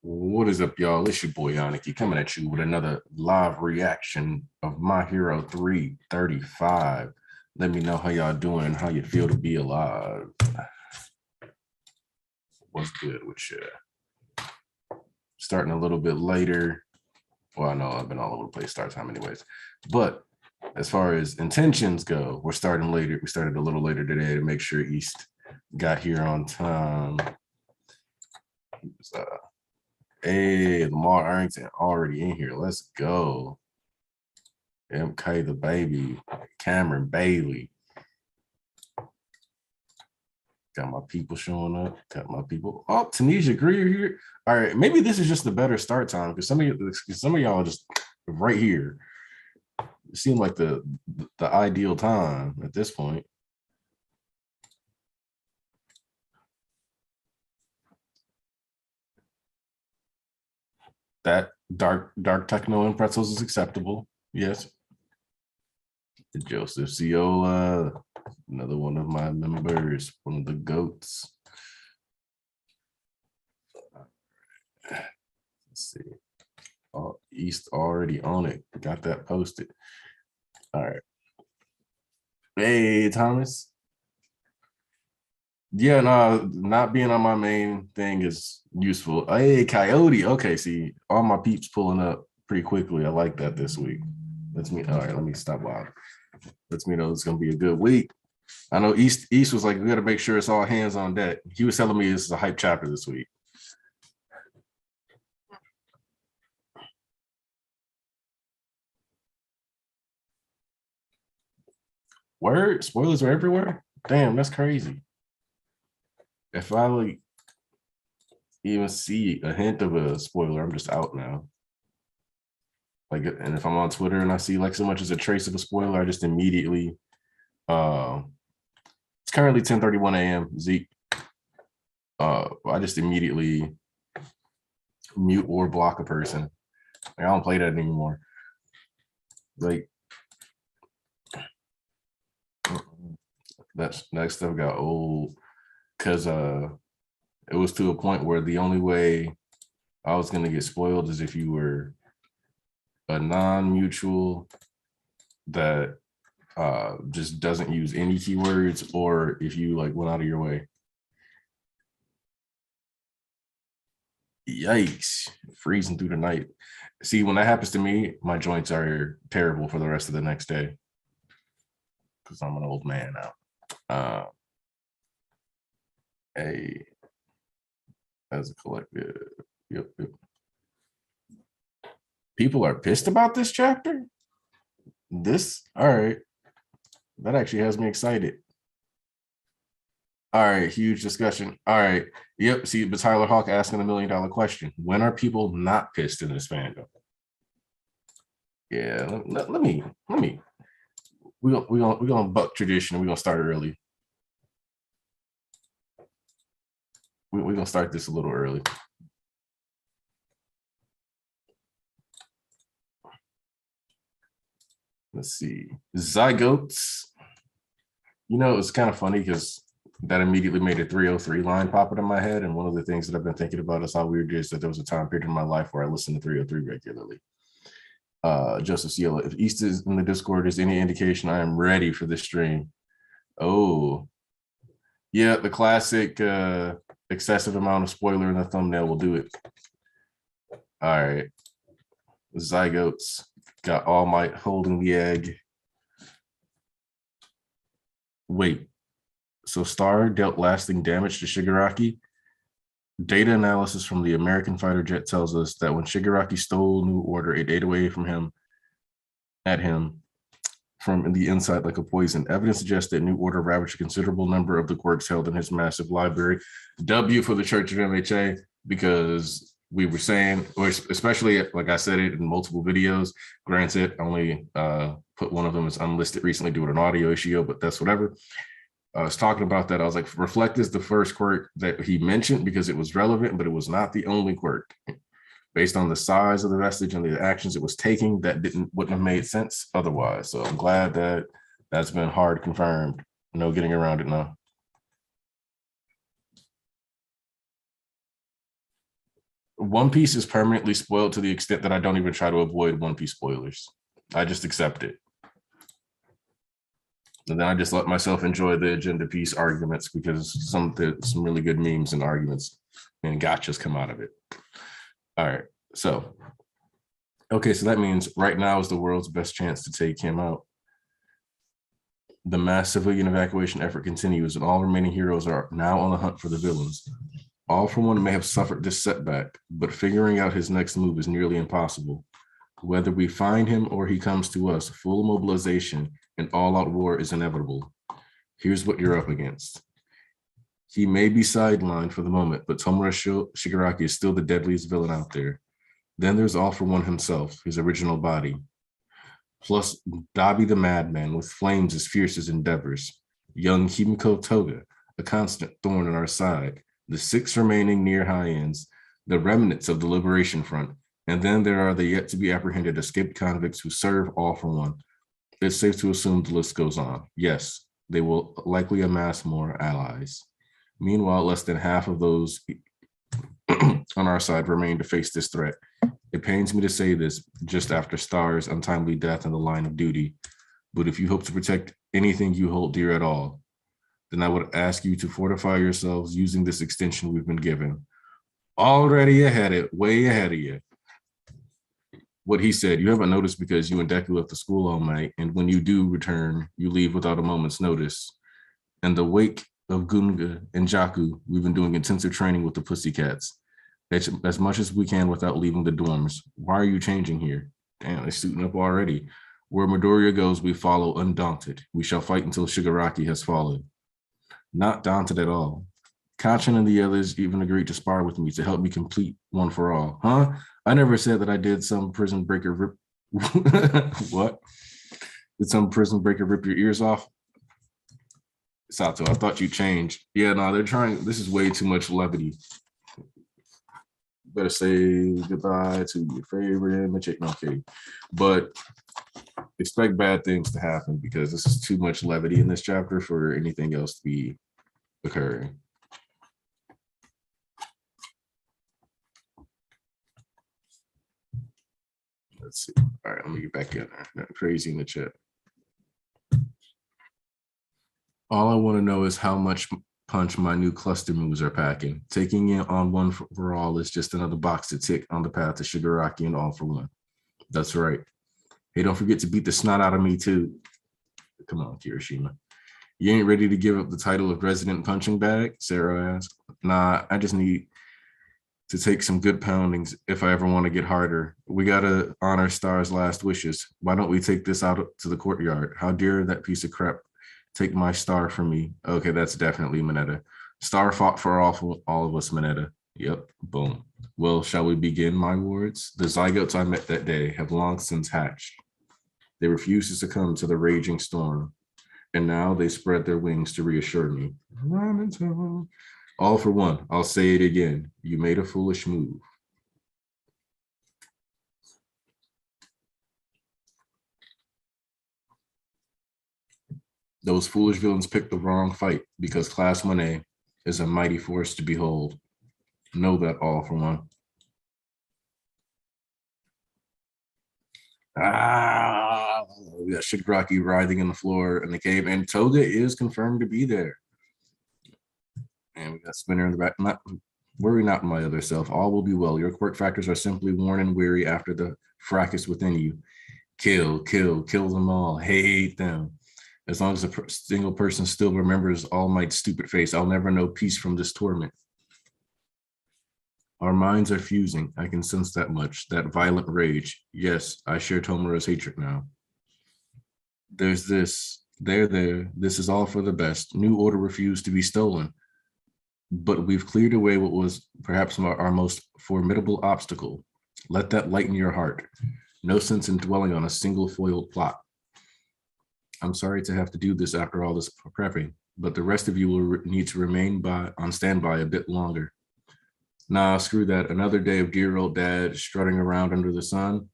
What is up, y'all? It's your boy Yannick coming at you with another live reaction of My Hero 335. Let me know how y'all doing and how you feel to be alive. What's good with you? Starting a little bit later. Well, I know I've been all over the place start time anyways. But as far as intentions go, we're starting later. We started a little later today to make sure East got here on time. Hey, Lamar Arrington already in here. Let's go. MK the baby. Cameron Bailey. Got my people showing up. Got my people. Oh, Tanisha Greer here. All right, maybe this is just the better start time because some of y'all are just right here. It seemed like the ideal time at this point. That dark techno and pretzels is acceptable. Yes. Joseph Ciola, another one of my members, one of the goats. Let's see. Oh, East already on it. Got that posted. All right. Hey, Thomas. Yeah, no, not being on my main thing is useful. Hey, Coyote. Okay, see, all my peeps pulling up pretty quickly. I like that this week. All right, let me stop by. Lets me know it's gonna be a good week. I know East was like, we gotta make sure it's all hands on deck. He was telling me this is a hype chapter this week. Word, spoilers are everywhere. Damn, that's crazy. If I like even see a hint of a spoiler, I'm just out now. Like, and if I'm on Twitter and I see like so much as a trace of a spoiler, I just immediately it's currently 10:31 a.m. Zeke. I just immediately mute or block a person. Like, I don't play that anymore. Like, that stuff got old because it was to a point where the only way I was gonna get spoiled is if you were a non-mutual that just doesn't use any keywords, or if you like went out of your way. Yikes, freezing through the night. See, when that happens to me, my joints are terrible for the rest of the next day because I'm an old man now. As a collective, yep. People are pissed about this chapter. All right, that actually has me excited. All right, huge discussion. All right, yep. See, but Tyler Hawk asking $1 million question: when are people not pissed in this fandom? Yeah, let me. We're gonna buck tradition. We're gonna start early. We're gonna start this a little early. Let's see, zygotes. You know, it's kind of funny because that immediately made a 303 line pop up in my head. And one of the things that I've been thinking about is how weird it is that there was a time period in my life where I listened to 303 regularly. Joseph Ciela, if East is in the Discord is any indication, I am ready for this stream. Oh, yeah, the classic excessive amount of spoiler in the thumbnail will do it. All right. Zygotes got All Might holding the egg. Wait, so Star dealt lasting damage to Shigaraki? Data analysis from the American fighter jet tells us that when Shigaraki stole New Order, it ate away from him from the inside like a poison. Evidence suggests that New Order ravaged a considerable number of the quirks held in his massive library. W for the Church of MHA, because we were saying, or especially like I said it in multiple videos, granted, I only put one of them as unlisted recently due to an audio issue, but that's whatever. I was talking about that. I was like, reflect is the first quirk that he mentioned because it was relevant, but it was not the only quirk. Based on the size of the vestige and the actions it was taking, that wouldn't have made sense otherwise. So I'm glad that that's been hard confirmed. No getting around it now. One Piece is permanently spoiled to the extent that I don't even try to avoid One Piece spoilers. I just accept it. And then I just let myself enjoy the agenda piece arguments because some really good memes and arguments and gotchas come out of it. All right. So, okay, so that means right now is the world's best chance to take him out. The mass civilian evacuation effort continues, and all remaining heroes are now on the hunt for the villains. All for One may have suffered this setback, but figuring out his next move is nearly impossible. Whether we find him or he comes to us, full mobilization and all-out war is inevitable. Here's what you're up against. He may be sidelined for the moment, but Tomura Shigaraki is still the deadliest villain out there. Then there's All for One himself, his original body. Plus Dabi the Madman with flames as fierce as endeavors. Young Himiko Toga, a constant thorn in our side. The 6 remaining near high ends, the remnants of the Liberation Front, and then there are the yet to be apprehended escaped convicts who serve All for One. It's safe to assume the list goes on. Yes, they will likely amass more allies. Meanwhile, less than half of those on our side remain to face this threat. It pains me to say this just after Star's untimely death in the line of duty, but if you hope to protect anything you hold dear at all, then I would ask you to fortify yourselves using this extension we've been given. Already way ahead of you. What he said, you haven't noticed because you and Deku left the school all night, and when you do return, you leave without a moment's notice. In the wake of Gunga and Jaku, we've been doing intensive training with the Pussycats, as much as we can without leaving the dorms. Why are you changing here? Damn, they're suiting up already. Where Midoriya goes, we follow undaunted. We shall fight until Shigaraki has fallen. Not daunted at all. Kanchan and the others even agreed to spar with me to help me complete One for All. Huh? I never said that I did some prison breaker rip. What? Did some prison breaker rip your ears off? Sato, I thought you changed. Yeah, no, they're trying. This is way too much levity. Better say goodbye to your favorite MHA. No, kidding. But expect bad things to happen because this is too much levity in this chapter for anything else to be occurring. Let's see. All right, let me get back in there. Not crazy in the chat. All I want to know is how much punch my new cluster moves are packing. Taking it on One for All is just another box to tick on the path to Shigaraki and All for One. That's right. Hey, don't forget to beat the snot out of me too. Come on, Kirishima. You ain't ready to give up the title of resident punching bag? Sarah asked. Nah, I just need to take some good poundings if I ever want to get harder. We gotta honor Star's last wishes. Why don't we take this out to the courtyard? How dare that piece of crap take my star from me? Okay, that's definitely Mineta. Star fought for all of us, Mineta. Yep, boom. Well, shall we begin, my wards? The zygotes I met that day have long since hatched. They refused to succumb to the raging storm, and now they spread their wings to reassure me. All for One, I'll say it again. You made a foolish move. Those foolish villains picked the wrong fight because Class 1A is a mighty force to behold. Know that, All for One. We got Shigaraki writhing in the floor in the cave, and Toga is confirmed to be there. And we got Spinner in the back. Worry not, my other self. All will be well. Your quirk factors are simply worn and weary after the fracas within you. Kill them all. Hate them. As long as a single person still remembers All Might's stupid face, I'll never know peace from this torment. Our minds are fusing. I can sense that much. That violent rage. Yes, I share Tomura's hatred now. There's this. There. This is all for the best. New Order refused to be stolen. But we've cleared away what was perhaps our most formidable obstacle. Let that lighten your heart. No sense in dwelling on a single foiled plot. I'm sorry to have to do this after all this prepping, but the rest of you will need to remain on standby a bit longer. Nah, screw that. Another day of dear old dad strutting around under the sun.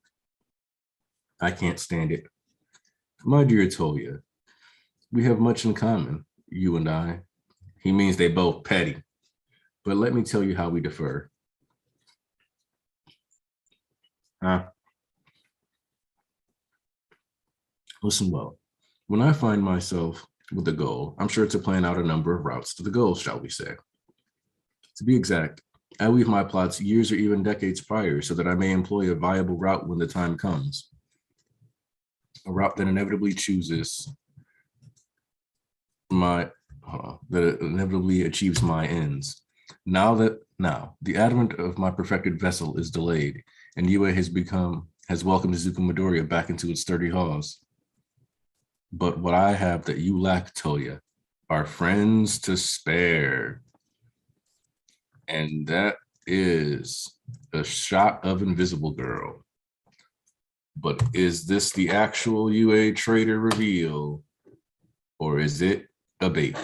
I can't stand it. My dear Toya, we have much in common, you and I. He means they both petty. But let me tell you how we differ. Listen well. When I find myself with a goal, I'm sure to plan out a number of routes to the goal, shall we say. To be exact, I weave my plots years or even decades prior so that I may employ a viable route when the time comes. A route that inevitably chooses that it inevitably achieves my ends. Now, the advent of my perfected vessel is delayed, and UA has welcomed Izuku Midoriya back into its sturdy halls. But what I have that you lack, Toya, are friends to spare. And that is a shot of Invisible Girl. But is this the actual UA traitor reveal, or is it a bait?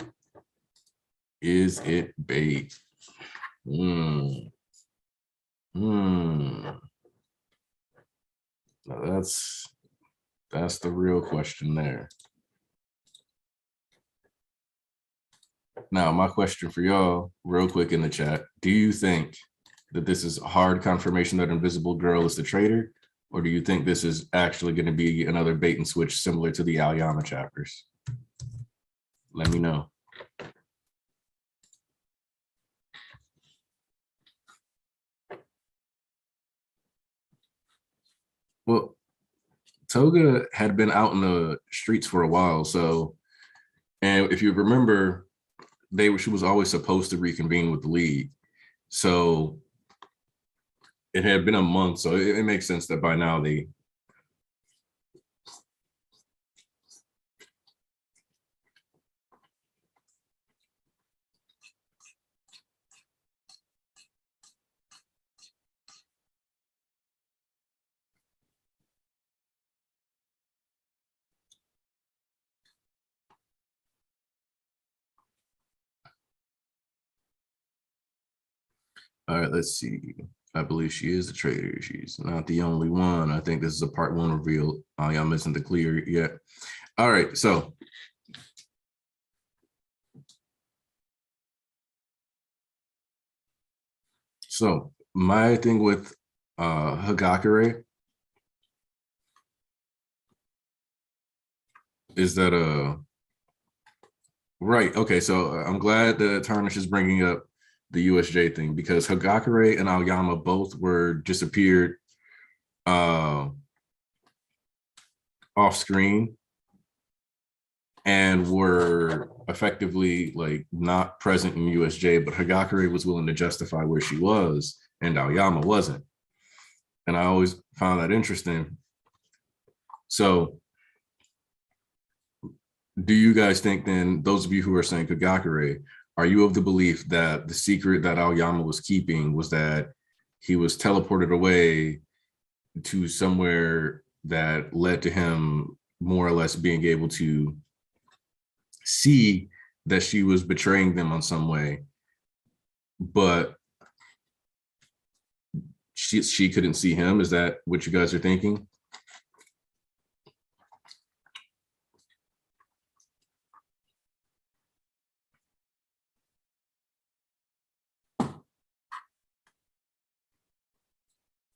Is it bait? Now that's the real question there. Now, my question for y'all, real quick in the chat, do you think that this is hard confirmation that Invisible Girl is the traitor, or do you think this is actually going to be another bait and switch similar to the Aoyama chapters? Let me know. Well, Toga had been out in the streets for a while, so, and if you remember, she was always supposed to reconvene with the league. So it had been a month, so it makes sense that by now they all right, let's see. I believe she is the traitor. She's not the only one. I think this is a part one reveal. Y'all isn't the clear yet. All right, so my thing with Hagakure is that right, okay, so I'm glad that Tarnish is bringing up the USJ thing, because Hagakure and Aoyama both were disappeared off screen and were effectively like not present in USJ, but Hagakure was willing to justify where she was and Aoyama wasn't. And I always found that interesting. So do you guys think then, those of you who are saying Hagakure, are you of the belief that the secret that Aoyama was keeping was that he was teleported away to somewhere that led to him more or less being able to see that she was betraying them on some way, but she couldn't see him? Is that what you guys are thinking?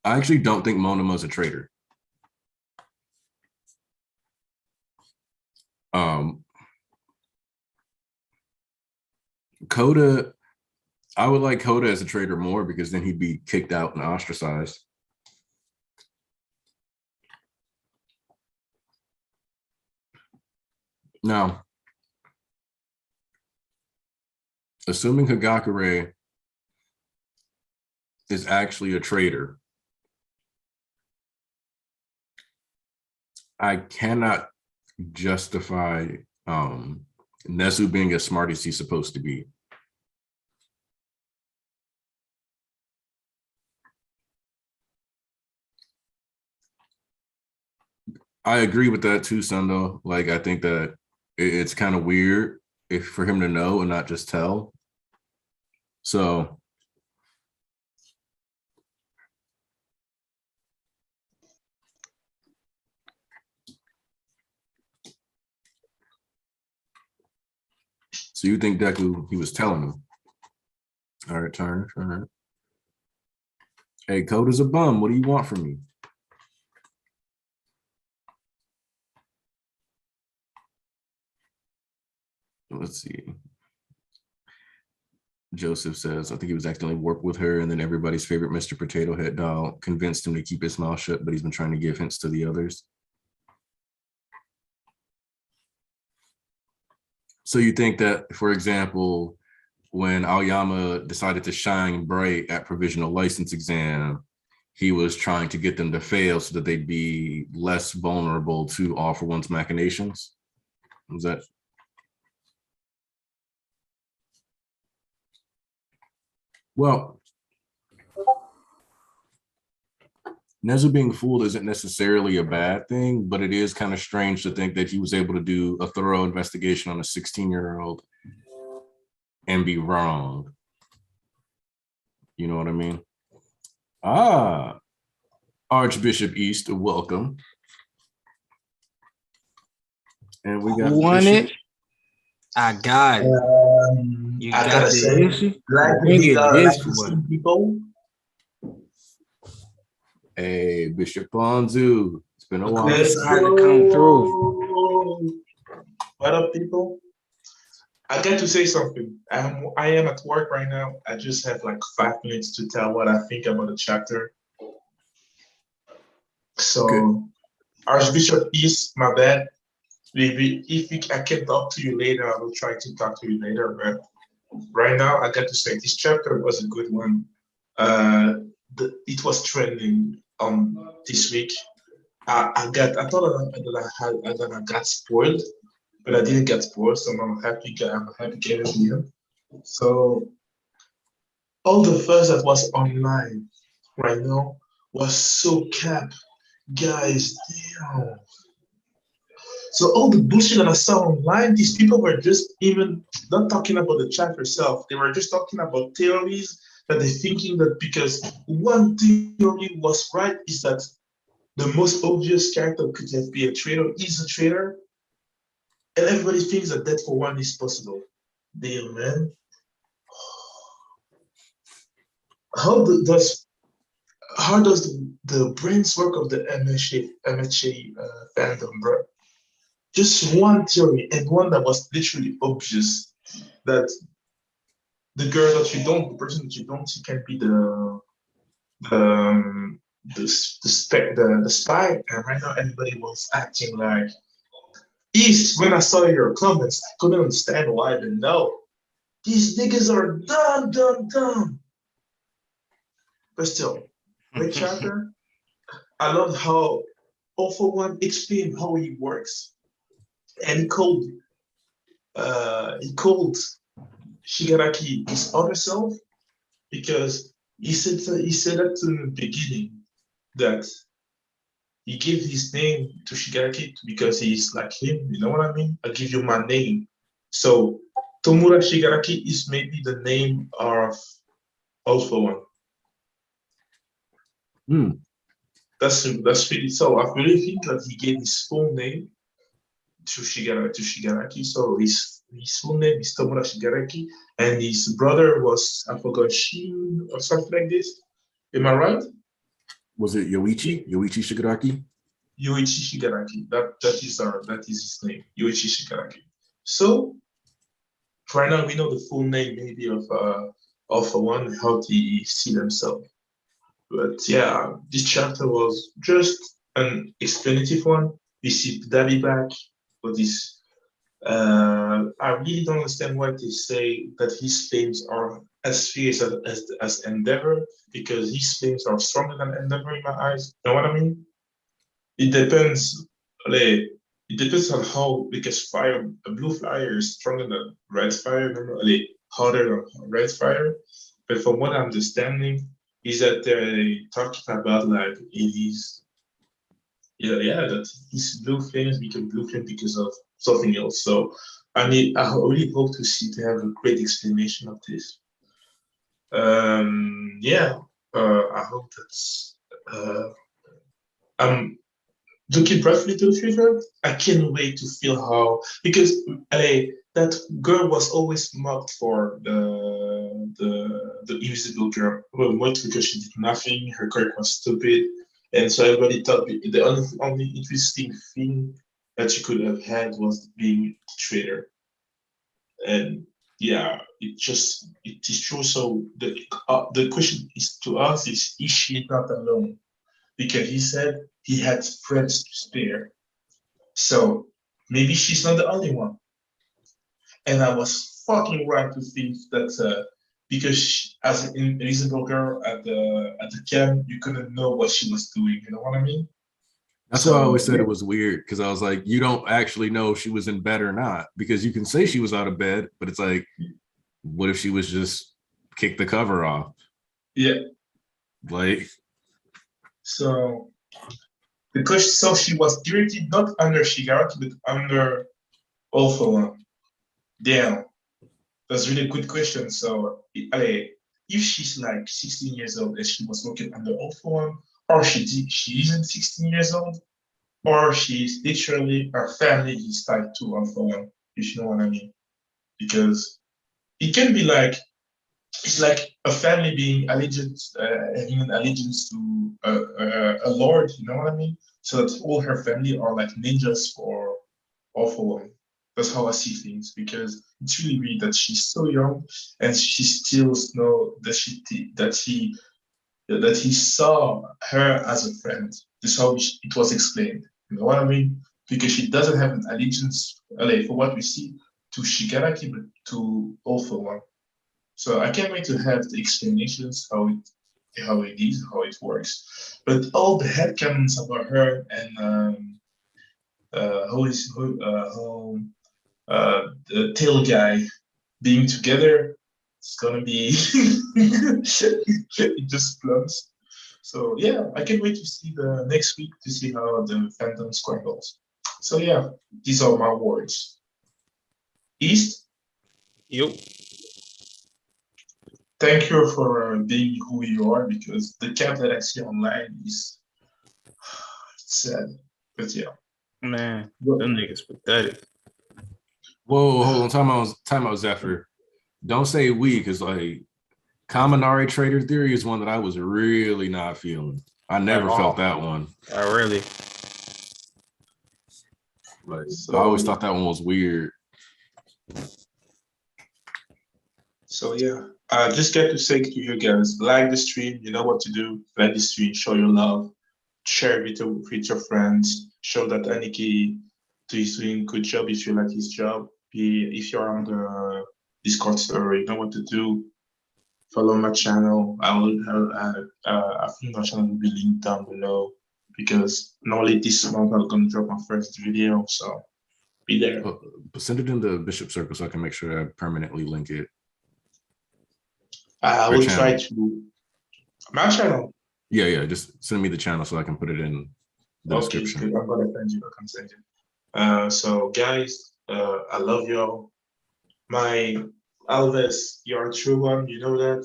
I actually don't think Monoma's a traitor. Koda, I would like Koda as a traitor more, because then he'd be kicked out and ostracized. Now, assuming Hagakure is actually a traitor, I cannot justify Nesu being as smart as he's supposed to be. I agree with that too, Sundo. Like, I think that it's kind of weird for him to know and not just tell. So you think Deku, he was telling him? All right, Turner. All right. Hey, Coda's a bum. What do you want from me? let's see. Joseph says, I think he was accidentally warped with her, and then everybody's favorite Mr. Potato Head doll convinced him to keep his mouth shut, but he's been trying to give hints to the others. So you think that, for example, when Aoyama decided to shine bright at provisional license exam, he was trying to get them to fail so that they'd be less vulnerable to All for One's machinations? Was that? Well, Nezu being fooled isn't necessarily a bad thing, but it is kind of strange to think that he was able to do a thorough investigation on a 16-year-old and be wrong. You know what I mean? Ah, Archbishop East, welcome. And we got Who won it? I got it. You I got the issue. Like people. Hey, Bishop Ponzu. It's been a while. Let's to come through. What up, people? I got to say something. I am at work right now. I just have like 5 minutes to tell what I think about the chapter. So, okay. Archbishop East, my bad. Maybe I can talk to you later, I will try to talk to you later. But right now, I got to say this chapter was a good one. It was trending this week. I thought that I got spoiled, but I didn't get spoiled, so I'm happy getting here. So all the fuss that was online right now was so cap, guys. Damn. So all the bullshit that I saw online, these people were just even not talking about the chapter itself. They were just talking about theories that they're thinking that because one theory was right is that the most obvious character could have been a traitor is a traitor. And everybody thinks that death for one is possible. Damn, man. How does the brains work of the MHA fandom, bro? Just one theory, and one that was literally obvious, that the girl that you don't, the person that you don't see can be the spy. And right now everybody was acting like East. When I saw your comments, I couldn't understand why. But no, these niggas are dumb. But still, great chapter. I love how All for One explained how he works, and he called Shigaraki his other self, because he said that in the beginning that he gave his name to Shigaraki because he's like him. You know what I mean? I give you my name. So Tomura Shigaraki is maybe the name of All for One. That's really so. I really think that he gave his full name to Shigaraki. So his full name is Tomura Shigaraki, and his brother was, I forgot, Shin or something like this. Am I right? Was it Yoichi Shigaraki? Yoichi Shigaraki. That is his name, Yoichi Shigaraki. So right now we know the full name maybe of All for One, how they see themselves. But yeah, this chapter was just an explanative one. We see Daddy back, but this I really don't understand why they say that his flames are as fierce as Endeavor, because his flames are stronger than Endeavor in my eyes. You know what I mean? It depends. It depends on how, because a blue fire is stronger than red fire, harder than red fire. But from what I'm understanding, is that they're talking about like it is, that his blue flames become blue flame because of something else. So I mean, I really hope to have a great explanation of this. I hope that's looking briefly to the future. I can't wait to feel how, because that girl was always mocked for the invisible girl. Well, what, because she did nothing, her character was stupid, and so everybody thought the only interesting thing that she could have had was being the traitor. And yeah, it is true. So the question is to us is she not alone? Because he said he had friends to spare. So maybe she's not the only one. And I was fucking right to think that because as an invisible girl at the camp, you couldn't know what she was doing. You know what I mean? That's why I So always said yeah, it was weird, because I was like, you don't actually know if she was in bed or not, because you can say she was out of bed, but it's like, what if she was just kicked the cover off? yeah. Like, So because so she was directed not under Shigaraki but under All For One. Damn, that's really a good question. So if she's like 16 years old and she was working under All For One, or she isn't 16 years old, or she's literally her family is tied to All For One, if you know what I mean. Because it can be like it's like a family being allegiance, having an allegiance to a lord. You know what I mean? So that all her family are like ninjas for All For One. That's how I see things because it's really weird that she's so young and she still know that that he saw her as a friend. This is how it was explained. You know what I mean? Because she doesn't have an allegiance, for what we see, to Shigaraki, but to All For One. So I can't wait to have the explanations how it is, how it works. But all the headcanons about her and the tail guy being together, it's gonna be it just plums. So yeah, I can't wait to see the next week to see how the fandom square goes. So yeah, these are my words. East, Yup. thank you for being who you are because the cap that I see online is sad. But yeah. Man, Well, them niggas pathetic. whoa, hold on, time out, Zephyr. Don't say we, because like Kaminari Trader Theory is one that I was really not feeling. I never felt that one. I really. Like, I so always thought that one was weird. So yeah, just get to say to you guys, like the stream, you know what to do. Like the stream, show your love, share it with your friends, show that Aniki is doing good job if you like his job. If you're on the Discord server, you know what to do. Follow my channel. I think my channel will be linked down below because normally this month I'm gonna drop my first video, so be there. But send it in the Bishop Circle so I can make sure I permanently link it. I Your will try channel. to my channel. Yeah, just send me the channel so I can put it in the Okay, description. good. I'm gonna send you. I can send you. So guys, I love y'all. My Alves, you're a true one. You know that.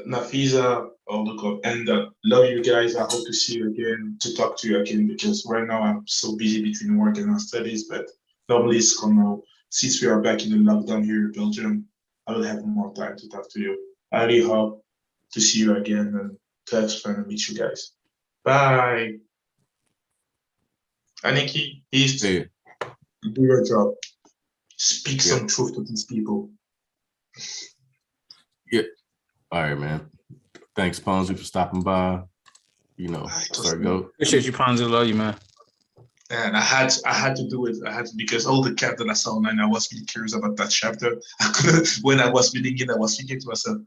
Nafisa, oh look up, and love you guys. I hope to see you again, to talk to you again, because right now I'm so busy between work and my studies. But normally, since we are back in the lockdown here in Belgium, I will have more time to talk to you. I really hope to see you again and to have fun and meet you guys. Bye. Aniki, East, Hey, do your job. Speak yeah. some truth to these people. Yeah. All right, man. Thanks, Ponzi, for stopping by. You know, start go. Appreciate you, Ponzi. Love you, man. And I had to do it. I had to because all the cap that I saw online, I was really curious about that chapter. When I was reading it, I was thinking to myself,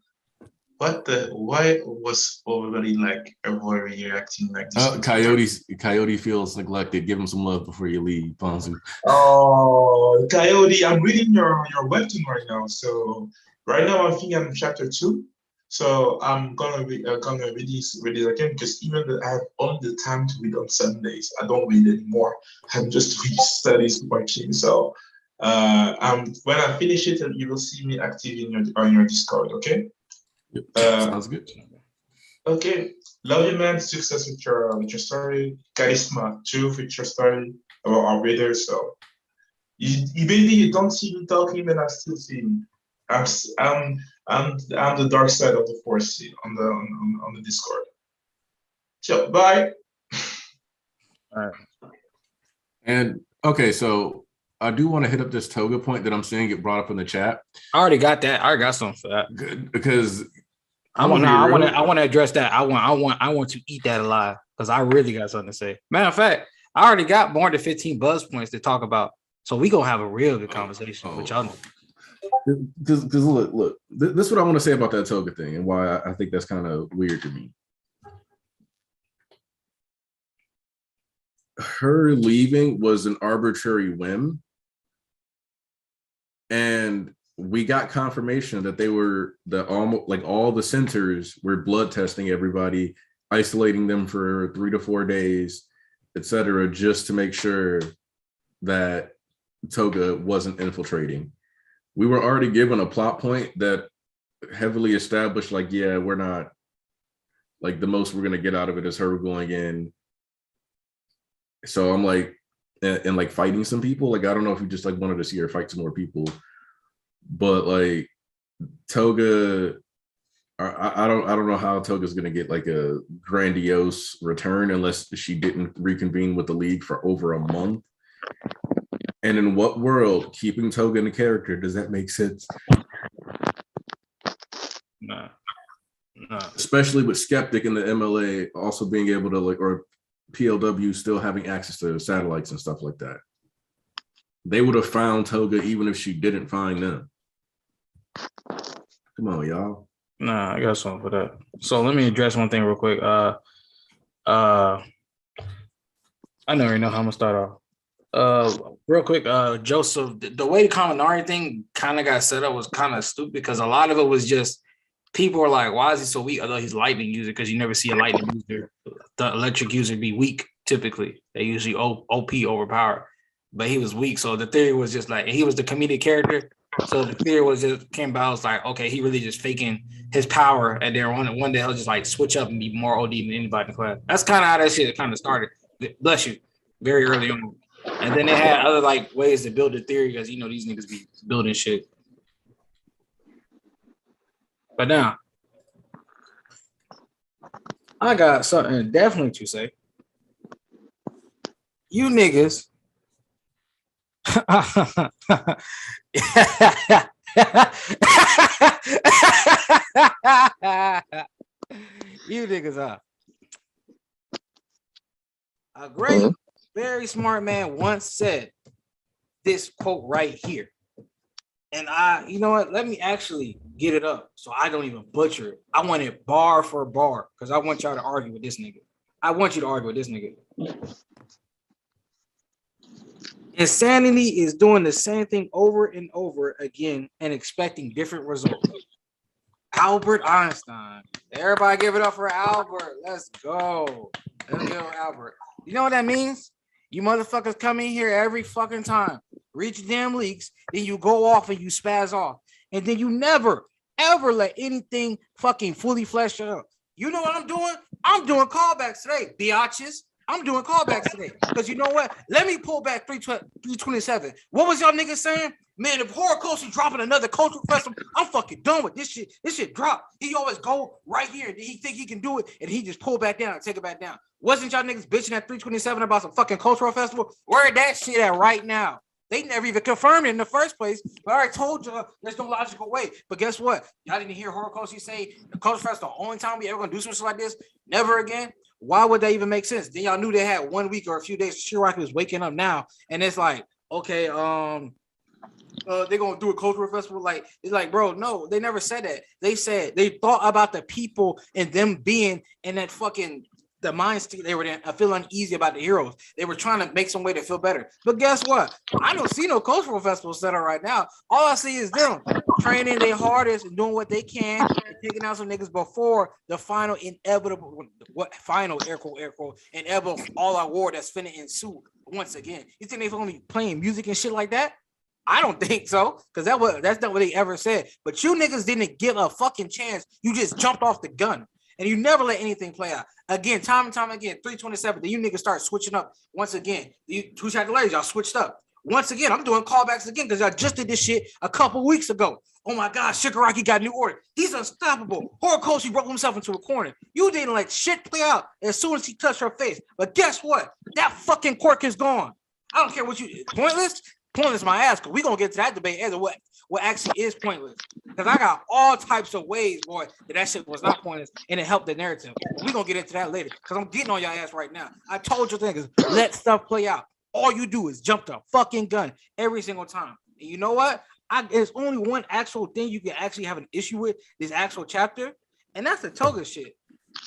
why was everybody like everybody reacting like this? Coyote feels neglected. Give him some love before you leave, Ponzi. Oh, Coyote, I'm reading your webtoon right now. So right now I think I'm chapter 2. So I'm gonna read this again because even though I have only the time to read on Sundays, I don't read anymore. I'm just doing studies working. So when I finish it, you will see me active on your Discord. Okay. Sounds good. Okay. Love you, man. Success with your story. Charisma too with your story about our readers. So maybe you don't see me talking, but I still see me. I'm the dark side of the force on the Discord. So bye. All right. And okay, so I do want to hit up this Toga point that I'm seeing get brought up in the chat. I already got that. I already got something for that. Good, because I want to address that. I want to eat that alive because I really got something to say. Matter of fact, I already got more than 15 buzz points to talk about. So we gonna have a real good conversation with y'all. Because look, this is what I want to say about that Toga thing and why I think that's kind of weird to me. Her leaving was an arbitrary whim, and we got confirmation that they were almost like all the centers were blood testing everybody, isolating them for 3 to 4 days, etc., just to make sure that Toga wasn't infiltrating. We were already given a plot point that heavily established, like, yeah, we're not, like, the most we're gonna get out of it is her going in. So I'm like, and like fighting some people. Like, I don't know if you just like wanted to see her fight some more people, but like Toga, I don't know how Toga's gonna get like a grandiose return unless she didn't reconvene with the league for over a month. And in what world, keeping Toga in the character, does that make sense? Nah. Especially with Skeptic and the MLA also being able to like, or PLW still having access to satellites and stuff like that. They would have found Toga even if she didn't find them. Come on, y'all. Nah, I got something for that. So let me address one thing real quick. I don't even know how I'm gonna start off. Real quick, Joseph, the way the Kaminari thing kind of got set up was kind of stupid because a lot of it was just people were like, why is he so weak? Although he's lightning user, because you never see a lightning user, the electric user be weak typically. They usually OP overpowered, but he was weak. So the theory was just like, he was the comedic character. So the theory was just came about, was like, okay, he really just faking his power, and then one day he'll just like switch up and be more OD than anybody in the class. That's kind of how that shit kind of started. Bless you, very early on. And then they had other like ways to build the theory because you know these niggas be building shit. But now, I got something definitely to say. You niggas. You niggas are. A great, very smart man once said this quote right here. And you know what? Let me actually get it up so I don't even butcher it. I want it bar for bar because I want y'all to argue with this nigga. I want you to argue with this nigga. Insanity is doing the same thing over and over again and expecting different results. Albert Einstein. Everybody give it up for Albert. Let's go. Let's go, Albert. You know what that means? You motherfuckers come in here every fucking time, reach damn leaks, then you go off and you spaz off. And then you never, ever let anything fucking fully flesh out. You know what I'm doing? I'm doing callbacks today, biatches. I'm doing callbacks today. Because you know what? Let me pull back 327. What was y'all niggas saying? Man, if Horror Coast is dropping another cultural festival, I'm fucking done with this shit. This shit dropped. He always go right here. And he think he can do it, and he just pull back down and take it back down. Wasn't y'all niggas bitching at 327 about some fucking cultural festival? Where that shit at right now? They never even confirmed it in the first place. But I already told you there's no logical way. But guess what? Y'all didn't hear Horror Coast say the cultural festival the only time we ever gonna do something like this? Never again. Why would that even make sense? Then y'all knew they had 1 week or a few days. Shiraki was waking up now, and it's like, okay, they're gonna do a cultural festival. Like, it's like, bro, no, they never said that. They said they thought about the people and them being in that fucking the mind state they were in. I feel uneasy about the heroes. They were trying to make some way to feel better. But guess what? I don't see no cultural festival set up right now. All I see is them training their hardest and doing what they can and taking out some niggas before the final inevitable, final air quote, inevitable all-out war that's finna ensue once again. You think they're gonna be playing music and shit like that? I don't think so, because that's not what they ever said. But you niggas didn't give a fucking chance. You just jumped off the gun. And you never let anything play out. Again, time and time again, 327, then you niggas start switching up once again. You 2 chapter later, y'all switched up. Once again, I'm doing callbacks again because y'all just did this shit a couple weeks ago. Oh my God, Shigaraki got new order. He's unstoppable. Horikoshi broke himself into a corner. You didn't let shit play out as soon as he touched her face. But guess what? That fucking quirk is gone. I don't care what you, pointless. pointless my ass, because we're gonna get to that debate as to what actually is pointless. Because I got all types of ways, boy, that shit was not pointless and it helped the narrative. But we're gonna get into that later. Because I'm getting on your ass right now. I told you things, let stuff play out. All you do is jump the fucking gun every single time. And you know what? There's only one actual thing you can actually have an issue with this actual chapter, and that's the Toga shit.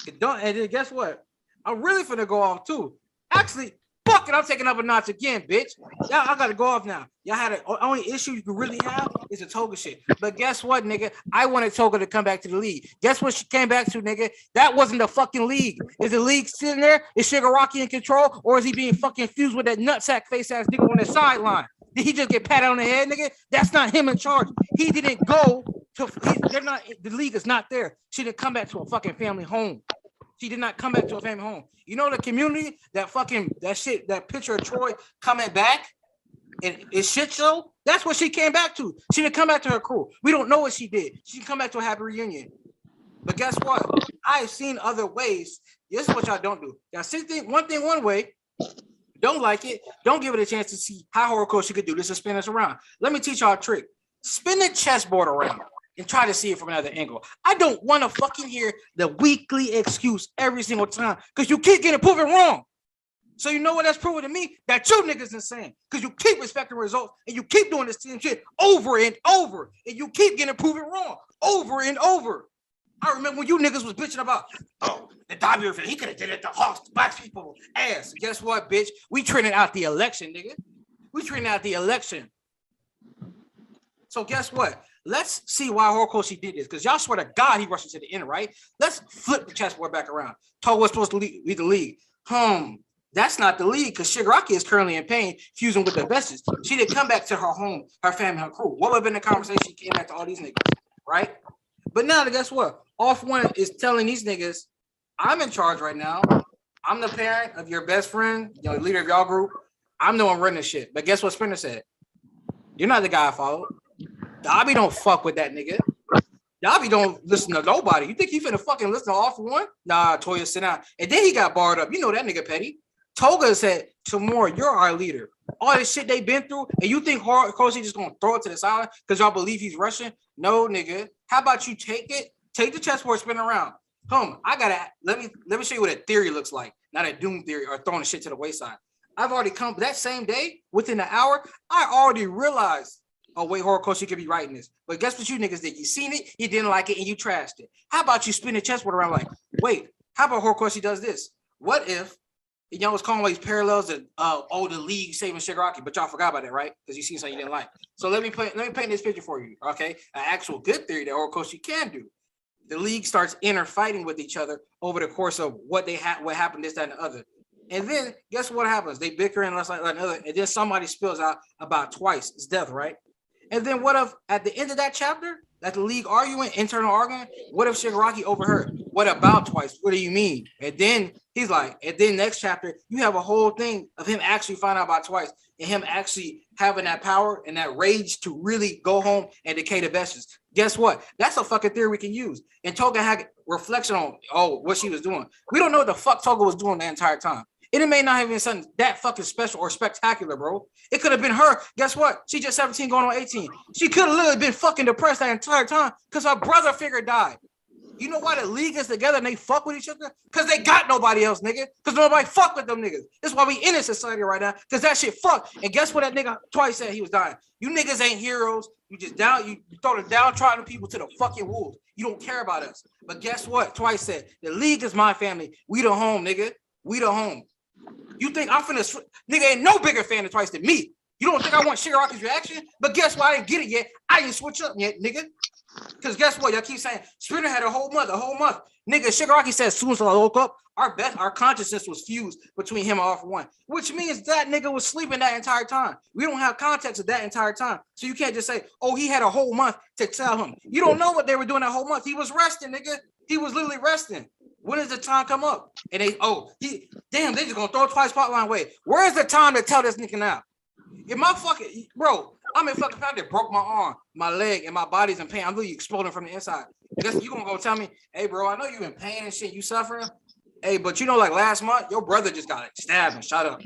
And then guess what? I'm really finna go off too. Actually, fuck it, I'm taking up a notch again, bitch. Y'all, I gotta go off now. Y'all had the only issue you can really have is the Toga shit. But guess what, nigga? I wanted Toga to come back to the league. Guess what she came back to, nigga? That wasn't the fucking league. Is the league sitting there? Is Shigaraki in control? Or is he being fucking fused with that nutsack face ass nigga on the sideline? Did he just get patted on the head, nigga? That's not him in charge. He didn't go to. They're not. The league is not there. She didn't come back to a fucking family home. She did not come back to a family home. You know the community that shit, that picture of Troy coming back and it's shit show. That's what she came back to. She didn't come back to her crew. We don't know what she did. She didn't come back to a happy reunion. But guess what? I've seen other ways. This is what y'all don't do. Y'all see one way. Don't like it. Don't give it a chance to see how Horikoshi could do this and spin us around. Let me teach y'all a trick. Spin the chessboard around and try to see it from another angle. I don't want to fucking hear the weekly excuse every single time because you keep getting proven wrong. So you know what that's proving to me? That you niggas insane because you keep respecting results and you keep doing this same shit over and over and you keep getting proven wrong over and over. I remember when you niggas was bitching about, the W, he could have did it, the Hawks, black people, ass. Guess what, bitch? We trending out the election, nigga. We trending out the election. So guess what? Let's see why Horikoshi did this, because y'all swear to God he rushed into the end, right? Let's flip the chessboard back around. Toga was supposed to lead the league. That's not the league, because Shigaraki is currently in pain, fusing with the Besties. She didn't come back to her home, her family, her crew. What would have been the conversation? She came back to all these niggas, right? But now, guess what? Off one is telling these niggas, I'm in charge right now. I'm the parent of your best friend, leader of y'all group. I'm the one running this shit. But guess what Sprinter said? You're not the guy I followed. Dobby don't fuck with that nigga. Dobby don't listen to nobody. You think he finna fucking listen to all for one? Nah, Toya, sit down. And then he got barred up. You know that nigga petty. Toga said, Tomorrow, you're our leader. All this shit they been through, and you think Horikoshi just gonna throw it to the side because y'all believe he's Russian? No, nigga. How about you take it? Take the chessboard, spin around. Let me show you what a theory looks like, not a doom theory or throwing the shit to the wayside. I've already come that same day, within an hour, I already realized, wait, Horikoshi could be writing this. But guess what you niggas did? You seen it, you didn't like it, and you trashed it. How about you spin the chessboard around like, wait, how about Horikoshi does this? What if, y'all was calling all these parallels that, the league saving Shigaraki, but y'all forgot about it, right? Because you seen something you didn't like. So let me paint this picture for you, okay? An actual good theory that Horikoshi can do. The league starts fighting with each other over the course of what happened, this, that, and the other. And then guess what happens? They bicker and like another, and then somebody spills out about Twice. It's death, right? And then what if at the end of that chapter, that the league internal arguing, what if Shigaraki overheard? What about Twice? What do you mean? And then he's like, and then next chapter, you have a whole thing of him actually finding out about Twice and him actually having that power and that rage to really go home and decay the Besties. Guess what? That's a fucking theory we can use. And Toga had reflection on, what she was doing. We don't know what the fuck Toga was doing the entire time. And it may not have been something that fucking special or spectacular, bro. It could have been her. Guess what? She just 17 going on 18. She could have literally been fucking depressed that entire time because her brother figure died. You know why the league is together and they fuck with each other? Because they got nobody else, nigga. Because nobody fuck with them niggas. That's why we in this society right now. Because that shit fuck. And guess what that nigga Twice said he was dying? You niggas ain't heroes. You throw the downtrodden people to the fucking wolves. You don't care about us. But guess what? Twice said, the league is my family. We the home, nigga. We the home. You think I'm finna, nigga ain't no bigger fan of Twice than me. You don't think I want Shigaraki's reaction? But guess what? I didn't get it yet. I didn't switch up yet, nigga. Because guess what? Y'all keep saying Sprinter had a whole month. Nigga, Shigaraki said as soon as I woke up, our consciousness was fused between him and All For One. Which means that nigga was sleeping that entire time. We don't have context of that entire time. So you can't just say, he had a whole month to tell him. You don't know what they were doing that whole month. He was resting, nigga. He was literally resting. When does the time come up? And they just gonna throw Twice plotline away. Where's the time to tell this nigga now? If my fucking bro, I'm in fucking pain that broke my arm, my leg, and my body's in pain. I'm literally exploding from the inside. Guess you gonna go tell me, hey bro, I know you in pain and shit, you suffering. Hey, but like last month, your brother just got stabbed and shot up.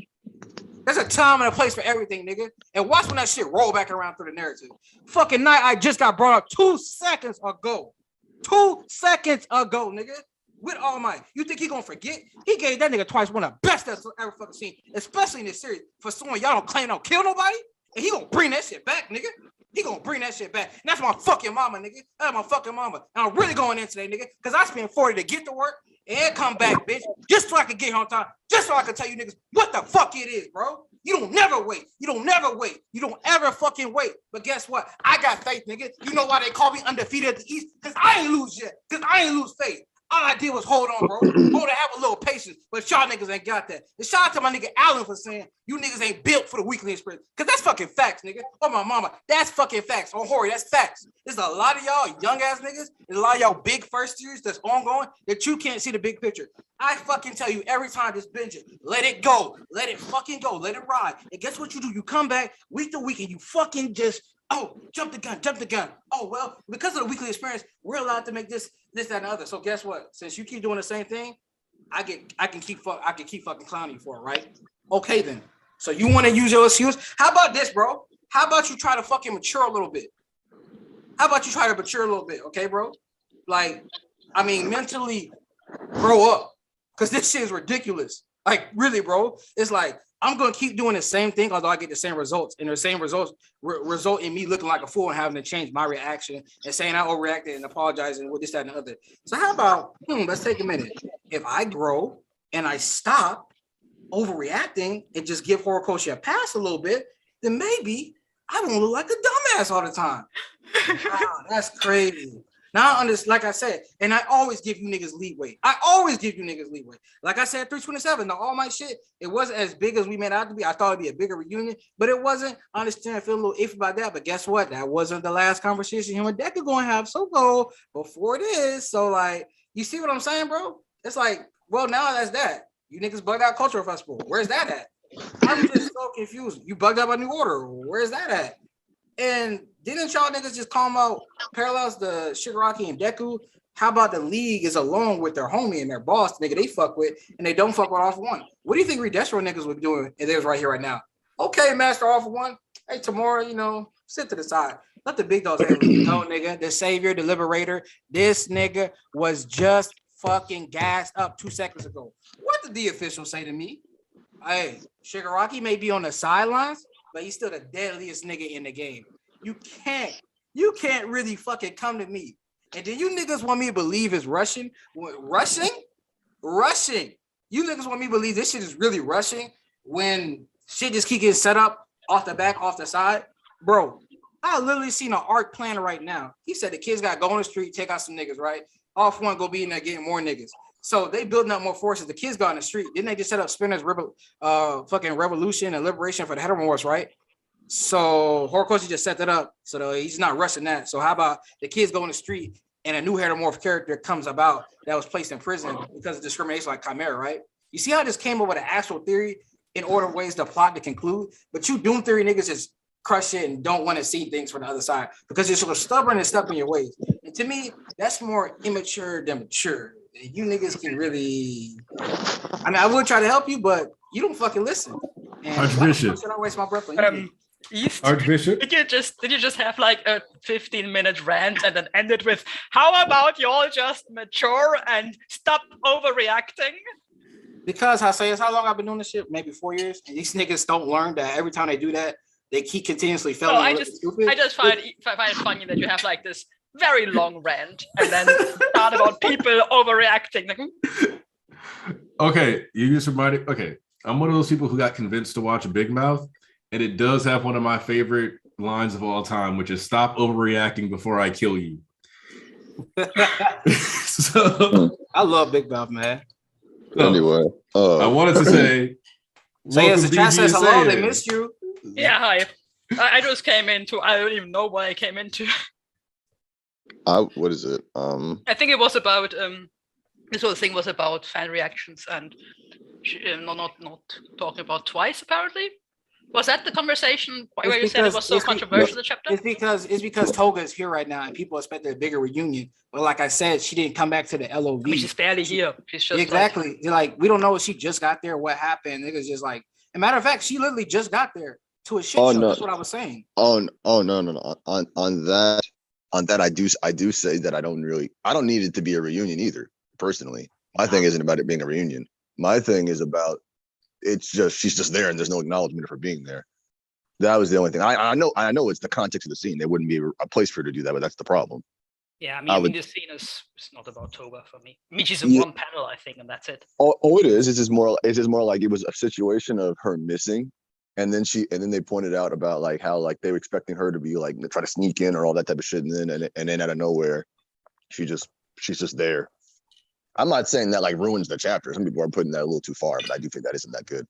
There's a time and a place for everything, nigga. And watch when that shit roll back around through the narrative. Fucking night I just got brought up 2 seconds ago. 2 seconds ago, nigga. With All Might. You think he gonna forget? He gave that nigga twice one of the best that's ever fucking seen, especially in this series. For someone y'all don't claim don't kill nobody, and he gonna bring that shit back, nigga. He gonna bring that shit back. And that's my fucking mama, nigga. That's my fucking mama. And I'm really going in today, nigga, because I spent 40 to get to work and come back, bitch, just so I could get here on time, just so I could tell you niggas what the fuck it is, bro. You don't never wait. You don't never wait. You don't ever fucking wait. But guess what? I got faith, nigga. You know why they call me undefeated at the East? Because I ain't lose yet. Because I ain't lose faith. All I did was hold on, bro. Hold on, have a little patience. But y'all niggas ain't got that. And shout out to my nigga Allen for saying you niggas ain't built for the weekly experience. Because that's fucking facts, nigga. Oh, my mama. That's fucking facts. Oh, Hori, that's facts. There's a lot of y'all young ass niggas. There's a lot of y'all big first years that's ongoing that you can't see the big picture. I fucking tell you every time this binge it, let it go. Let it fucking go. Let it ride. And guess what you do? You come back week to week and you fucking just, oh, jump the gun. Oh, well, because of the weekly experience, we're allowed to make this, that, and the other. So guess what? Since you keep doing the same thing, I can keep fucking clowning you for it, right? Okay then. So you want to use your excuse? How about this, bro? How about you try to fucking mature a little bit? How about you try to mature a little bit, okay, bro? Like, I mean, mentally grow up. Because this shit is ridiculous. Like, really, bro. It's like, I'm going to keep doing the same thing, although I get the same results. And the same results result in me looking like a fool and having to change my reaction and saying I overreacted and apologizing with this, that, and the other. So how about, let's take a minute. If I grow and I stop overreacting and just give Horikoshi a pass a little bit, then maybe I won't look like a dumbass all the time. Wow, that's crazy. Now I understand, like I said, and I always give you niggas leeway. Like I said, 327, the All Might shit, it wasn't as big as we made it out to be. I thought it'd be a bigger reunion, but it wasn't. I understand, I feel a little iffy about that, but guess what? That wasn't the last conversation him and Deku gonna have so go before this. So like, you see what I'm saying, bro? It's like, well, now that's that. You niggas bugged out Cultural Festival. Where's that at? I'm just so confused. You bugged out a New Order. Where's that at? And didn't y'all niggas just call them out parallels to Shigaraki and Deku? How about the league is alone with their homie and their boss, nigga, they fuck with, and they don't fuck with All For One? What do you think Redestro niggas were doing if they was right here right now? Okay, Master All For One. Hey, tomorrow, sit to the side. Let the big dogs have it. No, nigga, the savior, the liberator. This nigga was just fucking gassed up 2 seconds ago. What did the official say to me? Hey, Shigaraki may be on the sidelines, but he's still the deadliest nigga in the game. You can't really fucking come to me. And then you niggas want me to believe it's Rushing? Rushing? You niggas want me to believe this shit is really rushing when shit just keep getting set up off the back, off the side? Bro, I literally seen an arc plan right now. He said the kids got to go on the street, take out some niggas, right? All For One go be in there getting more niggas. So they building up more forces. The kids got on the street. Didn't they just set up Spinner's fucking revolution and liberation for the Heteromorphs, right? So Horikoshi just set that up. So he's not rushing that. So how about the kids go on the street and a new Heteromorph character comes about that was placed in prison because of discrimination like Chimera, right? You see how this came up with an actual theory in order of ways to plot to conclude? But you Doom Theory niggas just crush it and don't want to see things from the other side because you're so stubborn and stuck in your ways. And to me, that's more immature than mature. You niggas can really, I mean, I would try to help you, but you don't fucking listen. And Archbishop. Should I waste my breath on you? East, Archbishop. did you just have like a 15-minute rant and then end it with, how about you all just mature and stop overreacting? Because I say, it's how long I've been doing this shit, maybe 4 years, and these niggas don't learn that every time they do that, they keep continuously failing. I just find it funny that you have like this very long rant and then start about people overreacting. Like, Okay, you just reminded. Okay, I'm one of those people who got convinced to watch Big Mouth, and it does have one of my favorite lines of all time, which is "Stop overreacting before I kill you." So I love Big Mouth, man. Anyway, I wanted to say. So yes, the chat says hello. They missed you. yeah, hi. I just came into. I don't even know what I came into. what is it? I think it was about this whole thing was about fan reactions and not talking about twice apparently. Was that the conversation where you said it was so controversial, the chapter? It's because Toga is here right now and people expect a bigger reunion. But like I said, she didn't come back to the LOV. I mean, she's barely here. She's just exactly like we don't know if she just got there, what happened. Niggas just like a matter of fact, she literally just got there to a shit Oh, show. no. That's what I was saying. Oh no. On that, I do say that I don't need it to be a reunion either. Personally, my thing isn't about it being a reunion. My thing is about she's just there and there's no acknowledgement of her being there. That was the only thing. I know it's the context of the scene. There wouldn't be a place for her to do that, but that's the problem. Yeah, I mean, this scene is not about Toga for me. I mean, she's in one panel, I think, and that's it. Oh, it is. It's just more like it was a situation of her missing, and then they pointed out about like how like they were expecting her to be like try to sneak in or all that type of shit, and then out of nowhere, she's just there. I'm not saying that like ruins the chapter. Some people are putting that a little too far, but I do think that isn't that good.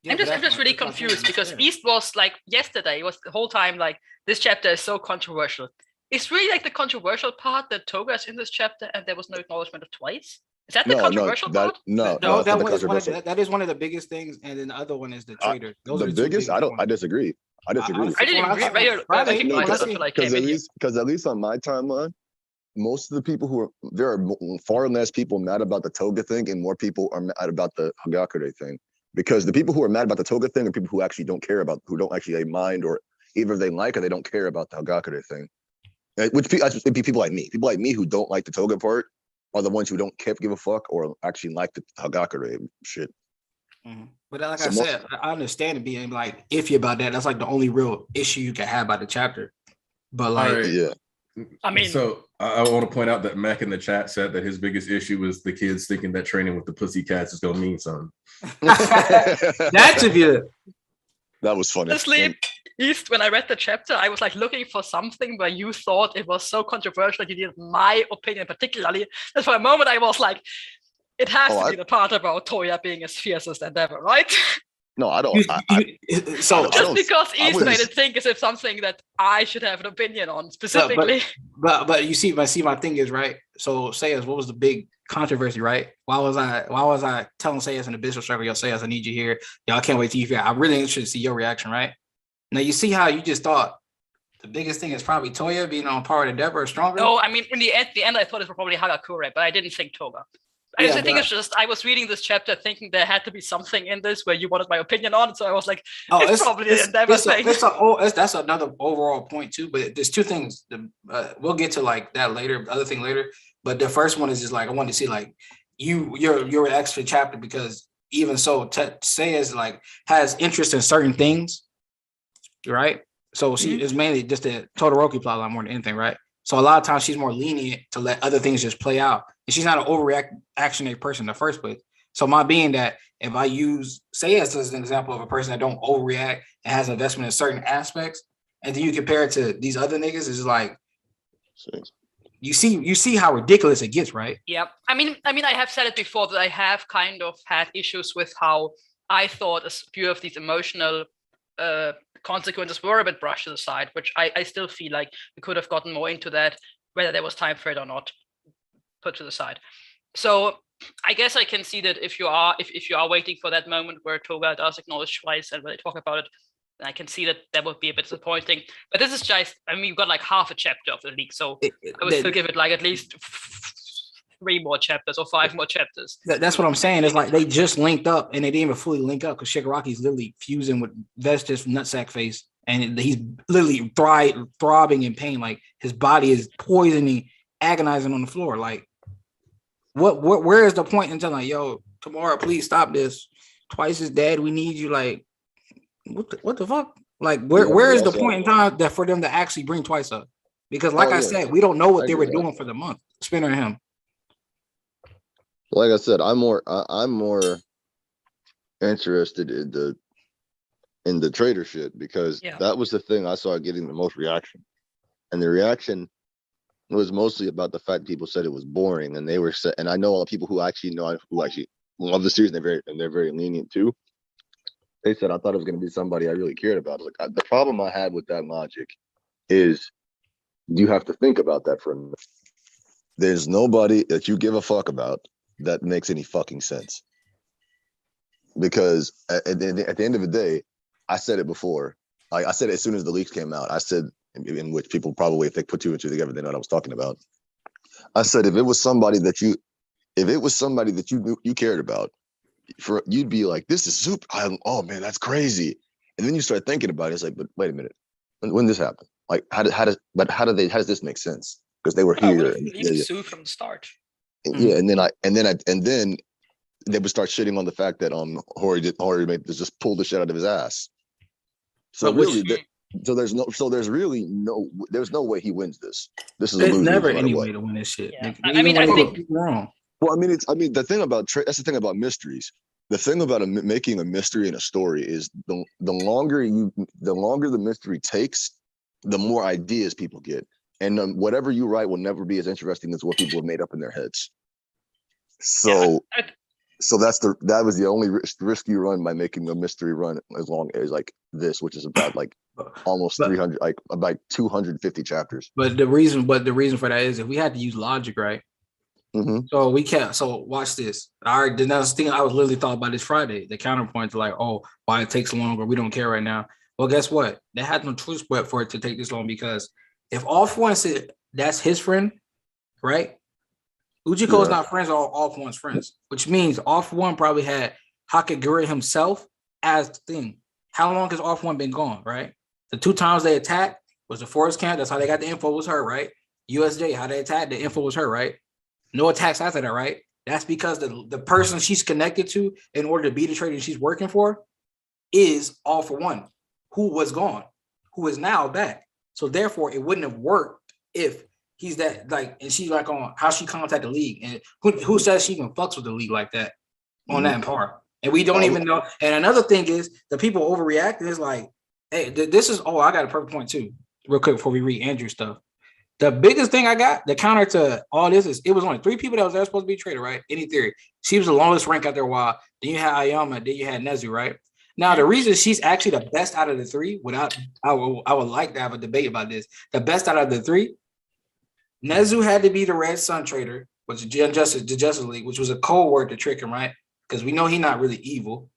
Yeah, I'm just really confused because East was like yesterday. It was the whole time like this chapter is so controversial. It's really like the controversial part that Toga is in this chapter, and there was no acknowledgement of Twice. Is that the controversial part? No, that is one of the biggest things, and then the other one is the traitor. Those the are biggest. I disagree. I didn't agree. Because at least on my timeline, most of the people there are far less people mad about the Toga thing, and more people are mad about the Hagakure thing. Because the people who are mad about the Toga thing are people who actually don't care about, who don't actually mind, or either they like or they don't care about the Hagakure thing. Which would be people like me. People like me who don't like the Toga part are the ones who don't give a fuck or actually like the Hagakure shit. Mm-hmm. But like I said, I understand it being like iffy about that. That's like the only real issue you can have about the chapter. But like, yeah. I mean, so I want to point out that Mac in the chat said that his biggest issue was the kids thinking that training with the Pussycats is going to mean something. That's a good. That was funny. Honestly, East, when I read the chapter, I was like looking for something where you thought it was so controversial that you needed my opinion particularly. And for a moment, I was like, it has to be the part about Toya being as fierce as Endeavor, right? No, I don't. Just because East made it think as if something that I should have an opinion on specifically. But you see, my thing is right. So Sayas, what was the big controversy, right? Why was I telling Sayas in the business circle, yo, Sayas, I need you here. Y'all can't wait till you hear. I'm really interested to see your reaction, right? Now you see how you just thought the biggest thing is probably Toya being on par with Endeavor or stronger. No, I mean in the end I thought it was probably Hagakure, but I didn't think Toga. I think it's just I was reading this chapter thinking there had to be something in this where you wanted my opinion on it, so I was like, it's probably the Endeavor thing. That's another overall point too. But there's two things. We'll get to like that later, the other thing later. But the first one is just like I wanted to see like your extra chapter because even so, Sayas like has interest in certain things, right? So she is mainly just the Todoroki plot line more than anything, right? So a lot of times she's more lenient to let other things just play out. And she's not an overreactionary person in the first place. So my being that if I use Sayas as an example of a person that don't overreact and has investment in certain aspects, and then you compare it to these other niggas, it's like you see how ridiculous it gets, right? Yeah. I mean, I have said it before that I have kind of had issues with how I thought a few of these emotional consequences were a bit brushed to the side, which I still feel like we could have gotten more into that, whether there was time for it or not, put to the side. So I guess I can see that if you are waiting for that moment where Toga does acknowledge Twice and when they talk about it, then I can see that would be a bit disappointing. But this is just, I mean, you've got like half a chapter of the league, so I would still give it like at least 3 more chapters or 5 more chapters. That's what I'm saying. It's like they just linked up and they didn't even fully link up because Shigaraki's literally fusing with Vestas nutsack face, and he's literally throbbing in pain. Like his body is poisoning, agonizing on the floor. Like, where is the point in telling like, yo, tomorrow, please stop this. Twice is dead. We need you. Like, what the fuck? Like, where is the point in time that for them to actually bring Twice up? Because like I said, we don't know what they were doing for the month. Spinner and him. Like I said, I'm more interested in the traitor shit because that was the thing I saw getting the most reaction, and the reaction was mostly about the fact people said it was boring, and they were and I know a lot of people who actually love the series, and they're very lenient too. They said I thought it was going to be somebody I really cared about. Like the problem I had with that logic is you have to think about that for a minute. There's nobody that you give a fuck about that makes any fucking sense. Because at the end of the day, I said it before. I said it as soon as the leaks came out. I said, in which people probably, if they put 2 and 2 together, they know what I was talking about. I said, if it was somebody that you knew, you cared about, you'd be like, this is super. Oh man, that's crazy. And then you start thinking about it. It's like, but wait a minute, when this happened? Like, how does this make sense? Because they were here. Even Sue from the start. Yeah, and then they would start shitting on the fact that Hori just pulled the shit out of his ass. So really, there's no way he wins this. This is a loser. There's never any way to win this shit. Yeah. I mean, I think wrong. Well, the thing about that's the thing about mysteries. The thing about making a mystery in a story is the longer the mystery takes, the more ideas people get, and whatever you write will never be as interesting as what people have made up in their heads. So, so that was the only risk you run by making a mystery run as long as like this, which is about like almost 300, like about 250 chapters. But the reason for that is if we had to use logic, right? Mm-hmm. So we can't. So watch this. The next thing I was literally thought about this Friday. The counterpoint to like, oh, why it takes longer? We don't care right now. Well, guess what? They had no choice but for it to take this long because if All For One said that's his friend, right? Ujiko's not friends with All For One's friends, which means All For One probably had Hakaguri himself as the thing. How long has All For One been gone, right? The 2 times they attacked was the forest camp. That's how they got the info was her, right? USJ, how they attacked, the info was her, right? No attacks after that, right? That's because the person she's connected to in order to be the traitor she's working for is All For One, who was gone, who is now back. So therefore, it wouldn't have worked if he's that like, and she's like on how she contacted the league, and who says she even fucks with the league like that on that part, and we don't even know. And another thing is the people overreacting is like, hey, this is I got a perfect point too, real quick before we read Andrew's stuff. The biggest thing I got, the counter to all this is it was only 3 people that was there supposed to be traitor, right? Any theory. She was the longest rank out there a while. Then you had Ayama, then you had Nesu, right? Now, the reason she's actually the best out of the 3, I would like to have a debate about this. The best out of the 3, Nesu had to be the Red Sun traitor, which is the Justice League, which was a code word to trick him, right? Because we know he's not really evil.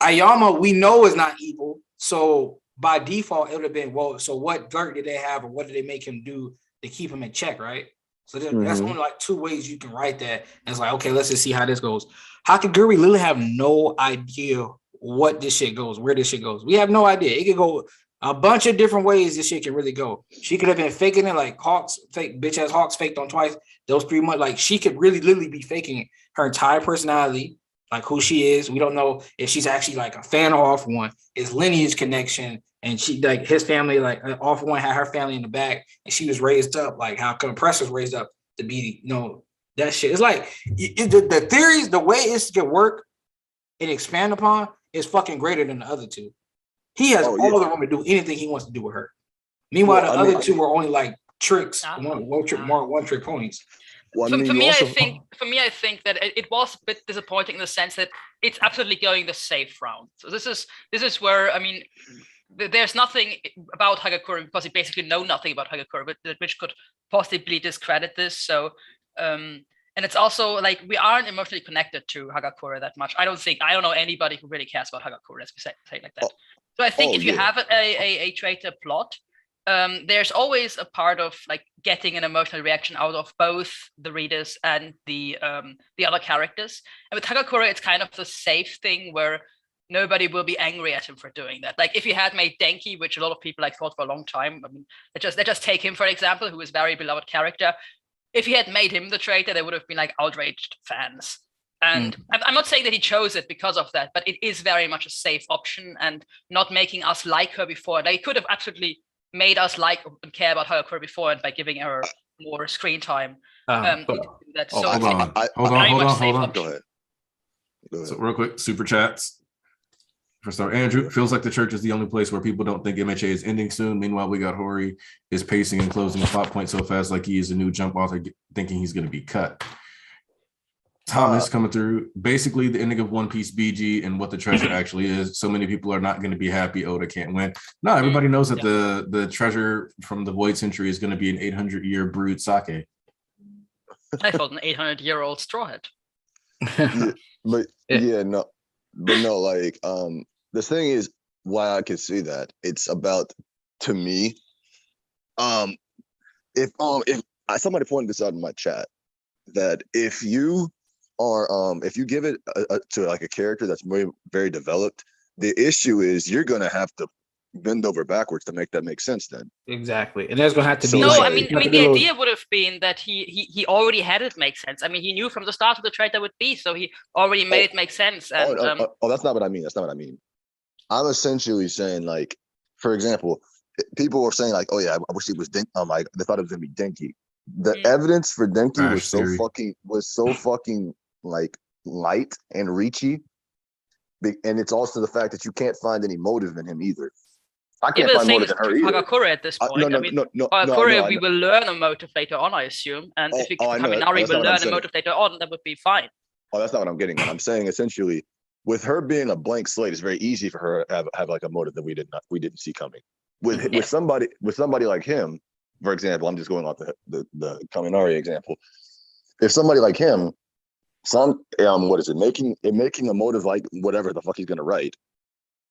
Ayama, we know is not evil. So by default, it would have been, well, so what dirt did they have or what did they make him do to keep him in check, right? So that's only like 2 ways you can write that. And it's like, okay, let's just see how this goes. Hakaguri literally have no idea what this shit goes, where this shit goes. We have no idea. It could go a bunch of different ways this shit can really go. She could have been faking it like Hawks, fake bitch ass Hawks faked on twice. Those 3 months, like she could really literally be faking her entire personality, like who she is. We don't know if she's actually like a fan of All For One, his lineage connection, and she like his family, like All For One had her family in the back, and she was raised up like how Compressor was raised up to be, that shit. It's like the theories, the way it's gonna work and expand upon is fucking greater than the other 2. He has all the room to do anything he wants to do with her. Meanwhile, the other 2 were only like tricks, one trick ponies. Well, for me, I think that it was a bit disappointing in the sense that it's absolutely going the safe route. So this is where, I mean, there's nothing about Hagakure because we basically know nothing about Hagakure, which could possibly discredit this. So, and it's also like we aren't emotionally connected to Hagakure that much. I don't know anybody who really cares about Hagakure. Let's say like that. So I think if you have a traitor plot, there's always a part of like getting an emotional reaction out of both the readers and the other characters. And with Hagakure, it's kind of the safe thing where nobody will be angry at him for doing that. Like if you had made Denki, which a lot of people like thought for a long time. I mean, let's just take him for example, who is a very beloved character. If he had made him the traitor, they would have been like outraged fans. And I'm not saying that he chose it because of that, but it is very much a safe option and not making us like her before. They could have absolutely made us like and care about Hagakure before and by giving her more screen time. Hold on. Go ahead. So real quick, super chats. First off, Andrew, feels like the church is the only place where people don't think MHA is ending soon. Meanwhile, we got Hori is pacing and closing the plot point so fast like he is a new jump author thinking he's going to be cut. Thomas coming through. Basically, the ending of One Piece BG and what the treasure actually is. So many people are not going to be happy Oda can't win. No, everybody knows that the treasure from the Void Century is going to be an 800-year brewed sake. I thought an 800-year-old straw hat. But no, like the thing is why I can see that it's about, to me, if somebody pointed this out in my chat, that if you are if you give it to like a character that's very, very developed, the issue is you're gonna have to bend over backwards to make that make sense then. Exactly. And there's gonna have to be So No, like- I mean the idea would have been that he already had it make sense. I mean, he knew from the start of the trade that would be, so he already made it make sense. And that's not what I mean. That's not what I mean. I'm essentially saying, like, for example, people were saying like, oh yeah, I wish it was like they thought it was gonna be Denki. The evidence for Denki was so fucking like light and reachy. And it's also the fact that you can't find any motive in him either. I can't find motive in her either. Hagakure at this point. Hagakure, we will learn a motive later on, I assume. And if Kaminari will learn a motive later on, that would be fine. Oh, that's not what I'm getting at. I'm saying essentially, with her being a blank slate, it's very easy for her to have like a motive that we didn't see coming. With somebody like him, for example, I'm just going off the Kaminari example. If somebody like him, making a motive like whatever the fuck he's gonna write,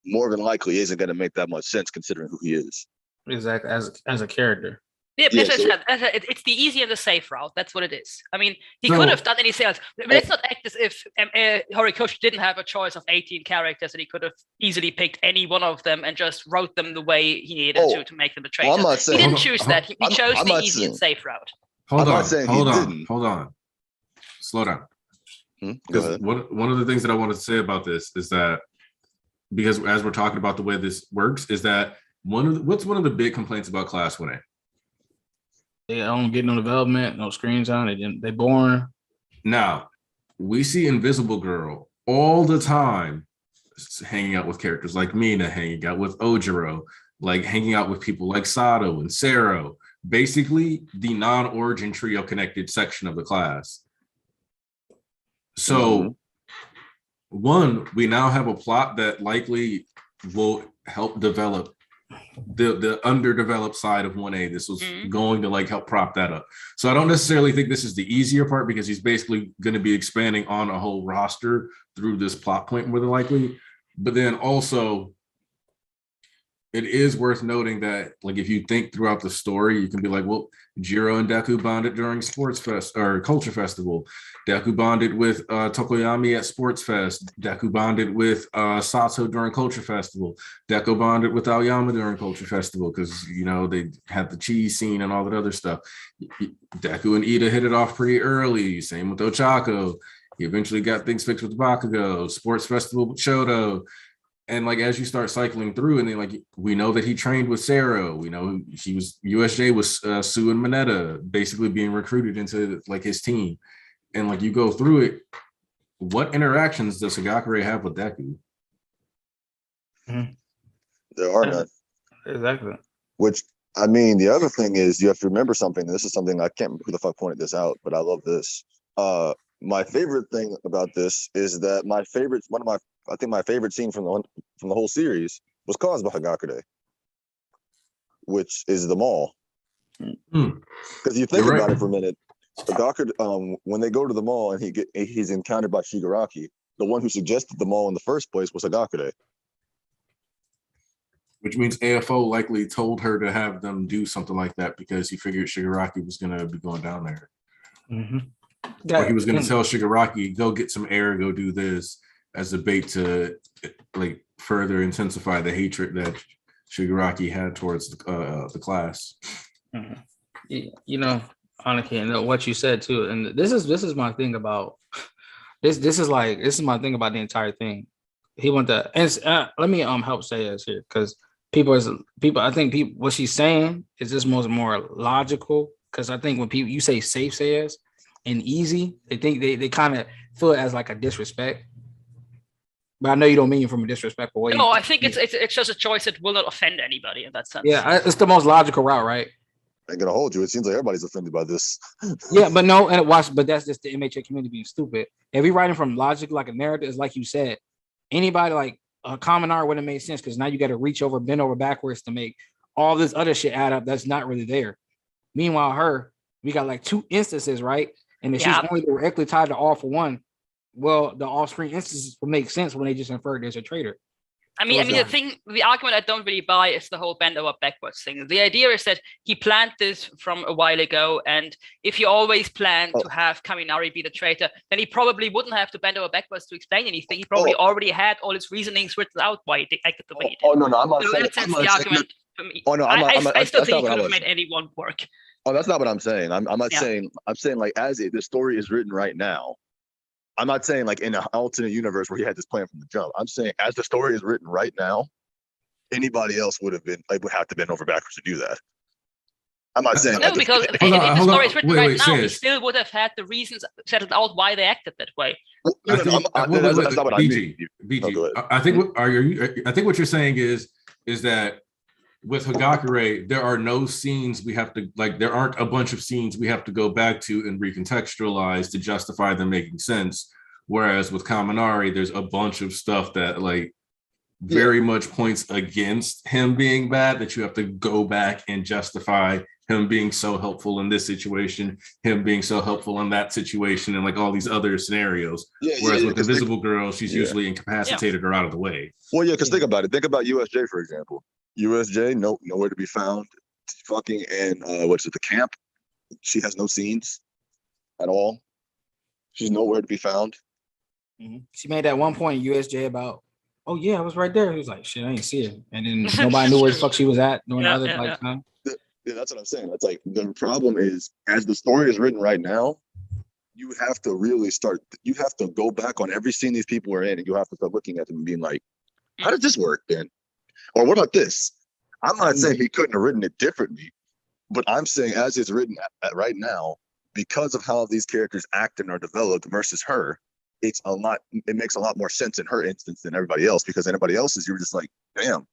more than likely isn't gonna make that much sense considering who he is. Exactly, as a character. Yeah, it's the easy and the safe route. That's what it is. I mean, he could have done anything else. Let's not act as if Horikoshi didn't have a choice of 18 characters and he could have easily picked any one of them and just wrote them the way he needed to make them a traitor. He didn't choose that. He chose the easy and safe route. Hold on. Slow down. Because one of the things that I wanted to say about this is that, because as we're talking about the way this works, is that what's one of the big complaints about Class 1A? They don't get no development, no screen time. They boring. Now, we see Invisible Girl all the time hanging out with characters like Mina, hanging out with Ojiro, like hanging out with people like Sato and Sero, basically the non-origin trio connected section of the class. So, one, we now have a plot that likely will help develop the underdeveloped side of 1A. This was going to like help prop that up. So I don't necessarily think this is the easier part, because he's basically going to be expanding on a whole roster through this plot point more than likely. But then also, it is worth noting that, like, if you think throughout the story, you can be like, well, Jiro and Deku bonded during Sports Fest or Culture Festival. Deku bonded with Tokoyami at Sports Fest. Deku bonded with Sato during Culture Festival. Deku bonded with Aoyama during Culture Festival because, you know, they had the cheese scene and all that other stuff. Deku and Ida hit it off pretty early. Same with Ochako. He eventually got things fixed with Bakugo. Sports Festival with Shoto. And like, as you start cycling through, and then like, we know that he trained with Sero. We know he was USJ with Sue and Mineta, basically being recruited into like his team. And like, you go through it, what interactions does Hagakure have with Deku? There are none. Exactly. Which, I mean, the other thing is you have to remember something. This is something I can't remember who the fuck pointed this out, but I love this. My favorite thing about this is that my favorite scene from the whole series was caused by Hagakure, which is the mall. Because you think about it for a minute, Hagakure, when they go to the mall and he's encountered by Shigaraki, the one who suggested the mall in the first place was Hagakure. Which means AFO likely told her to have them do something like that because he figured Shigaraki was going to be going down there. Or he was going to tell Shigaraki, go get some air, go do this, as a bait to like further intensify the hatred that Shigaraki had towards the class. You know, honestly, and what you said too, and this is my thing about this. This is my thing about the entire thing. He went to, and let me help say this here, because I think what she's saying is just more logical, because I think when you say safe says and easy, they think they kind of feel it as like a disrespect. But I know you don't mean it from a disrespectful way. No, I think it's just a choice that will not offend anybody in that sense. Yeah, it's the most logical route, right? I ain't gonna hold you. It seems like everybody's offended by this. Yeah, but no, but that's just the MHA community being stupid. If we writing from logic like a narrative, it's like you said, anybody like a common art would have made sense, because now you got to bend over backwards to make all this other shit add up that's not really there. Meanwhile, we got like 2 instances, right? And if she's only directly tied to All For One, well, the off-screen instances will make sense when they just inferred there's a traitor. I mean, the argument I don't really buy is the whole bend over backwards thing. The idea is that he planned this from a while ago, and if you always plan to have Kaminari be the traitor, then he probably wouldn't have to bend over backwards to explain anything. He probably already had all his reasonings written out why he acted the way he did. No, I'm not saying. That's the argument for me. I still think he could have made anyone work. Oh, that's not what I'm saying. I'm not saying. I'm saying like as the story is written right now. I'm not saying like in an alternate universe where he had this plan from the jump. I'm saying as the story is written right now, anybody else would have to bend over backwards to do that. I'm not saying no, because if the story is written right now, he still would have had the reasons settled out why they acted that way. That's not what I mean. BG, I think what you're saying is that with Hagakure, there are no scenes we have to there aren't a bunch of scenes we have to go back to and recontextualize to justify them making sense. Whereas with Kaminari, there's a bunch of stuff that very much points against him being bad that you have to go back and justify him being so helpful in this situation, him being so helpful in that situation, and all these other scenarios. Whereas with Invisible Girl, she's usually incapacitated or out of the way. Well, because think about it. Think about USJ, for example. USJ, nowhere to be found. Fucking and the camp? She has no scenes at all. She's nowhere to be found. Mm-hmm. She made that one point USJ about, oh yeah, I was right there. He was like, shit, I ain't see it, and then nobody knew where the fuck she was at during other time. Yeah, that's what I'm saying. That's the problem is as the story is written right now, you have to really start. You have to go back on every scene these people are in, and you have to start looking at them and being like, how did this work then? Or what about this? I'm not saying he couldn't have written it differently, but I'm saying as it's written right now, because of how these characters act and are developed versus her, it makes a lot more sense in her instance than everybody else, because anybody else's, you're just like, damn,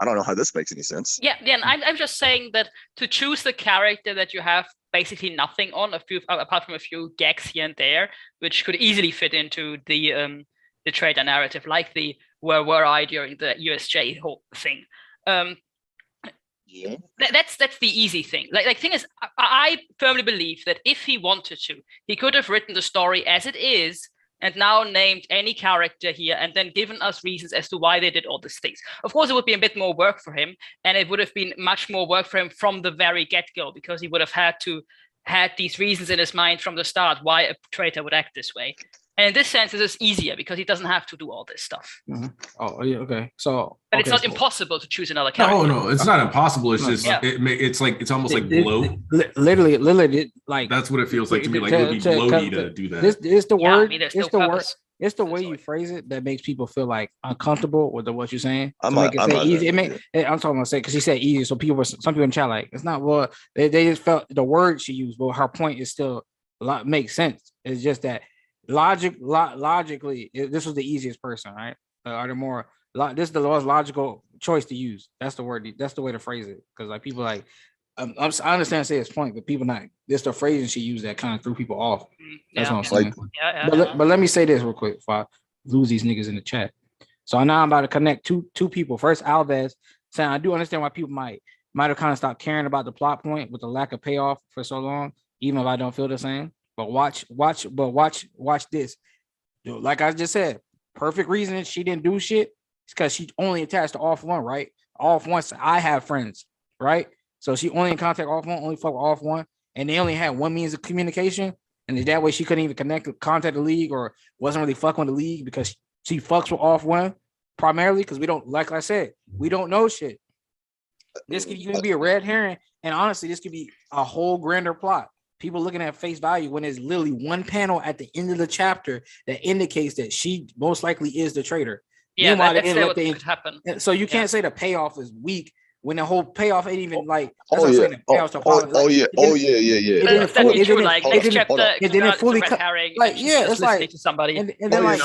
I don't know how this makes any sense. Yeah, and I'm just saying that to choose the character that you have basically nothing on, apart from a few gags here and there, which could easily fit into the traitor narrative, like the where were I during the USJ whole thing. That's the easy thing. Thing is, I firmly believe that if he wanted to, he could have written the story as it is and now named any character here and then given us reasons as to why they did all these things. Of course, it would be a bit more work for him, and it would have been much more work for him from the very get-go, because he would have had these reasons in his mind from the start why a traitor would act this way. And in this sense, it is easier because he doesn't have to do all this stuff. Mm-hmm. Oh, yeah, okay. But it's not impossible to choose another character. No, it's not impossible. It's just it's almost like bloat. Literally, that's what it feels like to me. Like it would be bloaty to do that. It's the word. It's the word. It's the way you phrase it that makes people feel uncomfortable with what you're saying. I'm talking about because she said easy, so some people in chat it's not what they just felt the word she used, but her point is still makes sense. It's just that logically, this was the easiest person, right? This is the most logical choice to use. That's the word. That's the way to phrase it. Because people I understand say his point, but people not. This the phrasing she used that kind of threw people off. That's what I'm saying. But let me say this real quick before I lose these niggas in the chat. So now I'm about to connect two people. First, Alves saying I do understand why people might have kind of stopped caring about the plot point with the lack of payoff for so long, even if I don't feel the same. But watch this. Dude, like I just said, perfect reason she didn't do shit is because she only attached to off one, right? Off one, I have friends, right? So she only in contact off one, only fuck with off one, and they only had one means of communication, and that way she couldn't even contact the league or wasn't really fucking with the league because she fucks with off one primarily because we don't, like I said, we don't know shit. This could even be a red herring, and honestly, this could be a whole grander plot. People looking at face value when there's literally one panel at the end of the chapter that indicates that she most likely is the traitor. Yeah, that's what could happen. So you can't say the payoff is weak when the whole payoff ain't even like. Yeah. That's definitely true. Like next chapter, it didn't fully cut. It's like to somebody. And then we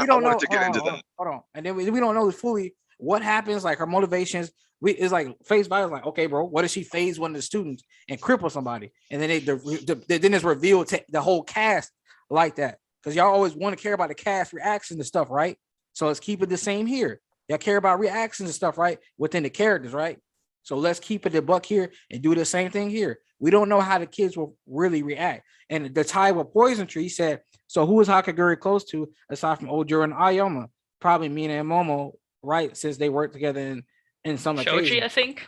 don't know. To get into that. Hold on, and then we don't know fully what happens. Like her motivations. It's like face value. Like, okay, bro, what if she phase one of the students and cripple somebody? And then then it's revealed to the whole cast like that. Because y'all always want to care about the cast reactions and stuff, right? So let's keep it the same here. Y'all care about reactions and stuff, right? Within the characters, right? So let's keep it a buck here and do the same thing here. We don't know how the kids will really react. And the tie with Poison Tree said, so who is Hakaguri close to aside from Ojiro and Ayoma? Probably Mina and Momo right? Since they work together in some Shoji, occasions. I think.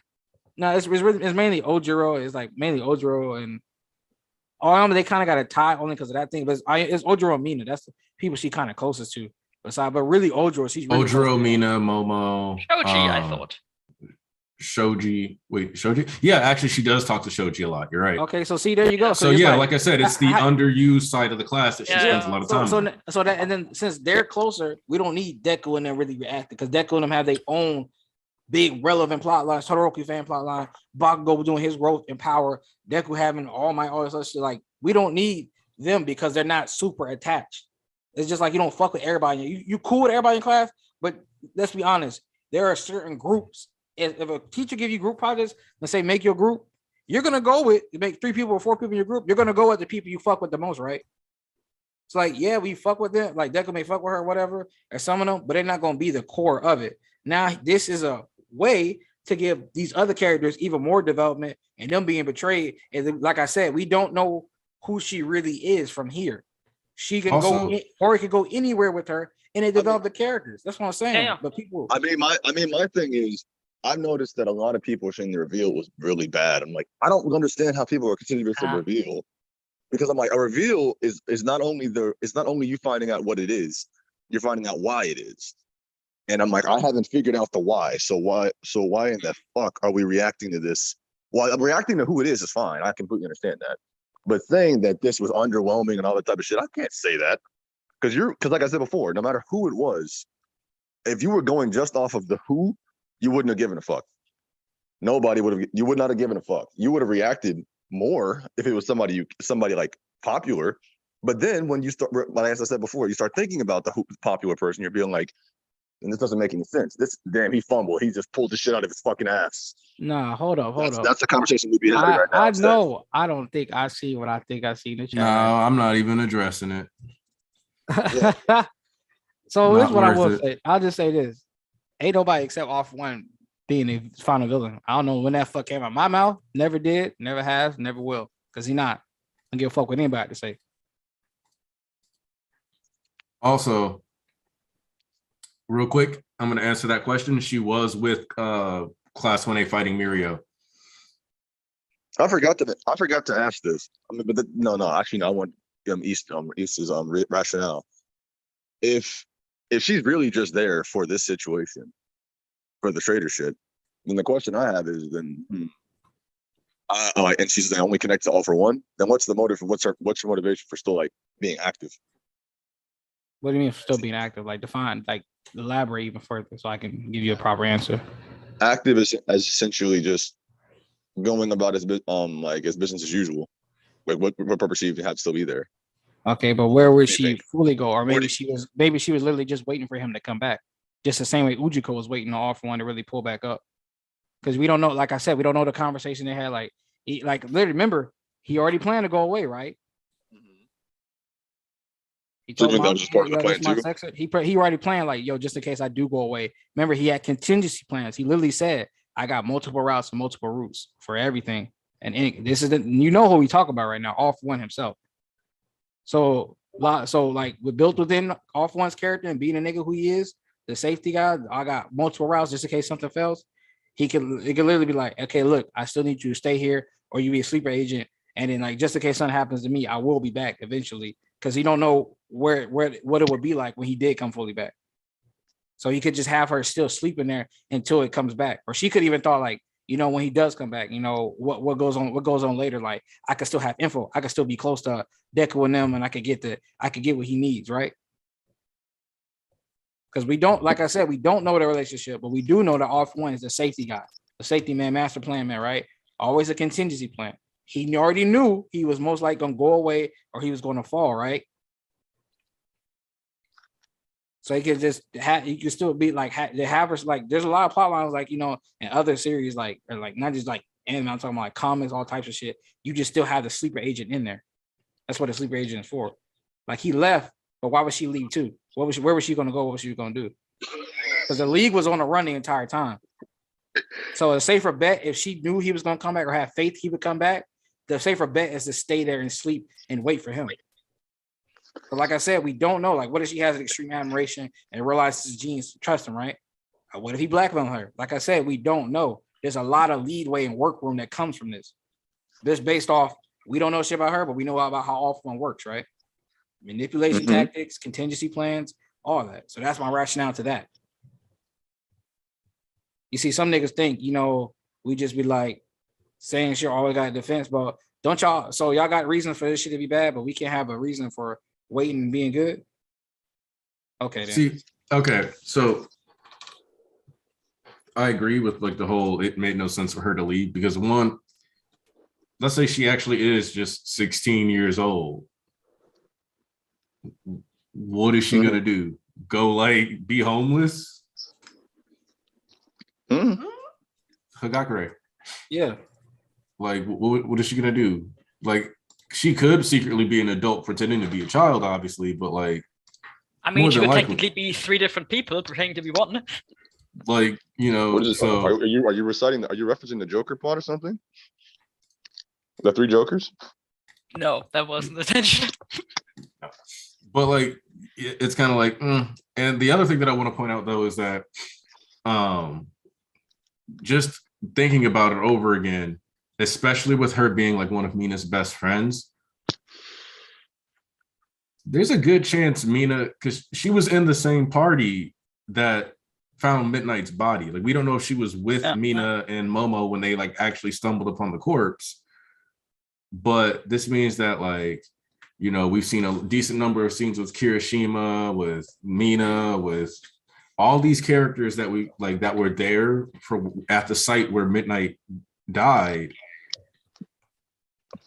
No, it's mainly Ojiro. It's like mainly Ojiro and they kind of got a tie only because of that thing. But it's Ojiro and Mina. That's the people she kind of closest to. But really Ojiro, she's really Ojiro, Mina, Momo, Shoji, I thought. Shoji. Wait, Shoji? Yeah, actually, she does talk to Shoji a lot. You're right. Okay, so see, there you go. So yeah, like I said, it's the underused side of the class that she spends a lot of time on. So that, and then since they're closer, we don't need Deku and them really reacting because Deku and them have their own big relevant plot lines. Todoroki fan plot line, Bakugo doing his growth in power, Deku having all this other shit. Like we don't need them because they're not super attached. It's just like you don't fuck with everybody. You cool with everybody in class, but let's be honest, there are certain groups. If a teacher give you group projects, let's say make your group, you're gonna go with make 3 people or 4 people in your group. You're gonna go with the people you fuck with the most, right? It's like, yeah, we fuck with them. Like Deku may fuck with her, or whatever, or some of them, but they're not gonna be the core of it. Now, this is a way to give these other characters even more development and them being betrayed. And like I said, we don't know who she really is from here. She can go, or it could go anywhere with her, and they develop the characters. That's what I'm saying. Yeah. But people, my thing is, I've noticed that a lot of people are saying the reveal was really bad. I'm like, I don't understand how people are continuing to reveal, because I'm like, a reveal is not only you finding out what it is, you're finding out why it is. And I'm like, I haven't figured out the why. So why in the fuck are we reacting to this? Well, I'm reacting to who it is fine. I completely understand that. But saying that this was underwhelming and all that type of shit, I can't say that. Because like I said before, no matter who it was, if you were going just off of the who, you wouldn't have given a fuck. You would not have given a fuck. You would have reacted more if it was somebody like popular. But then when you start, like as I said before, you start thinking about the popular person, you're being like, and this doesn't make any sense. He fumbled. He just pulled the shit out of his fucking ass. Nah, hold up. That's the conversation we'd be having right now. I know. I don't think I see what I think I see in the chat. No, I'm not even addressing it. Yeah. So this is what I will say. I'll just say this. Ain't nobody except Off One being the final villain. I don't know when that fuck came out of my mouth. Never did, never has, never will. Because he not. I don't give a fuck with anybody to say. Also, real quick, I'm going to answer that question. She was with Class 1A fighting Mirio. I forgot to ask this. I mean, but actually, no. I want East's rationale. If she's really just there for this situation, for the traitor shit, then the question I have is then, and she's only connected to All for One. Then what's the motive? What's your motivation for still like being active? What do you mean for still being active? Like define, like elaborate even further so I can give you a proper answer. Active is essentially just going about his business as usual. Like what purpose she even had to still be there? Okay, but where would she fully go? Or maybe she was literally just waiting for him to come back. Just the same way Ujiko was waiting on All for One to really pull back up. Because we don't know, like I said, we don't know the conversation they had. Like literally, remember, he already planned to go away, right? He told him that was part of the plan too. He already planned like, yo, just in case I do go away. Remember, he had contingency plans. He literally said, I got multiple routes and multiple routes for everything. And this is who we talk about right now, All for One himself. So like we're built within All for One's character and being a nigga who he is, the safety guy. I got multiple routes just in case something fails. It can literally be like, okay, look, I still need you to stay here, or you be a sleeper agent, and then like just in case something happens to me, I will be back eventually, because he don't know what it would be like when he did come fully back. So he could just have her still sleeping there until it comes back, or she could even thought like, when he does come back, what goes on later. Like I could still have info. I could still be close to Deku and them, and I could get what he needs, right? Because we don't, like I said, we don't know the relationship, but we do know that All for One is the safety guy, the safety man, master plan man, right? Always a contingency plan. He already knew he was most likely gonna go away or he was gonna fall, right? So he could just he could still be like the havers. Like there's a lot of plot lines, like in other series, like or like not just like anime. I'm talking about like comics, all types of shit. You just still have the sleeper agent in there. That's what the sleeper agent is for. Like he left, but why would she leave too? Where was she gonna go? What was she gonna do? Because the league was on the run the entire time. So a safer bet, if she knew he was gonna come back or have faith he would come back, the safer bet is to stay there and sleep and wait for him. But like I said, we don't know. Like, what if she has an extreme admiration and realizes his genius, trust him, right? What if he blackmailed her? Like I said, we don't know. There's a lot of leadway and workroom that comes from this. This based off, we don't know shit about her, but we know about how off one works, right? Manipulation tactics, contingency plans, all that. So that's my rationale to that. You see, some niggas think, you know, we just be like saying shit, always got defense, but don't y'all, so y'all got reasons for this shit to be bad, but we can't have a reason for waiting and being good? Okay, then. See, okay, so I agree with like the whole, it made no sense for her to leave because one, let's say she actually is just 16 years old. What is she gonna do? Go like be homeless? Hagakure. Yeah. Like, what is she gonna do? Like, she could secretly be an adult pretending to be a child, obviously, but like, I mean, she could technically be 3 different people pretending to be one. Like, you know, so are you reciting? Are you referencing the Joker plot or something? The 3 Jokers? No, that wasn't the intention. But like, it's kind of like, and the other thing that I want to point out though is that, just thinking about it over again, especially with her being like one of Mina's best friends, there's a good chance Mina, because she was in the same party that found Midnight's body. Like, we don't know if she was with Mina and Momo when they like actually stumbled upon the corpse. But this means that, like, you know, we've seen a decent number of scenes with Kirishima, with Mina, with all these characters that we like that were there for at the site where Midnight died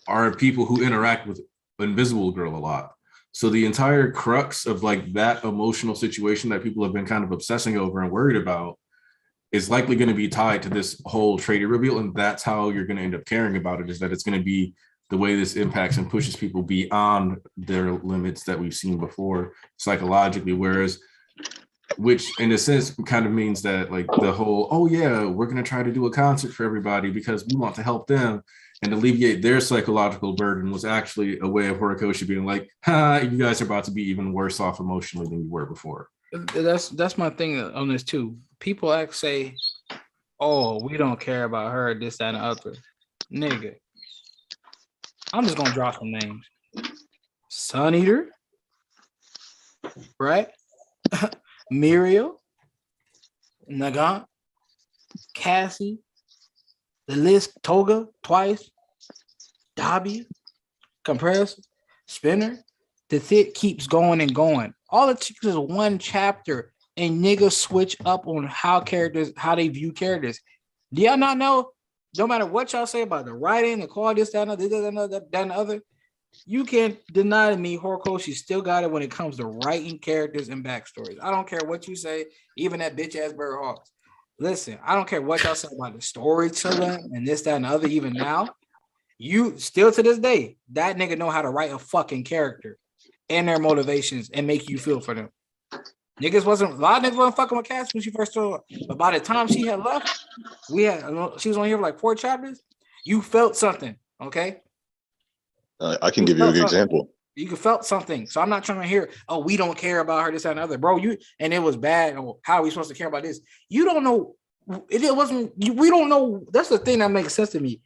are people who interact with Invisible Girl a lot. So the entire crux of like that emotional situation that people have been kind of obsessing over and worried about is likely going to be tied to this whole traitor reveal. And that's how you're going to end up caring about it, is that it's going to be the way this impacts and pushes people beyond their limits that we've seen before psychologically. Whereas, which in a sense kind of means that like the whole, oh yeah, we're going to try to do a concert for everybody because we want to help them and alleviate their psychological burden, was actually a way of Horikoshi being like, you guys are about to be even worse off emotionally than you were before. That's my thing on this too. People say, oh, we don't care about her, this, that, and the other. Nigga, I'm just gonna drop some names. Sun Eater, right? Muriel, Nagant, Cassie, the list, Toga, twice, Dabi, Comparative, Spinner. The thing keeps going and going. All it takes is one chapter and niggas switch up on how they view characters. Do y'all not know? No matter what y'all say about the writing, the quality, this, that, and the other, you can't deny to me Horikoshi still got it when it comes to writing characters and backstories. I don't care what you say, even that bitch ass Bird Hawks. Listen, I don't care what y'all say about the storytelling and this, that, and the other. Even now, you still to this day, that nigga know how to write a fucking character and their motivations and make you feel for them. A lot of niggas wasn't fucking with Cass when she first started, but by the time she had left, she was on here for like 4 chapters. You felt something, okay? I can give you a good example. You felt something. So I'm not trying to hear, oh, we don't care about her, this, that, and other. Bro, and it was bad. Oh, how are we supposed to care about this? You don't know. We don't know. That's the thing that makes sense to me.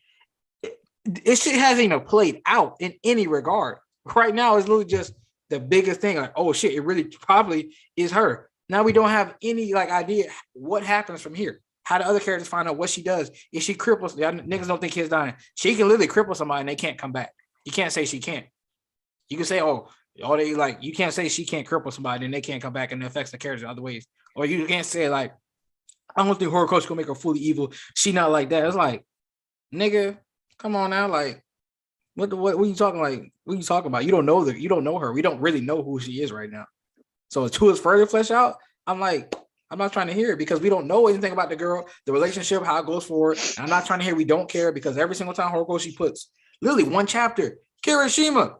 It shit hasn't even played out in any regard. Right now, it's literally just the biggest thing. Like, oh shit, it really probably is her. Now we don't have any like idea what happens from here. How do other characters find out what she does? If she cripples, niggas don't think kids dying. She can literally cripple somebody and they can't come back. You can't say she can't. You can say, they like, you can't say she can't cripple somebody and they can't come back and it affects the characters in other ways. Or you can't say like, I don't think Horikoshi gonna make her fully evil. She not like that. It's like, nigga, come on now. Like, what are you talking like? What are you talking about? You don't know her. We don't really know who she is right now. So until it's further fleshed out, I'm not trying to hear it because we don't know anything about the girl, the relationship, how it goes forward. And I'm not trying to hear we don't care because every single time Horikoshi puts literally 1 chapter, Kirishima,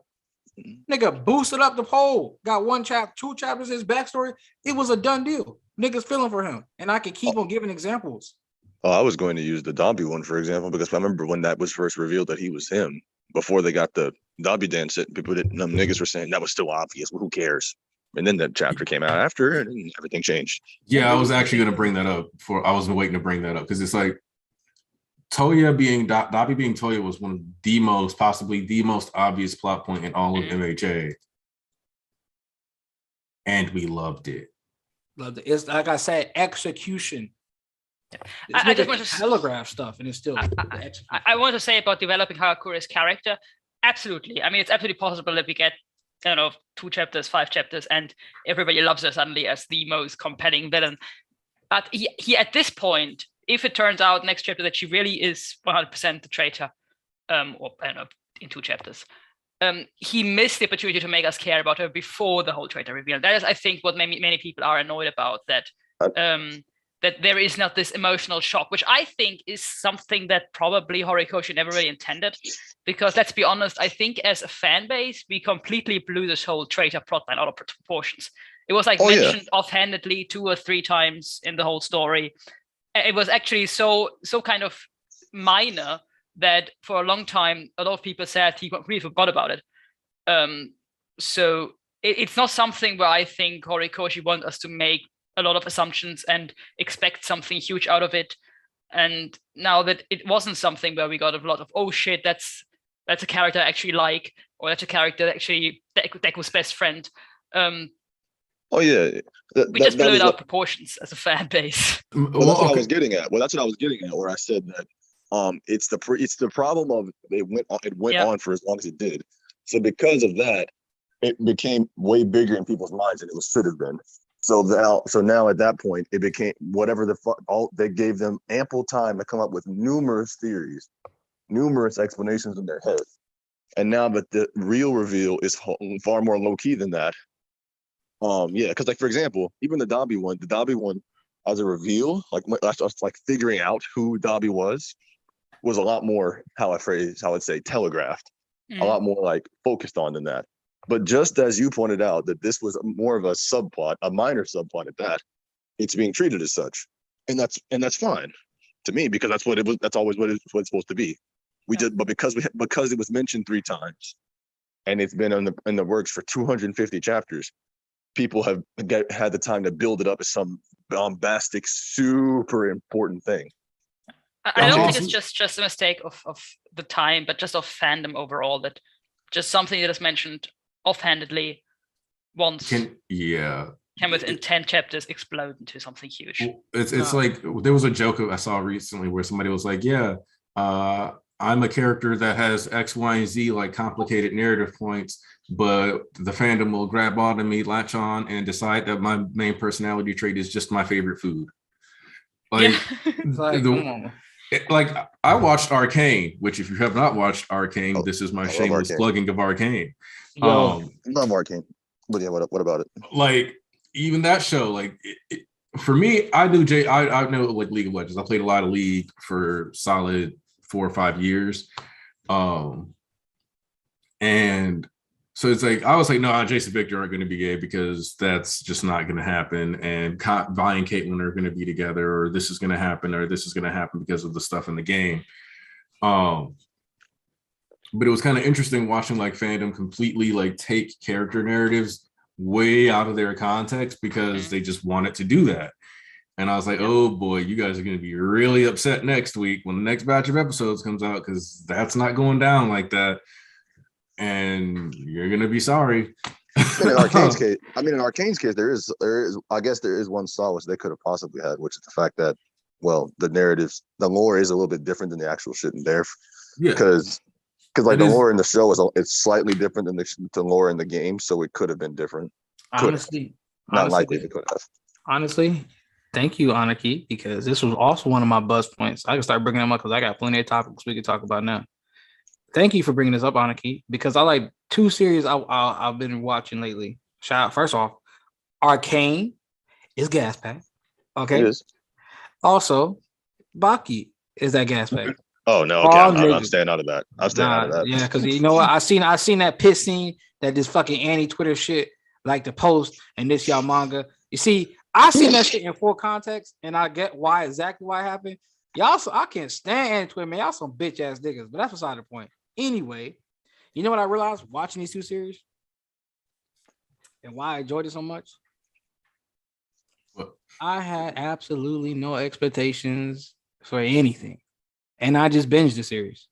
nigga boosted up the poll, got 2 chapters his backstory. It was a done deal. Niggas feeling for him. And I could keep on giving examples. Oh, I was going to use the Dobby one, for example, because I remember when that was first revealed that he was him, before they got the Dobby dance, niggas were saying that was still obvious. Well, who cares? And then the chapter came out after, and everything changed. Yeah, I was actually going to bring that up. I was waiting to bring that up because it's like Toya being Dobby being Toya was one of the most, possibly the most obvious plot point in all of MHA, and we loved it. Loved it. It's like I said, execution. I just want to telegraph stuff, and it's still. I want to say about developing Harakura's character. Absolutely. I mean, it's absolutely possible that we get, I don't know, 2 chapters, 5 chapters, and everybody loves her suddenly as the most compelling villain. But he at this point, if it turns out next chapter that she really is 100% the traitor, or I don't know, in 2 chapters, he missed the opportunity to make us care about her before the whole traitor reveal. That is, I think, what many people are annoyed about, that that there is not this emotional shock, which I think is something that probably Horikoshi never really intended. Because let's be honest, I think as a fan base, we completely blew this whole traitor plotline out of proportions. It was like mentioned offhandedly 2 or 3 times in the whole story. It was actually so kind of minor that for a long time, a lot of people said he completely forgot about it. So it's not something where I think Horikoshi wants us to make a lot of assumptions and expect something huge out of it. And now that it wasn't something where we got a lot of, oh shit, that's a character I actually like, or that's a character that actually Deku's best friend. We just blew it out of proportions as a fan base. Well, that's what I was getting at. That's what I was getting at, where I said that it's the problem of it went on for as long as it did. So because of that, it became way bigger in people's minds than it should have been. So now at that point, it became whatever they gave them ample time to come up with numerous theories, numerous explanations in their head. And now that the real reveal is far more low key than that. Because like, for example, even the Dobby one as a reveal, like figuring out who Dobby was a lot more, how I would say, telegraphed, a lot more like focused on than that. But just as you pointed out that this was more of a subplot, a minor subplot at that, it's being treated as such, and that's fine to me, because that's what it was. That's always what it's supposed to be. But because it was mentioned 3 times, and it's been in the works for 250 chapters, people have had the time to build it up as some bombastic, super important thing. I don't think it's just a mistake of the time, but just of fandom overall. That just something that is mentioned offhandedly once can within 10 chapters explode into something huge. It's like there was a joke I saw recently where somebody was like, I'm a character that has X, Y, and Z like complicated narrative points, but the fandom will grab onto me, latch on, and decide that my main personality trait is just my favorite food. Like, like I watched Arcane, which if you have not watched Arcane, this is my shameless plugging of Arcane. I love Arcane. But yeah, what about it? Like even that show, like for me, I know like League of Legends. I played a lot of League for solid 4 or 5 years. And so it's like, I was like, no, Jason Victor aren't going to be gay because that's just not going to happen. And Vi and Caitlyn are going to be together, or this is going to happen, or this is going to happen because of the stuff in the game. But it was kind of interesting watching like fandom completely like take character narratives way out of their context because they just wanted to do that. And I was like, oh boy, you guys are going to be really upset next week when the next batch of episodes comes out, because that's not going down like that. And you're going to be sorry. In Arcane's case, there is, I guess there is one solace they could have possibly had, which is the fact that, well, the lore is a little bit different than the actual shit in there. Yeah. Because like the lore in the show is slightly different than the lore in the game, so it could have been different. Honestly, likely it could have. Honestly, thank you, Anarchy, because this was also one of my buzz points. I can start bringing them up because I got plenty of topics we can talk about now. Thank you for bringing this up, Anarchy, because I like 2 series I've been watching lately. Shout out, first off, Arcane is gas pack. Okay. It is. Also, Baki is that gas pack. Oh no, okay, I'm staying out of that. I'm staying out of that. Yeah, because you know what? I seen that piss scene that this fucking anti-Twitter shit like to post and this y'all manga. You see, I seen that shit in full context, and I get exactly why it happened. Y'all, so I can't stand anti-Twitter, man. Y'all some bitch ass niggas, but that's beside the point. Anyway, you know what I realized watching these 2 series? and why I enjoyed it so much. What? I had absolutely no expectations for anything, and I just binged the series.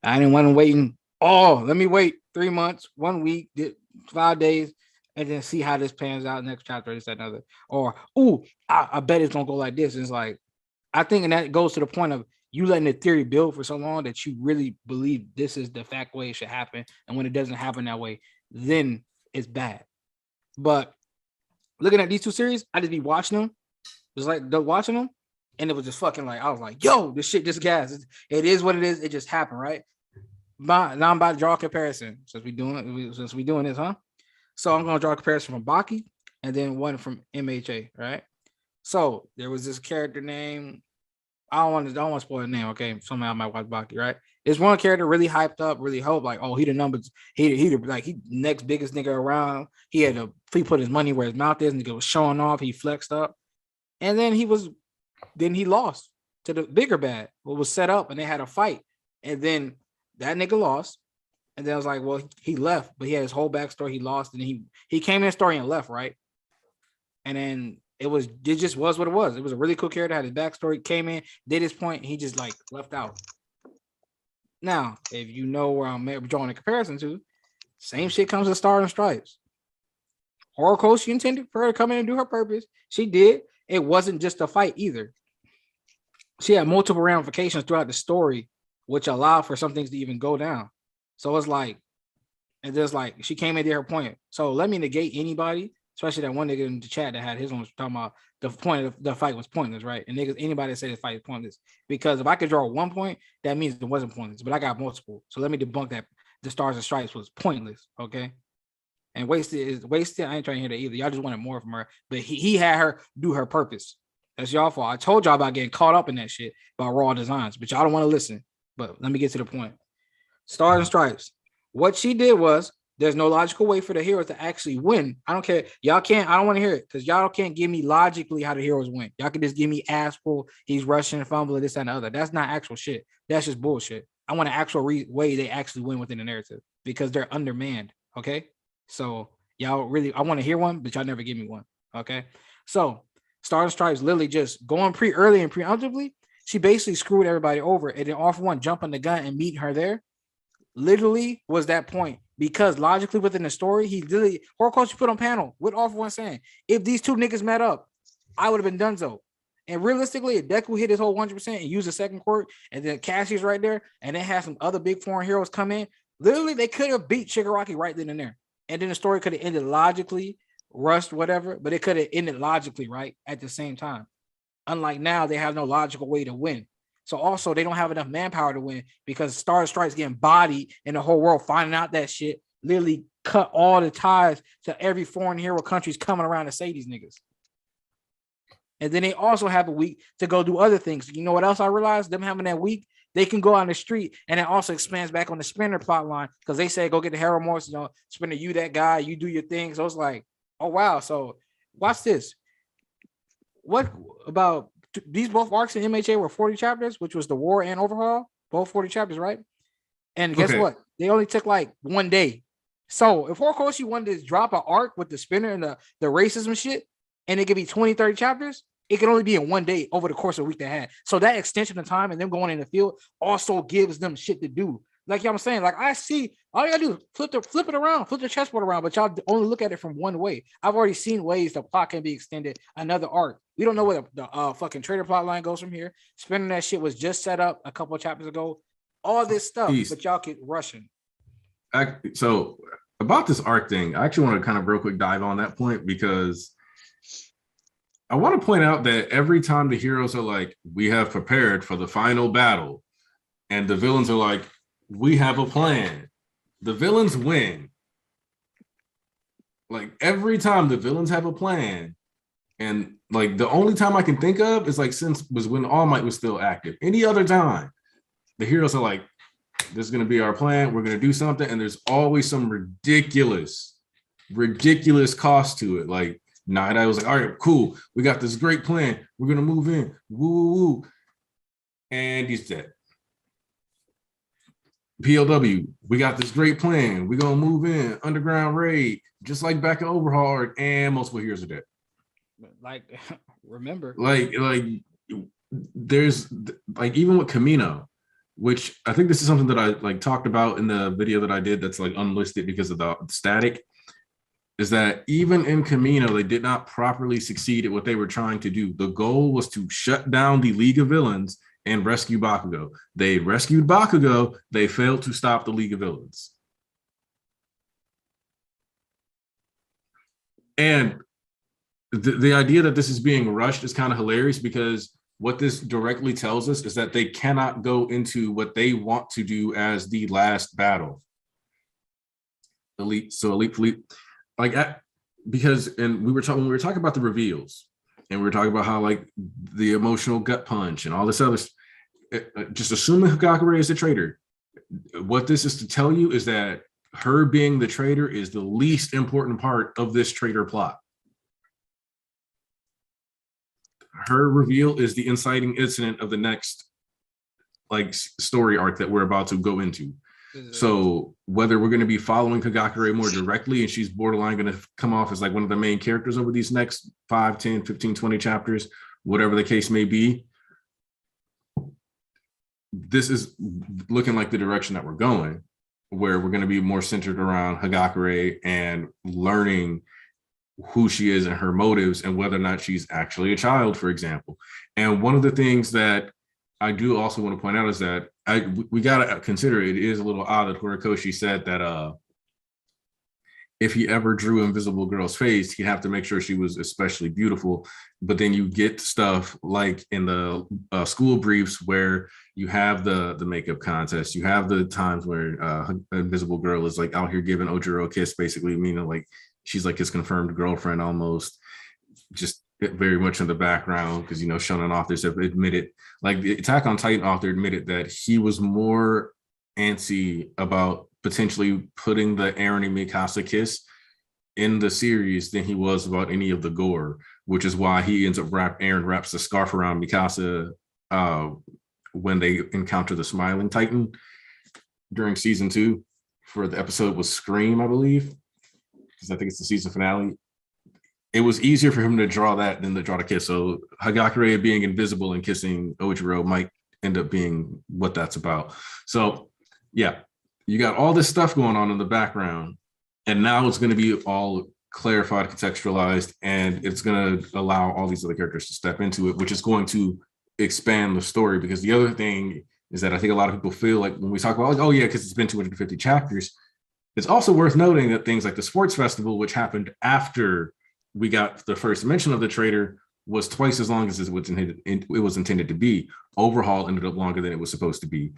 I didn't want to wait. Let me wait 3 months, 1 week, 5 days, and then see how this pans out. Next chapter, this, that, another. Or, I bet it's gonna go like this. And it's like, I think, and that goes to the point of you letting the theory build for so long that you really believe this is the fact way it should happen. And when it doesn't happen that way, then it's bad. But looking at these two series, I just be watching them. Just like watching them, and it was just fucking like, I was like, yo, this shit just gas. It is what it is. It just happened, right? Now I'm about to draw a comparison since we doing this, huh? So I'm gonna draw a comparison from Baki and then one from MHA, right? So there was this character named, I don't want to spoil the name, okay? Somehow I might watch Baki, right? There's one character really hyped up, really hope, like, oh, he the numbers, he next biggest nigga around. He put his money where his mouth is, and nigga was showing off, he flexed up, and then he lost to the bigger bad, what was set up, and they had a fight, and then that nigga lost, and then I was like, well, he left, but he had his whole backstory. He lost, and he came in the story and left, right? And then it just was what it was. It was a really cool character, had his backstory, came in, did his point, he just like left out. Now, if you know where I'm drawing a comparison to, same shit comes to Stars and Stripes. Horikoshi, she intended for her to come in and do her purpose. She did. It wasn't just a fight either. She had multiple ramifications throughout the story, which allowed for some things to even go down. So it's like, and just like she came in, did her point. So let me negate anybody, especially that one nigga in the chat that had his own talking about the point of the fight was pointless, right? And niggas, anybody that said the fight is pointless, because if I could draw 1 point, that means it wasn't pointless. But I got multiple, so let me debunk that. The Stars and Stripes was pointless, okay? And wasted is wasted. I ain't trying to hear that either. Y'all just wanted more from her, but he had her do her purpose. That's y'all fault. I told y'all about getting caught up in that shit about raw designs, but y'all don't want to listen. But let me get to the point. Stars and Stripes. What she did was, there's no logical way for the hero to actually win. I don't care. Y'all can't. I don't want to hear it because y'all can't give me logically how the heroes win. Y'all can just give me asshole. He's rushing, fumbling, this and the other. That's not actual shit. That's just bullshit. I want an actual way they actually win within the narrative because they're undermanned. Okay. So y'all really, I want to hear one, but y'all never give me one. Okay. So Stars and Stripes literally just going early and preemptively. She basically screwed everybody over, and then off one jumping the gun and meeting her there. Literally was that point, because logically within the story, he literally Horikoshi put on panel with off one saying, if these two niggas met up, I would have been donezo. And realistically, if Deku hit his whole 100% and used the second quirk, and then Cassie's right there, and they had some other big foreign heroes come in, literally they could have beat Shigaraki right then and there. And then the story could have ended logically, rushed, whatever, but it could have ended logically, right, at the same time. Unlike now, they have no logical way to win. So also, they don't have enough manpower to win because Star Stripes getting bodied and the whole world finding out that shit literally cut all the ties to every foreign hero countries coming around to say these niggas. And then they also have a week to go do other things. You know what else I realized? Them having that week, they can go on the street, and it also expands back on the Spinner plot line because they say, go get the hero morphs, you know, Spinner, you that guy, you do your thing. So it's like, oh, wow. So watch this. What about these both arcs in MHA were 40 chapters, which was the war and overhaul, both 40 chapters, right? And guess what? They only took like 1 day. So if Horikoshi wanted to drop an arc with the Spinner and the racism shit, and it could be 20, 30 chapters, it could only be in 1 day over the course of a week they had. So that extension of time and them going in the field also gives them shit to do. Like y'all saying, like I see, all you gotta do is flip it around, flip the chessboard around, but y'all only look at it from one way. I've already seen ways the plot can be extended, another arc. We don't know where the fucking traitor plot line goes from here. Spinning that shit was just set up a couple of chapters ago. All this stuff, but y'all keep rushing. So about this arc thing, I actually want to kind of real quick dive on that point because I want to point out that every time the heroes are like, we have prepared for the final battle, and the villains are like, we have a plan, the villains win. Like every time the villains have a plan, and like the only time I can think of is like since was when All Might was still active. Any other time, the heroes are like, this is going to be our plan, we're going to do something, and there's always some ridiculous cost to it. Like Night I was like, all right, cool, we got this great plan, we're going to move in, woo, and he's dead. PLW, we got this great plan. We're gonna move in, underground raid, just like back in Overhaul, and multiple heroes are dead. Like, remember, like there's like even with Camino, which I think this is something that I like talked about in the video that I did that's like unlisted because of the static, is that even in Camino, they did not properly succeed at what they were trying to do. The goal was to shut down the League of Villains and rescue Bakugo. They rescued Bakugo, they failed to stop the League of Villains. And the idea that this is being rushed is kind of hilarious, because what this directly tells us is that they cannot go into what they want to do as the last battle. Elite Fleet, like, because, and we were talking about the reveals, and we were talking about how like the emotional gut punch and all this other, just assuming Hagakure is the traitor. What this is to tell you is that her being the traitor is the least important part of this traitor plot. Her reveal is the inciting incident of the next like story arc that we're about to go into. So whether we're going to be following Hagakure more directly and she's borderline going to come off as like one of the main characters over these next 5, 10, 15, 20 chapters, whatever the case may be, this is looking like the direction that we're going, where we're going to be more centered around Hagakure and learning who she is and her motives and whether or not she's actually a child, for example. And one of the things that I do also want to point out is that we got to consider it is a little odd that Horikoshi said that if he ever drew Invisible Girl's face, he'd have to make sure she was especially beautiful. But then you get stuff like in the school briefs where you have the makeup contest, you have the times where Invisible Girl is like out here giving Ojiro a kiss, basically meaning like she's like his confirmed girlfriend almost, just very much in the background, because, you know, shonen authors have admitted, like the Attack on Titan author admitted that he was more antsy about potentially putting the Eren and Mikasa kiss in the series than he was about any of the gore, which is why he ends up Eren wraps the scarf around Mikasa when they encounter the Smiling Titan during season 2 for the episode was Scream, I believe, because I think it's the season finale. It was easier for him to draw that than to draw the kiss. So Hagakure being invisible and kissing Ojiro might end up being what that's about. So yeah, you got all this stuff going on in the background, and now it's going to be all clarified, contextualized, and it's going to allow all these other characters to step into it, which is going to expand the story. Because the other thing is that I think a lot of people feel like when we talk about like, oh yeah, because it's been 250 chapters, it's also worth noting that things like the sports festival, which happened after we got the first mention of the traitor, was twice as long as it was intended to be. Overhaul ended up longer than it was supposed to be.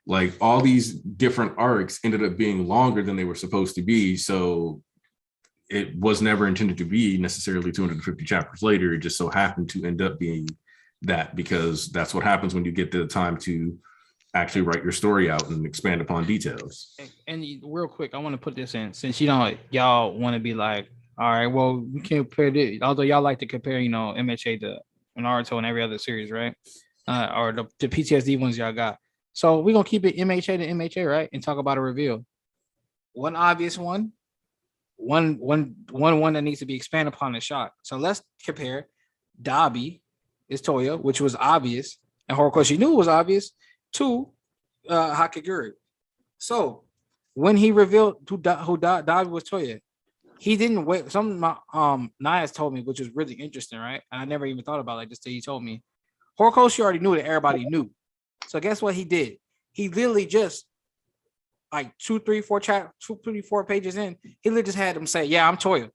Like all these different arcs ended up being longer than they were supposed to be. So it was never intended to be necessarily 250 chapters later. It just so happened to end up being that, because that's what happens when you get the time to actually write your story out and expand upon details. And real quick, I want to put this in, since y'all want to be like, all right, well, we can't compare this, although y'all like to compare, you know, MHA to Naruto and every other series, right? Or the PTSD ones y'all got. So we're gonna keep it MHA to MHA, right? And talk about a reveal. One obvious one that needs to be expanded upon is shot. So let's compare Dabi is Toya, which was obvious, and Horikoshi knew it was obvious, to Hakaguri. So when he revealed who Dabi was Toya, he didn't wait. Something my Nias told me, which was really interesting, right? And I never even thought about it like this till he told me. Horikoshi already knew that everybody knew. So guess what he did? He literally just like 2, 3, 4 pages in, he literally just had them say, "Yeah, I'm Toya,"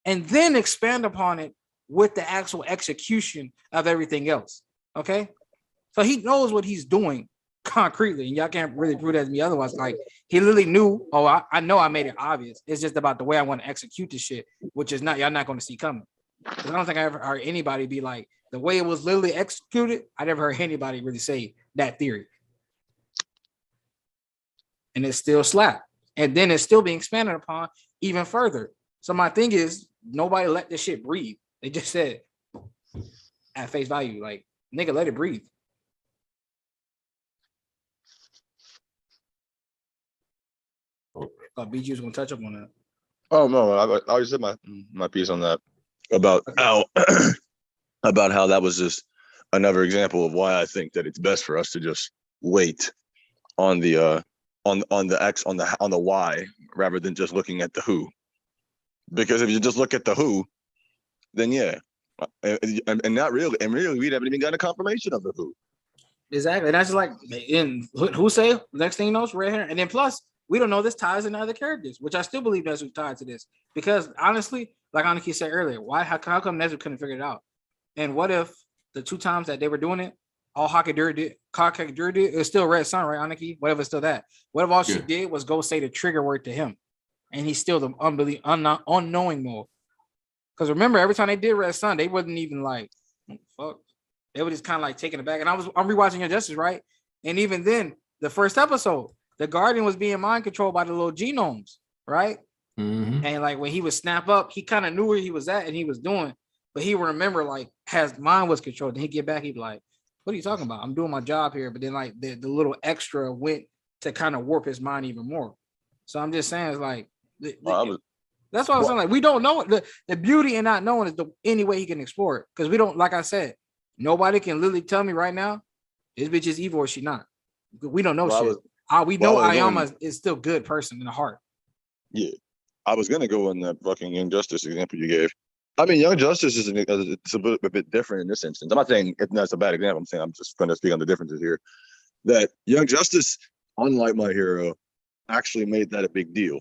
and then expand upon it with the actual execution of everything else. Okay, so he knows what he's doing concretely, and y'all can't really prove that to me otherwise. Like he literally knew. Oh, I know I made it obvious. It's just about the way I want to execute this shit, which is not, y'all not going to see coming. Because I don't think I ever heard anybody be like, the way it was literally executed, I never heard anybody really say that theory. And it's still slapped. And then it's still being expanded upon even further. So my thing is, nobody let this shit breathe. They just said at face value, like, nigga, let it breathe. thought BG was gonna touch up on that. Oh no, I already said my piece on that about how about how that was just another example of why I think that it's best for us to just wait on the X on the Y rather than just looking at the who. Because if you just look at the who, then yeah, and not really, and really we haven't even got a confirmation of the who. Exactly, and that's just like in who say next thing you know, it's red hair, and then plus we don't know this ties into other characters, which I still believe Nesu tied to this because honestly, like Aniki said earlier, how come Nesu couldn't figure it out? And what if the 2 times that they were doing it, all Hakadura did, it was still Red Sun, right, Aniki? Whatever, still that. What if all she did was go say the trigger word to him, and he's still the unknowing mode? Because remember, every time they did Red Sun, they wasn't even like, fuck. They were just kind of like taking it back. And I'm rewatching Your Justice, right? And even then, the first episode, the Guardian was being mind controlled by the little genomes, right? Mm-hmm. And like when he would snap up, he kind of knew where he was at and he was doing, but he would remember like as mind was controlled. Then he'd get back, he'd be like, what are you talking about? I'm doing my job here. But then like the little extra went to kind of warp his mind even more. So I'm just saying, it's like, that's what I'm saying. Like, we don't know the beauty in not knowing is the any way he can explore it. Because we don't, like I said, nobody can literally tell me right now, this bitch is evil or she not. We don't know shit. We know Ayama is still a good person in the heart. Yeah. I was gonna go on that fucking Young Justice example you gave. I mean, Young Justice is it's a bit different in this instance. I'm not saying that's a bad example. I'm saying I'm just going to speak on the differences here. That Young Justice, unlike My Hero, actually made that a big deal.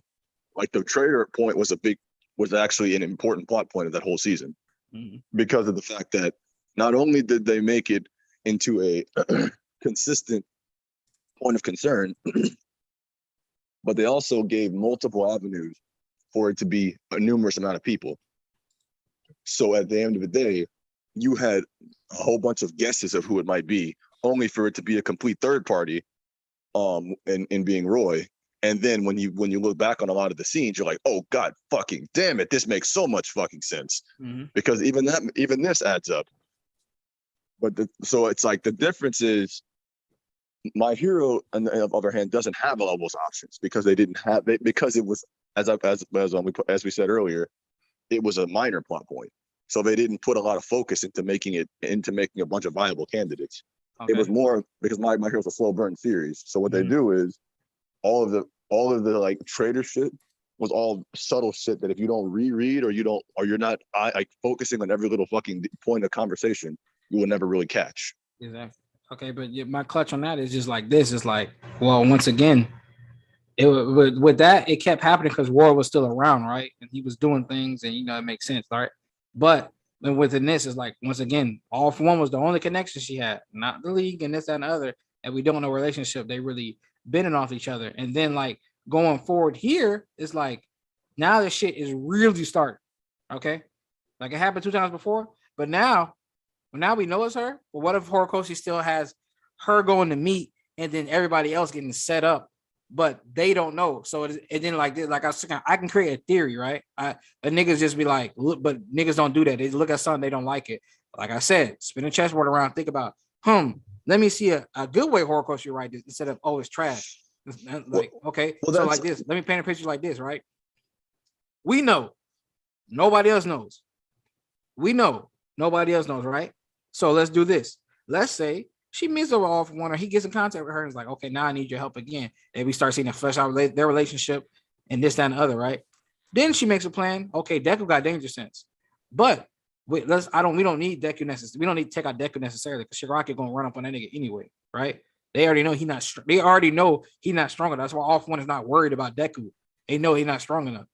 Like the traitor point was actually an important plot point of that whole season, because of the fact that not only did they make it into a consistent point of concern, but they also gave multiple avenues for it to be a numerous amount of people. So at the end of the day, you had a whole bunch of guesses of who it might be, only for it to be a complete third party, in being Roy. And then when you look back on a lot of the scenes, you're like, oh God fucking damn it, this makes so much fucking sense. Because even this adds up. But so it's like the difference is My Hero, on the other hand, doesn't have all those options because they didn't have it, because it was as we said earlier, it was a minor plot point. So they didn't put a lot of focus into making a bunch of viable candidates. Okay. It was more because My Hero's a slow burn series. So what they do is all of the like traitor shit was all subtle shit that if you don't reread or you're not focusing on every little fucking point of conversation, you will never really catch. Exactly. Okay, but my clutch on that is just like this. It's like, well, once again, with that, it kept happening because War was still around, right? And he was doing things, and it makes sense, right? But within this, is like, once again, All For One was the only connection she had, not the League and this, that, and the other. And we don't know relationship. They really bending off each other. And then like going forward here, it's like now the shit is really starting. Okay. Like it happened 2 times before, but now we know it's her. But what if Horikoshi still has her going to meet and then everybody else getting set up, but they don't know? So it then like this, like I can create a theory, right? The niggas just be like, look, but niggas don't do that. They look at something, they don't like it. Like I said, spin a chessboard around, think about, let me see a good way Horikoshi write this instead of, oh, it's trash. Like, okay, so like this, let me paint a picture like this, right? We know, nobody else knows. We know, nobody else knows, right? So let's do this. Let's say she meets her All For One, or he gets in contact with her and is like, okay, now I need your help again. And we start seeing them flesh out their relationship and this, that, and the other, right? Then she makes a plan. Okay, Deku got danger sense. But wait, we don't need Deku necessarily. We don't need to take out Deku necessarily because Shigaraki gonna run up on that nigga anyway, right? They already know he's not strong enough. That's why All For One is not worried about Deku. They know he's not strong enough.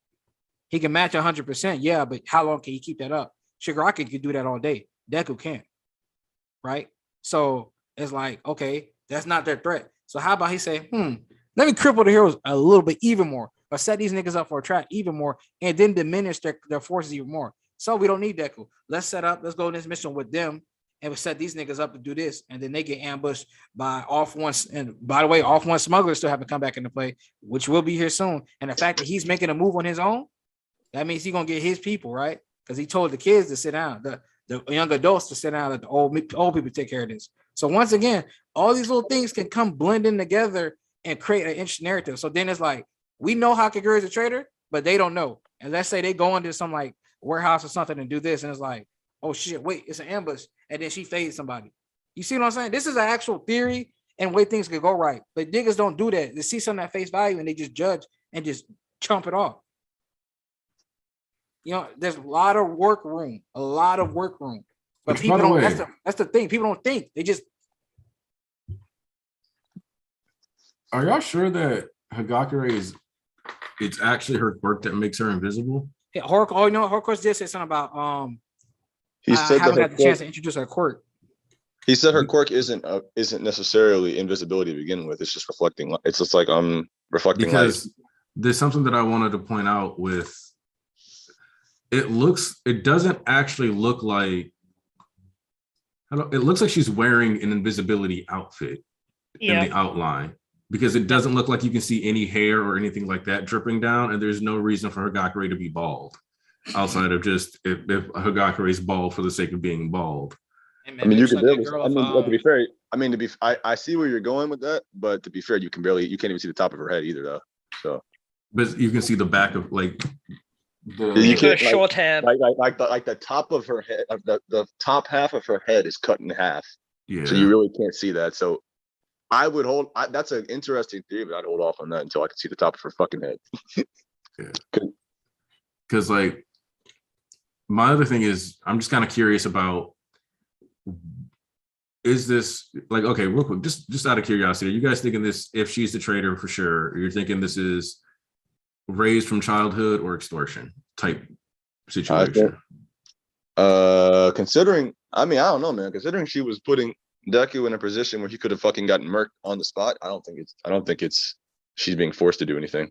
He can match 100%, yeah, but how long can he keep that up? Shigaraki could do that all day. Deku can't, right? So it's like, okay, that's not their threat. So how about he say, let me cripple the heroes a little bit even more, or set these niggas up for a trap even more, and then diminish their forces even more. So we don't need Deku. Let's go on this mission with them, and we set these niggas up to do this, and then they get ambushed by All For One. And by the way, All For One smugglers still haven't come back into play, which will be here soon. And the fact that he's making a move on his own, that means he's gonna get his people, right? Because he told the kids to sit down, the young adults to sit down, let the old people take care of this. So once again, all these little things can come blending together and create an interesting narrative. So then it's like, We know Hakaguri is a traitor, but they don't know. And let's say they go into some like warehouse or something and do this, and it's like, oh shit, wait, it's an ambush, and then she fades somebody. You see what I'm saying? This is an actual theory and way things could go right, but niggas don't do that. They see something at face value and they just judge and just chump it off. You know, there's a lot of work room, but people don't. That's the thing. People don't think. They just. Are y'all sure that Hagakure is? It's actually her quirk that makes her invisible. Yeah, Horikoshi did say something about He said haven't that got the chance to introduce her quirk. He said her quirk isn't necessarily invisibility to begin with. It's just reflecting. It's just like reflecting because light. There's something that I wanted to point out with. It doesn't actually look like. It looks like she's wearing an invisibility outfit in the outline. Because it doesn't look like you can see any hair or anything like that dripping down, and there's no reason for Hagakure to be bald, outside of just if Hagakure is bald for the sake of being bald. I mean, you can barely. To be fair, I see where you're going with that, but to be fair, you can't even see the top of her head either, though. So, but you can see the back of like the short hair, like the top of her head, the top half of her head is cut in half. Yeah. So you really can't see that. So. I would hold. That's an interesting theory, but I'd hold off on that until I can see the top of her fucking head. Because like, my other thing is, I'm just kind of curious about: is this like okay? Real quick, just out of curiosity, are you guys thinking this? If she's the traitor for sure, or you're thinking this is raised from childhood or extortion type situation? Considering, I don't know, man. Considering she was putting Deku in a position where he could have fucking gotten murked on the spot. I don't think it's she's being forced to do anything.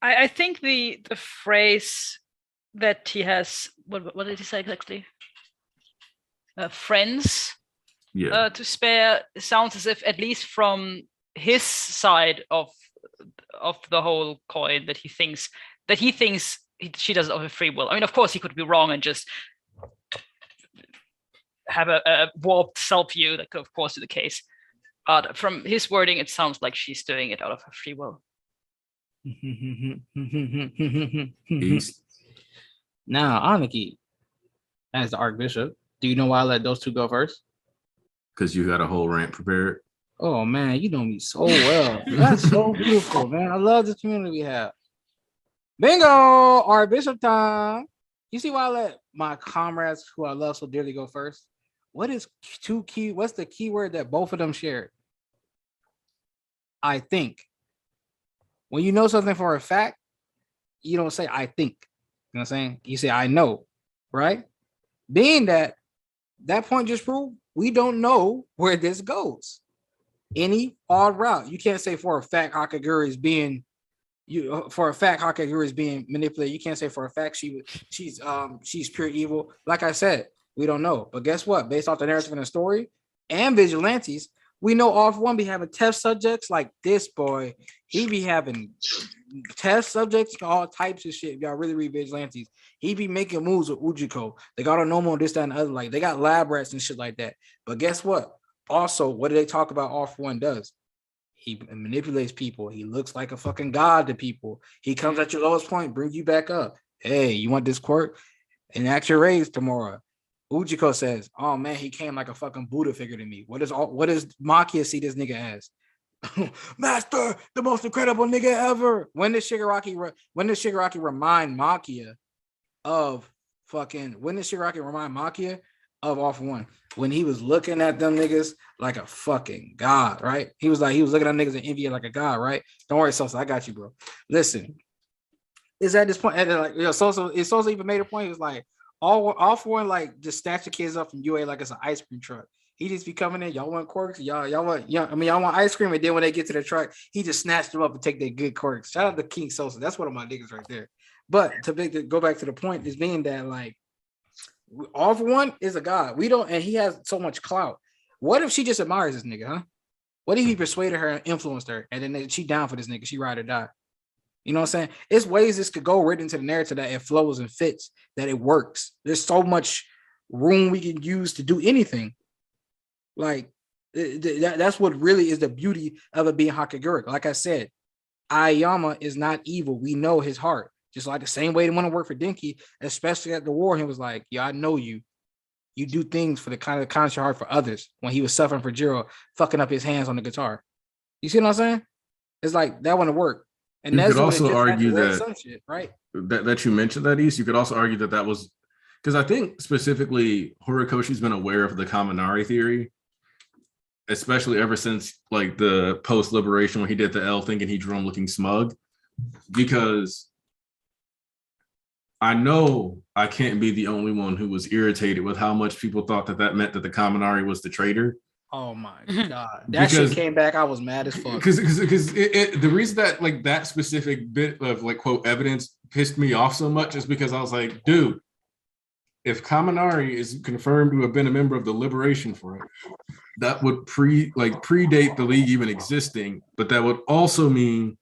I think the phrase that he has, what did he say exactly? Friends to spare sounds as if, at least from his side of the whole coin, that he thinks she does it of her free will. I mean, of course, he could be wrong and just have a warped self-view. That could, of course, be the case. But from his wording, it sounds like she's doing it out of her free will. Now, Aniki, as the Archbishop, do you know why I let those two go first? Because you had a whole rant prepared. Oh man, you know me so well. That's so beautiful, man. I love this community we have. Bingo, Archbishop time. You see why I let my comrades who I love so dearly go first? What's the key word that both of them shared? I think. When you know something for a fact, you don't say I think. You know what I'm saying? You say I know, right? Being that point just proved we don't know where this goes. Any odd route. You can't say for a fact Hakaguri is being manipulated. You can't say for a fact she's pure evil. Like I said, we don't know. But guess what? Based off the narrative in the story and vigilantes, we know All For One be having test subjects like this boy. He be having test subjects, all types of shit. If y'all really read vigilantes, he be making moves with Ujiko. They got a normal, this, that, and the other. Like they got lab rats and shit like that. But guess what? Also, what do they talk about? All For One does. He manipulates people. He looks like a fucking god to people. He comes at your lowest point, brings you back up. Hey, you want this quirk? Enact your raise tomorrow. Ujiko says, "Oh man, he came like a fucking Buddha figure to me." What does Makia see this nigga as? Master, the most incredible nigga ever. When did Shigaraki remind Makia of All For One? When he was looking at them niggas like a fucking god, right? He was looking at niggas in envy like a god, right? Don't worry, Sosa, I got you, bro. Listen, is at this point, and like Sosa even made a point. He was like, all For One, like just snatch the kids up from UA like it's an ice cream truck. He just be coming in. Y'all want quirks? Y'all want ice cream. And then when they get to the truck, he just snatched them up and take their good quirks. Shout out to King Sosa. That's one of my niggas right there. But to go back to the point is being that like All For One is a god. And he has so much clout. What if she just admires this nigga, huh? What if he persuaded her and influenced her, and then she down for this nigga? She ride or die. You know what I'm saying? It's ways this could go written into the narrative that it flows and fits, that it works. There's so much room we can use to do anything. Like That's what really is the beauty of it being Hakagurika. Like I said, Aoyama is not evil. We know his heart. Just like the same way they want to work for Denki, especially at the war, he was like, "Yeah, I know you. You do things for the kind of conscious heart for others." When he was suffering for Jiro, fucking up his hands on the guitar. You see what I'm saying? It's like that wouldn't work. And you Nesu could also argue that some shit, right? That you mentioned that, East. You could also argue that was because I think specifically Horikoshi's been aware of the Kaminari theory, especially ever since like the post-liberation when he did the L thing and he drew him looking smug. Because I know I can't be the only one who was irritated with how much people thought that meant that the Kaminari was the traitor. Oh my god, that shit came back. I was mad as fuck. Because the reason that like that specific bit of like quote evidence pissed me off so much is because I was like, dude, if Kaminari is confirmed to have been a member of the Liberation Front, that would predate the League even existing, but that would also mean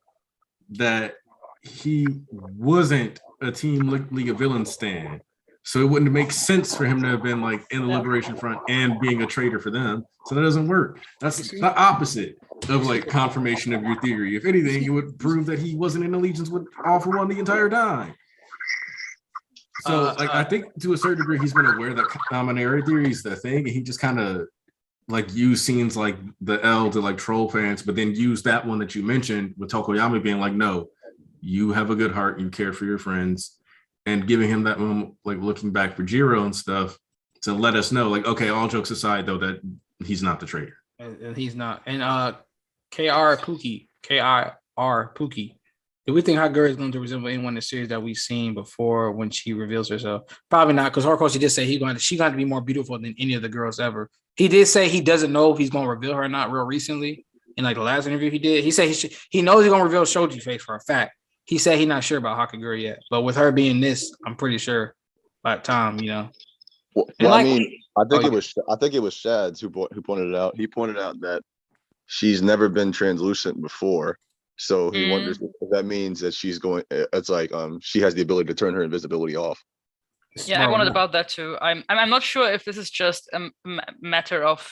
that he wasn't a Team League of Villains stan. So it wouldn't make sense for him to have been like in the Liberation Front and being a traitor for them. So that doesn't work. That's the opposite of like confirmation of your theory. If anything, it would prove that he wasn't in allegiance with All for One the entire time. So like I think to a certain degree he's been aware that Kaminari theory is the thing, and he just kind of like use scenes like the L to like troll fans, but then use that one that you mentioned with Tokoyami being like, no, you have a good heart, you care for your friends, and giving him that moment, like looking back for Jiro and stuff to let us know, like, okay, all jokes aside, though, that he's not the traitor. And he's not. And KR Pookie, do we think Hagura is going to resemble anyone in the series that we've seen before when she reveals herself? Probably not, because Horikoshi did say she's going to be more beautiful than any of the girls ever. He did say he doesn't know if he's going to reveal her or not real recently. In like the last interview he did, he said he knows he's going to reveal Shoji face for a fact. He said he's not sure about Hakagura yet, but with her being this, I'm pretty sure by the time, you know. Well, I mean, I think it was Shads who pointed it out. He pointed out that she's never been translucent before, so he wonders if that means that she's going. It's like she has the ability to turn her invisibility off. Yeah, I wondered about that too. I'm not sure if this is just a matter of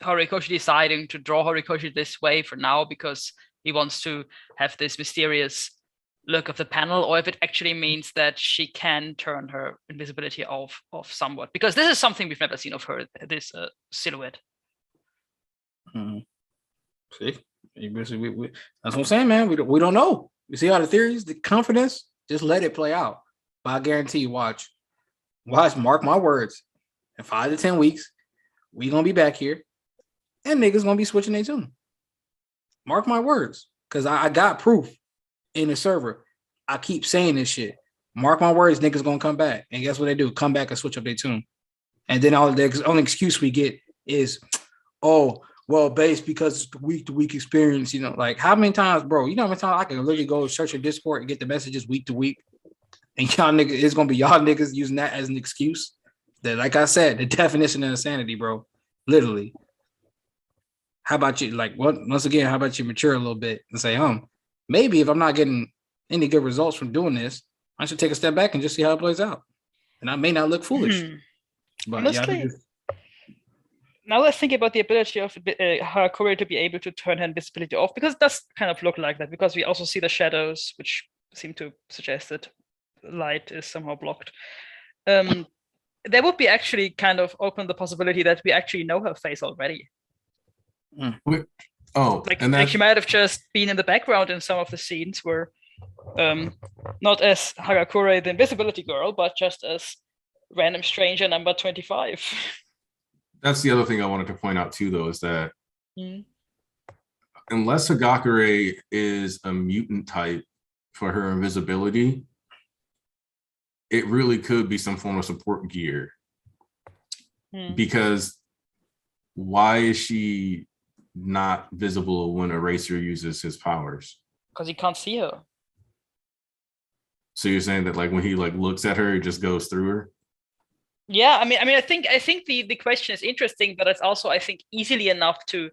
Horikoshi deciding to draw Horikoshi this way for now because he wants to have this mysterious look of the panel, or if it actually means that she can turn her invisibility off somewhat, because this is something we've never seen of her, this silhouette. See, that's what I'm saying, man. We don't know. You see all the theories, the confidence, just let it play out. But I guarantee you, watch, mark my words, in 5 to 10 weeks, we gonna be back here and niggas gonna be switching their tune. Mark my words, because I got proof in the server. I keep saying this shit. Mark my words, niggas gonna come back. And guess what they do? Come back and switch up their tune. And then the only excuse we get is, oh, well, based because it's the week-to-week experience, you know, like how many times, bro, you know how many times I can literally go search your Discord and get the messages week to week. And y'all niggas, it's gonna be y'all niggas using that as an excuse. That, like I said, the definition of insanity, bro. Literally. How about you, like, once again, how about you mature a little bit and say, maybe if I'm not getting any good results from doing this, I should take a step back and just see how it plays out. And I may not look foolish. But honestly, now let's think about the ability of Harakuri to be able to turn her invisibility off, because it does kind of look like that, because we also see the shadows, which seem to suggest that light is somehow blocked. There would be actually kind of open the possibility that we actually know her face already. Like she might have just been in the background in some of the scenes where not as Hagakure, the invisibility girl, but just as random stranger number 25. That's the other thing I wanted to point out too, though, is that unless Hagakure is a mutant type for her invisibility, it really could be some form of support gear. Because why is she not visible when Eraser uses his powers? Because he can't see her. So you're saying that like when he like looks at her, it just goes through her? Yeah, I mean, I think the question is interesting, but it's also, I think, easily enough to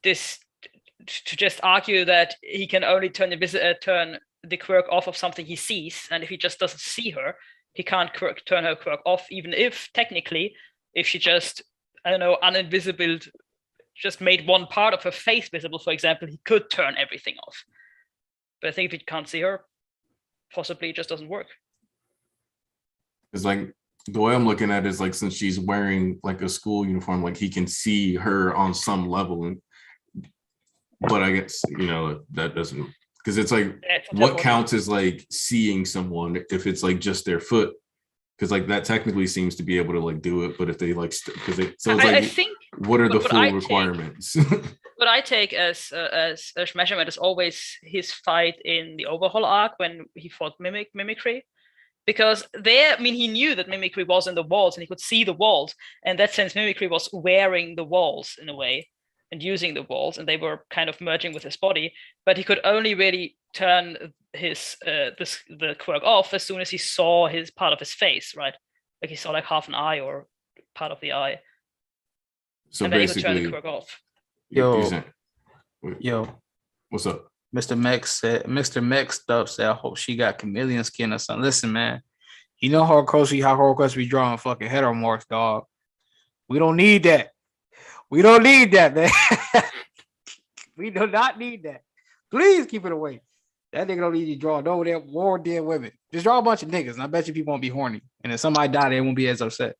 just argue that he can only turn the quirk off of something he sees, and if he just doesn't see her, he can't turn her quirk off, even if technically, if she just, I don't know, uninvisibled just made one part of her face visible, for example, he could turn everything off. But I think if you can't see her, possibly it just doesn't work. It's like the way I'm looking at it is like, since she's wearing like a school uniform, like he can see her on some level. But I guess, you know, that doesn't, because it's like, what counts as like seeing someone if it's like just their foot? Because like that technically seems to be able to like do it, but if they like, because it, so it's like, I think, what are the full requirements? What I take as measurement is always his fight in the Overhaul arc when he fought Mimicry. Because there, I mean, he knew that Mimicry was in the walls and he could see the walls. And in that sense, Mimicry was wearing the walls in a way and using the walls, and they were kind of merging with his body. But he could only really turn his the quirk off as soon as he saw his part of his face, right? Like he saw like half an eye or part of the eye. So and then basically, he could turn the quirk off. Yo, what's up? Mr. Mex stuff said, I hope she got chameleon skin or something. Listen, man, you know how close we drawing fucking heteromorphs, dog. We don't need that. We don't need that, man. We do not need that. Please keep it away. That nigga don't need you draw no damn more dead women. Just draw a bunch of niggas, and I bet you people won't be horny. And if somebody die, they won't be as upset.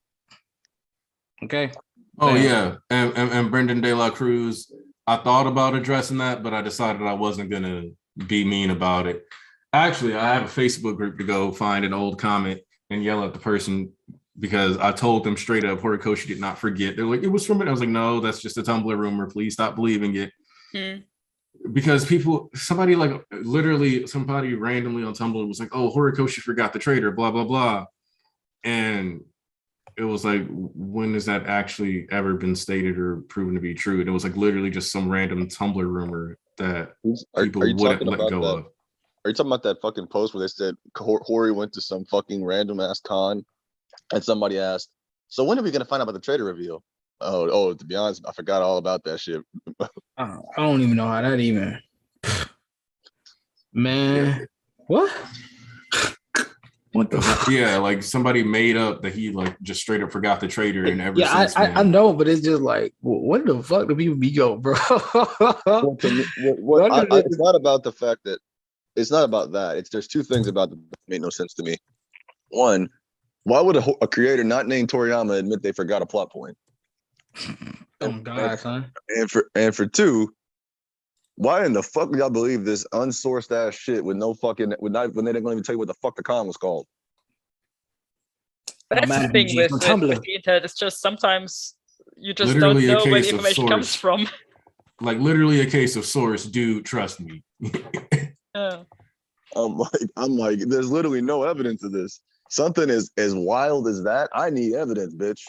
Okay. Oh yeah, and Brendan De La Cruz. I thought about addressing that, but I decided I wasn't gonna be mean about it. Actually, I have a Facebook group to go find an old comment and yell at the person, because I told them straight up, Horikoshi did not forget. They're like, it was from it. I was like, no, that's just a Tumblr rumor. Please stop believing it. Because somebody randomly on Tumblr was like, oh, Horikoshi forgot the traitor, blah, blah, blah. And it was like, when has that actually ever been stated or proven to be true? And it was like literally just some random Tumblr rumor that people wouldn't let go of. Are you talking about that fucking post where they said Hori went to some fucking random ass con and somebody asked, so when are we gonna find out about the traitor reveal? Oh, to be honest, I forgot all about that shit. I don't even know how that even. Man, what? What the fuck? Yeah, like somebody made up that he like just straight up forgot the traitor, and ever since I know, but it's just like, what the fuck do people be going, bro? It's not about the fact that it's not about that. There's two things about that made no sense to me. One, why would a creator not named Toriyama admit they forgot a plot point? Oh God, son. And for two, why in the fuck do y'all believe this unsourced ass shit with no fucking when they didn't even tell you what the fuck the con was called? But that's the thing with the internet. It's just sometimes you just literally don't know where the information comes from. Like literally a case of source, dude. Trust me. I'm like, there's literally no evidence of this. Something as wild as that, I need evidence, bitch.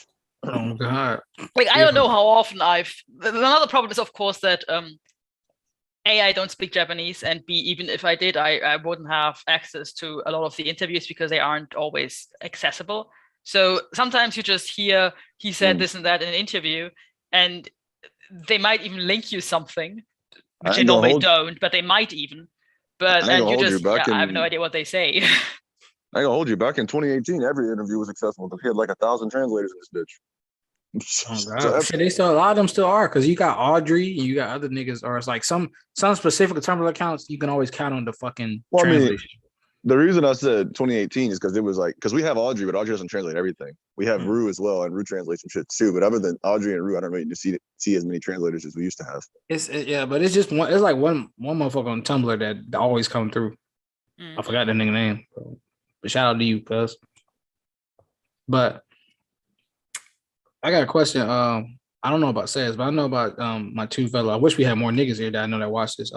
Oh God. Like I don't know how often another problem is of course that A, I don't speak Japanese, and B, even if I did, I wouldn't have access to a lot of the interviews because they aren't always accessible. So sometimes you just hear he said this and that in an interview, and they might even link you something, which they normally don't, but they might even. But and you just, I have no idea what they say. I ain't gonna hold you. Back in 2018, every interview was accessible. They had like 1,000 translators in this bitch. Oh, God. So they still, a lot of them still are, because you got Audrey and you got other niggas, or it's like some specific Tumblr accounts you can always count on the fucking translation. I mean, the reason I said 2018 is because it was like, because we have Audrey, but Audrey doesn't translate everything. We have Rue as well, and Rue translates some shit too. But other than Audrey and Rue, I don't really see as many translators as we used to have. But it's just one. It's like one motherfucker on Tumblr that always come through. I forgot that nigga name, but shout out to you, cuz. But I got a question. I don't know about Says, but I know about my two fellow. I wish we had more niggas here that I know that watch this.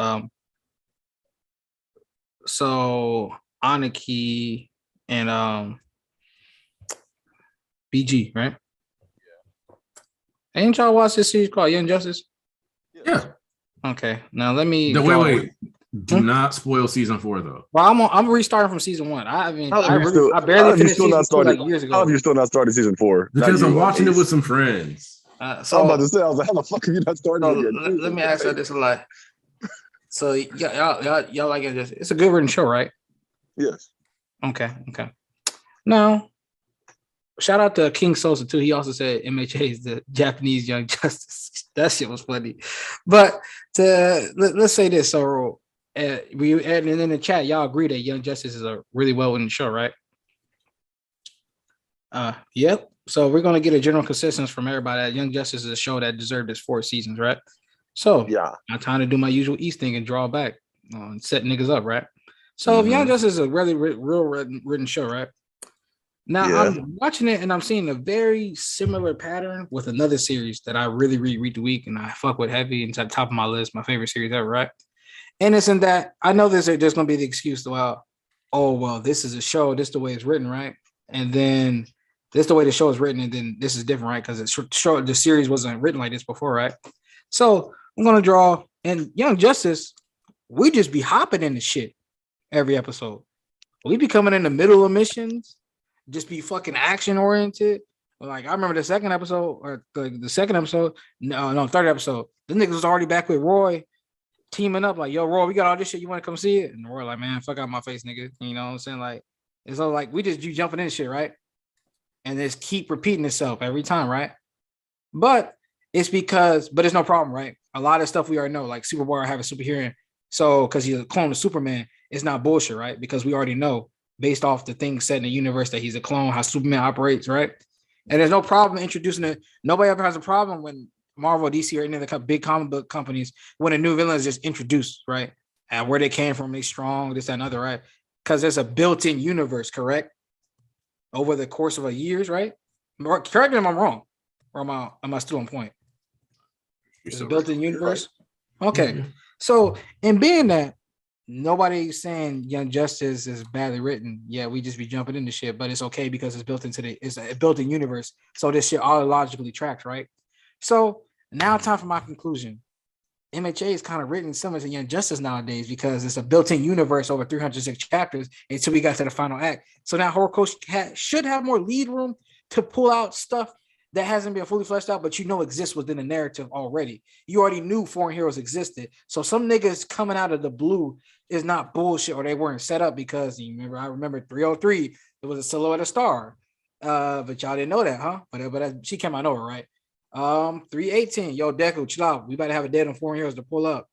So Aniki and BG, right? Yeah. Ain't y'all watch this series called Young Justice? Yeah. Okay. Now let me wait. Do not spoil season 4 though. Well, I'm restarting from season 1. I barely finished season 2 like years ago. How have you still not started season 4? Because I'm watching it with some friends. So I'm about to say, I was like, how the fuck have you not started again? Let me ask you this a lot. So y'all like it? It's a good written show, right? Yes. Okay. Now, shout out to King Sosa too. He also said MHA is the Japanese Young Justice. That shit was funny. But let's say this. So we and in the chat, y'all agree that Young Justice is a really well written show, right? Yep. So we're gonna get a general consensus from everybody that Young Justice is a show that deserved its 4 seasons, right? So Yeah. now time to do my usual East thing and draw back and set niggas up, right? So if Young Justice is a really real written show, right? Now I'm watching it and I'm seeing a very similar pattern with another series that I really read the week and I fuck with heavy and to the top of my list, my favorite series ever, right? And it's in that I know there's gonna be the excuse to this is a show, this is the way it's written, right? And then this is the way the show is written, and then this is different, right? Because the series wasn't written like this before, right? So I'm gonna draw and Young Justice, we just be hopping in the shit every episode. We be coming in the middle of missions, just be fucking action oriented. Like I remember the second episode, or the second episode, third episode. The niggas was already back with Roy, teaming up. Like, yo, Roy, we got all this shit. You want to come see it? And Roy like, man, fuck out my face, nigga. You know what I'm saying? Like, it's all like we just you jumping in shit, right? And just keep repeating itself every time, right? But it's no problem, right? A lot of stuff we already know, like Superboy have a superhero, so because he's a clone of Superman, it's not bullshit, right? Because we already know based off the things set in the universe that he's a clone, how Superman operates, right? And there's no problem introducing it. Nobody ever has a problem when Marvel, DC, or any of the big comic book companies, when a new villain is just introduced, right? And where they came from, they strong, this, that, and other, right? Because there's a built-in universe, correct? Over the course of a years, right? Correct me if I'm wrong, or am I still on point? It's a built-in universe. Okay, so in being that nobody's saying Young Justice is badly written, yeah, we just be jumping into shit, but it's okay because it's built into it's a built-in universe, so this shit all logically tracks, right? So now, time for my conclusion. MHA is kind of written similar to Young Justice nowadays because it's a built-in universe over 306 chapters until we got to the final act. So now Horror Coach should have more lead room to pull out stuff that hasn't been fully fleshed out, but exists within the narrative already. You already knew foreign heroes existed. So some niggas coming out of the blue is not bullshit, or they weren't set up because I remember 303, it was a silhouette of star. But y'all didn't know that, huh? But she came out over, right? 318, yo, Deku, chill out. We better have a dead on foreign heroes to pull up.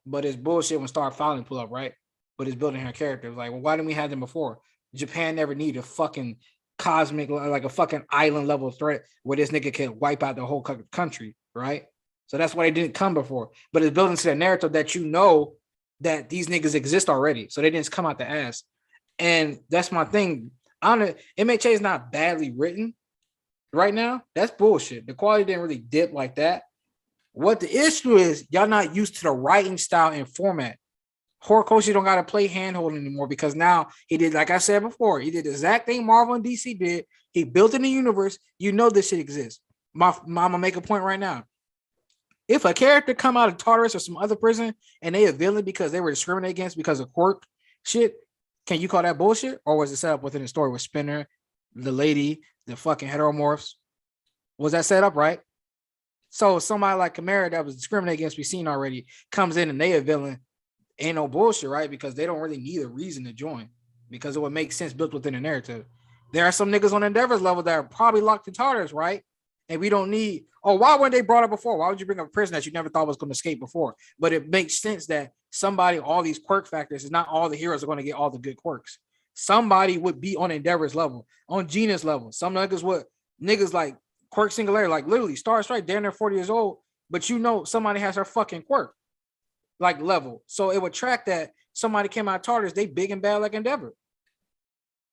But it's bullshit when Star finally pull up, right? But it's building her character. Like, well, why didn't we have them before? Japan never needed a fucking cosmic, like a fucking island level threat where this nigga can wipe out the whole country, right? So that's why they didn't come before. But it's building to the narrative that you know that these niggas exist already. So they didn't come out the ass. And that's my thing. MHA is not badly written right now. That's bullshit. The quality didn't really dip like that. What the issue is, y'all not used to the writing style and format. Horikoshi don't got to play handhold anymore because now he did, like I said before, he did the exact thing Marvel and DC did. He built in the universe. You know this shit exists. I'm gonna make a point right now. If a character come out of Tartarus or some other prison and they a villain because they were discriminated against because of quirk shit, can you call that bullshit? Or was it set up within the story with Spinner, the lady, the fucking heteromorphs? Was that set up right? So somebody like Chimera that was discriminated against, we've seen already, comes in and they a villain. Ain't no bullshit, right? Because they don't really need a reason to join because it would make sense built within the narrative. There are some niggas on Endeavor's level that are probably locked in Tartarus, right? And we don't need, why weren't they brought up before? Why would you bring up a person that you never thought was going to escape before? But it makes sense that somebody, all these quirk factors, is not all the heroes are going to get all the good quirks. Somebody would be on Endeavor's level, on Gina's level. Some niggas like Quirk Singularity, like literally Star Strike, they're in their 40 years old, but you know somebody has her fucking quirk, like level. So it would track that somebody came out of Tartarus, they big and bad like Endeavor.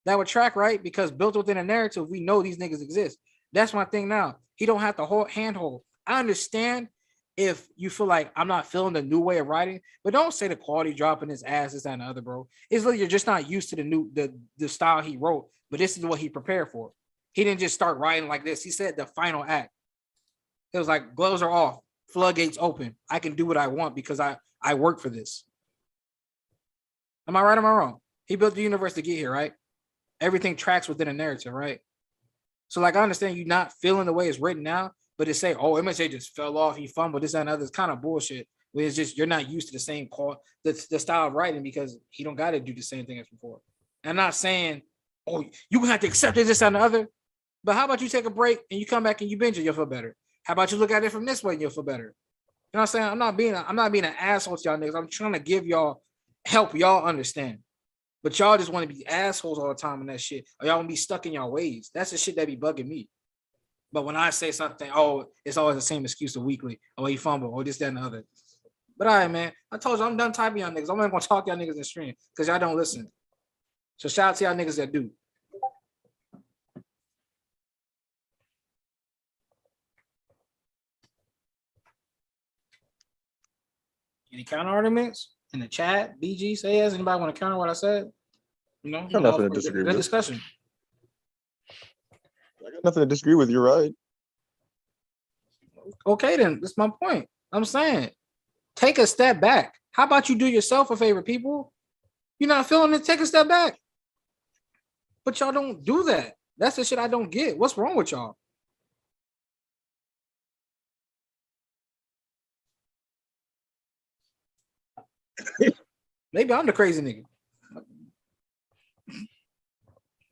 That would track, right? Because built within a narrative, we know these niggas exist. That's my thing now. He don't have to handhold. I understand if you feel like I'm not feeling the new way of writing, but don't say the quality dropping his ass, this, that, and the other, bro. It's like you're just not used to the style he wrote, but this is what he prepared for. He didn't just start writing like this. He said the final act. It was like gloves are off, floodgates open. I can do what I want because I work for this. Am I right or am I wrong? He built the universe to get here, right? Everything tracks within a narrative, right? So like I understand you not feeling the way it's written now, but to say, MSA just fell off, he fumbled, this, that, and other, it's kind of bullshit. It's just you're not used to the same call, the style of writing because he don't got to do the same thing as before. I'm not saying, you have to accept this, and the other. But how about you take a break and you come back and you binge it, you'll feel better. How about you look at it from this way and you'll feel better? You know what I'm saying? I'm not being an asshole to y'all niggas. I'm trying to give y'all help y'all understand. But y'all just want to be assholes all the time and that shit. Or y'all want to be stuck in y'all ways. That's the shit that be bugging me. But when I say something, oh, it's always the same excuse a weekly. Oh, he fumbled. Oh, this, that, and the other. But all right, man. I told you I'm done typing y'all niggas. I'm not gonna talk y'all niggas in stream because y'all don't listen. So shout out to y'all niggas that do. Any counter arguments in the chat? BG says anybody want to counter what I said? You know, got nothing to disagree with. Discussion. I got nothing to disagree with. You're right. Okay, then that's my point. I'm saying, take a step back. How about you do yourself a favor, people? You're not feeling it. Take a step back. But y'all don't do that. That's the shit I don't get. What's wrong with y'all? Maybe I'm the crazy nigga.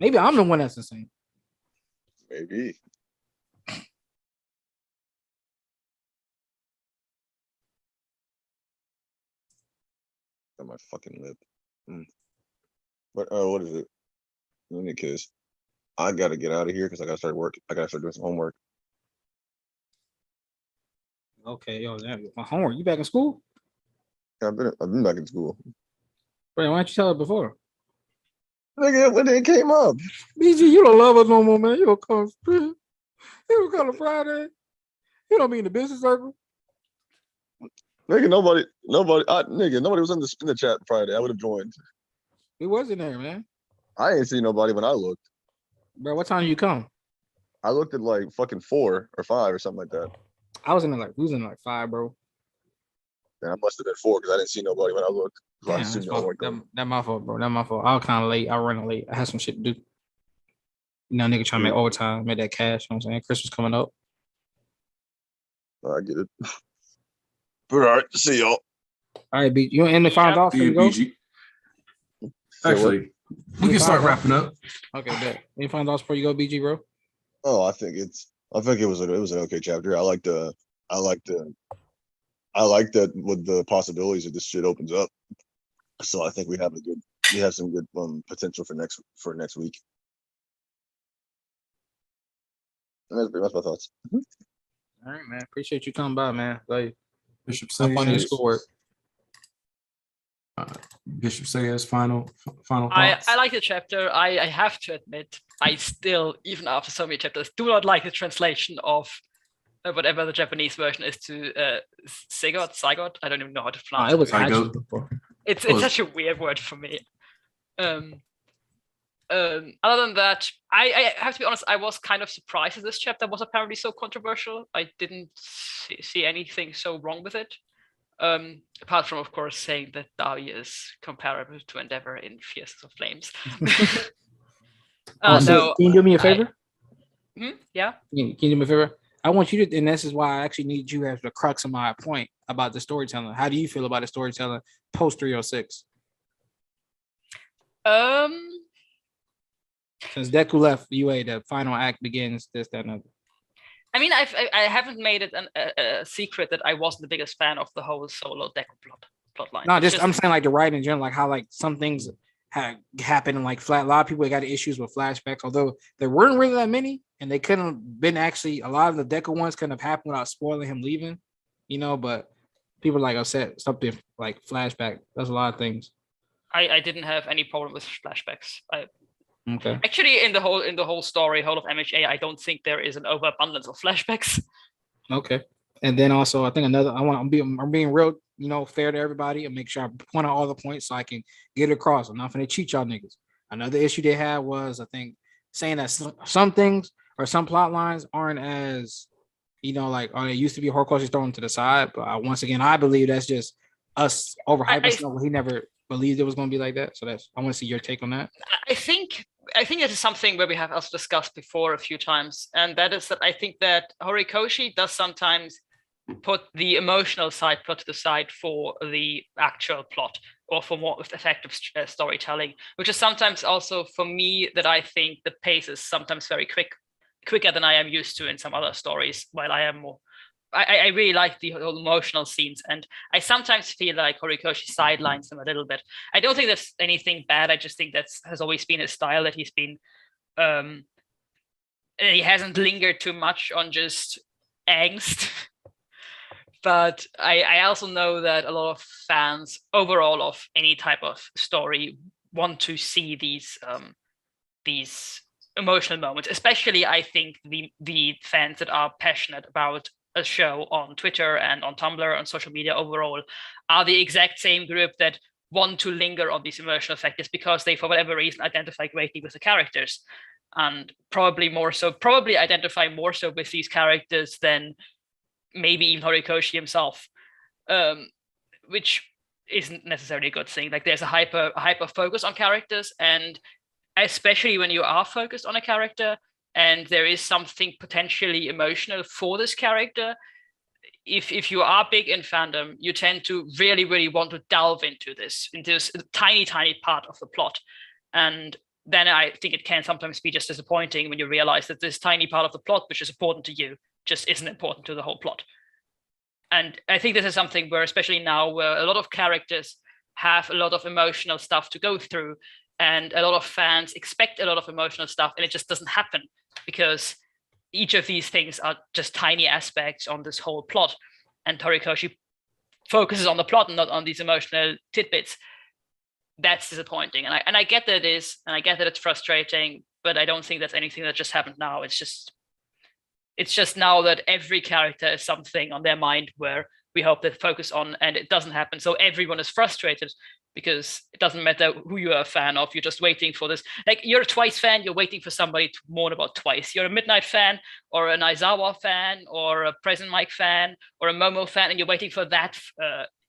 Maybe I'm the one that's insane. Maybe. On my fucking lip. But what is it? Let me kiss. I gotta get out of here because I gotta start work. I gotta start doing some homework. Okay, yo, my homework. You back in school? Yeah, I've been back in school. Wait, why didn't you tell her before? Nigga, when it came up. BG, you don't love us no more, man. You don't come. You don't come to Friday. You don't be in the business circle. Nigga, nobody was in the chat Friday. I would have joined. We wasn't there, man. I ain't seen nobody when I looked. Bro, what time did you come? I looked at like fucking 4 or 5 or something like that. I was in like 5, bro. And I must have been 4 because I didn't see nobody when I looked. So That my fault, bro. That my fault. I was kind of late. I ran late. I had some shit to do. You know, nigga trying to make overtime, make that cash. You know what I'm saying? Christmas coming up. I get it. But all right, see y'all. All right, B. You in the final thoughts? BG. Actually, we can start wrapping up. Okay, bet. Any final thoughts before you go, BG, bro? Oh, I think it was an okay chapter. I like that with the possibilities that this shit opens up. So I think we have some good potential for next week. And that's pretty much my thoughts. All right, man. Appreciate you coming by, man. Like Bishop Sayers. Schoolwork. Bishop Sayers, final thoughts. I like the chapter. I have to admit, I still, even after so many chapters, do not like the translation of whatever the Japanese version is to Zygote. I don't even know how to pronounce it. Was Zygote. It's such a weird word for me. Other than that, I have to be honest, I was kind of surprised that this chapter was apparently so controversial. I didn't see anything so wrong with it. Apart from, of course, saying that Davi is comparable to Endeavor in Fierce of Flames. So can you do me a favor? Yeah. Can you do me a favor? I want you to, and this is why I actually need you as the crux of my point about the storytelling. How do you feel about the storytelling post 306? Since Deku left UA, the final act begins this, that, and other. I mean, I haven't made it a secret that I wasn't the biggest fan of the whole solo Deku plot line. No, I'm saying like the writing in general, like how like some things had happened and like a lot of people got issues with flashbacks, although there weren't really that many, and they couldn't have been actually a lot of the Deku ones couldn't have happened without spoiling him leaving, you know. But people like upset something like flashback. That's a lot of things. I didn't have any problem with flashbacks. Okay. Actually, in the whole story, whole of MHA, I don't think there is an overabundance of flashbacks. Okay. And then also, I think I'm being real, you know, fair to everybody and make sure I point out all the points so I can get it across. I'm not going to cheat y'all niggas. Another issue they had was, I think, saying that some things or some plot lines aren't as, you know, like, oh, they used to be horcruxes thrown to the side. But once again, I believe that's just us overhyping stuff. He never believed it was going to be like that. So I want to see your take on that. I think it is something where we have also discussed before a few times, and that is that I think that Horikoshi does sometimes put the emotional side plot to the side for the actual plot or for more effective storytelling, which is sometimes also for me that I think the pace is sometimes very quick quicker than I am used to in some other stories, while I am more. I really like the whole emotional scenes, and I sometimes feel like Horikoshi sidelines them a little bit. I don't think that's anything bad. I just think that's has always been his style, that he's been he hasn't lingered too much on just angst. But I also know that a lot of fans overall of any type of story want to see these emotional moments, especially I think the fans that are passionate about a show on Twitter and on Tumblr, on social media overall, are the exact same group that want to linger on these emotional factors because they, for whatever reason, identify greatly with the characters, and probably identify more so with these characters than maybe even Horikoshi himself, which isn't necessarily a good thing. Like, there's a hyper focus on characters, and especially when you are focused on a character and there is something potentially emotional for this character, if you are big in fandom, you tend to really want to delve into this tiny part of the plot. And then I think it can sometimes be just disappointing when you realize that this tiny part of the plot, which is important to you, just isn't important to the whole plot. And I think this is something where, especially now, where a lot of characters have a lot of emotional stuff to go through, and a lot of fans expect a lot of emotional stuff, and it just doesn't happen because each of these things are just tiny aspects on this whole plot, and Horikoshi focuses on the plot and not on these emotional tidbits. That's disappointing, and I get that it is, and I get that it's frustrating, but I don't think that's anything that just happened now. It's just now that every character is something on their mind where we hope they focus on, and it doesn't happen. So everyone is frustrated because it doesn't matter who you are a fan of. You're just waiting for this. Like, you're a Twice fan, you're waiting for somebody to mourn about Twice. You're a Midnight fan, or an Aizawa fan, or a Present Mike fan, or a Momo fan, and you're waiting for that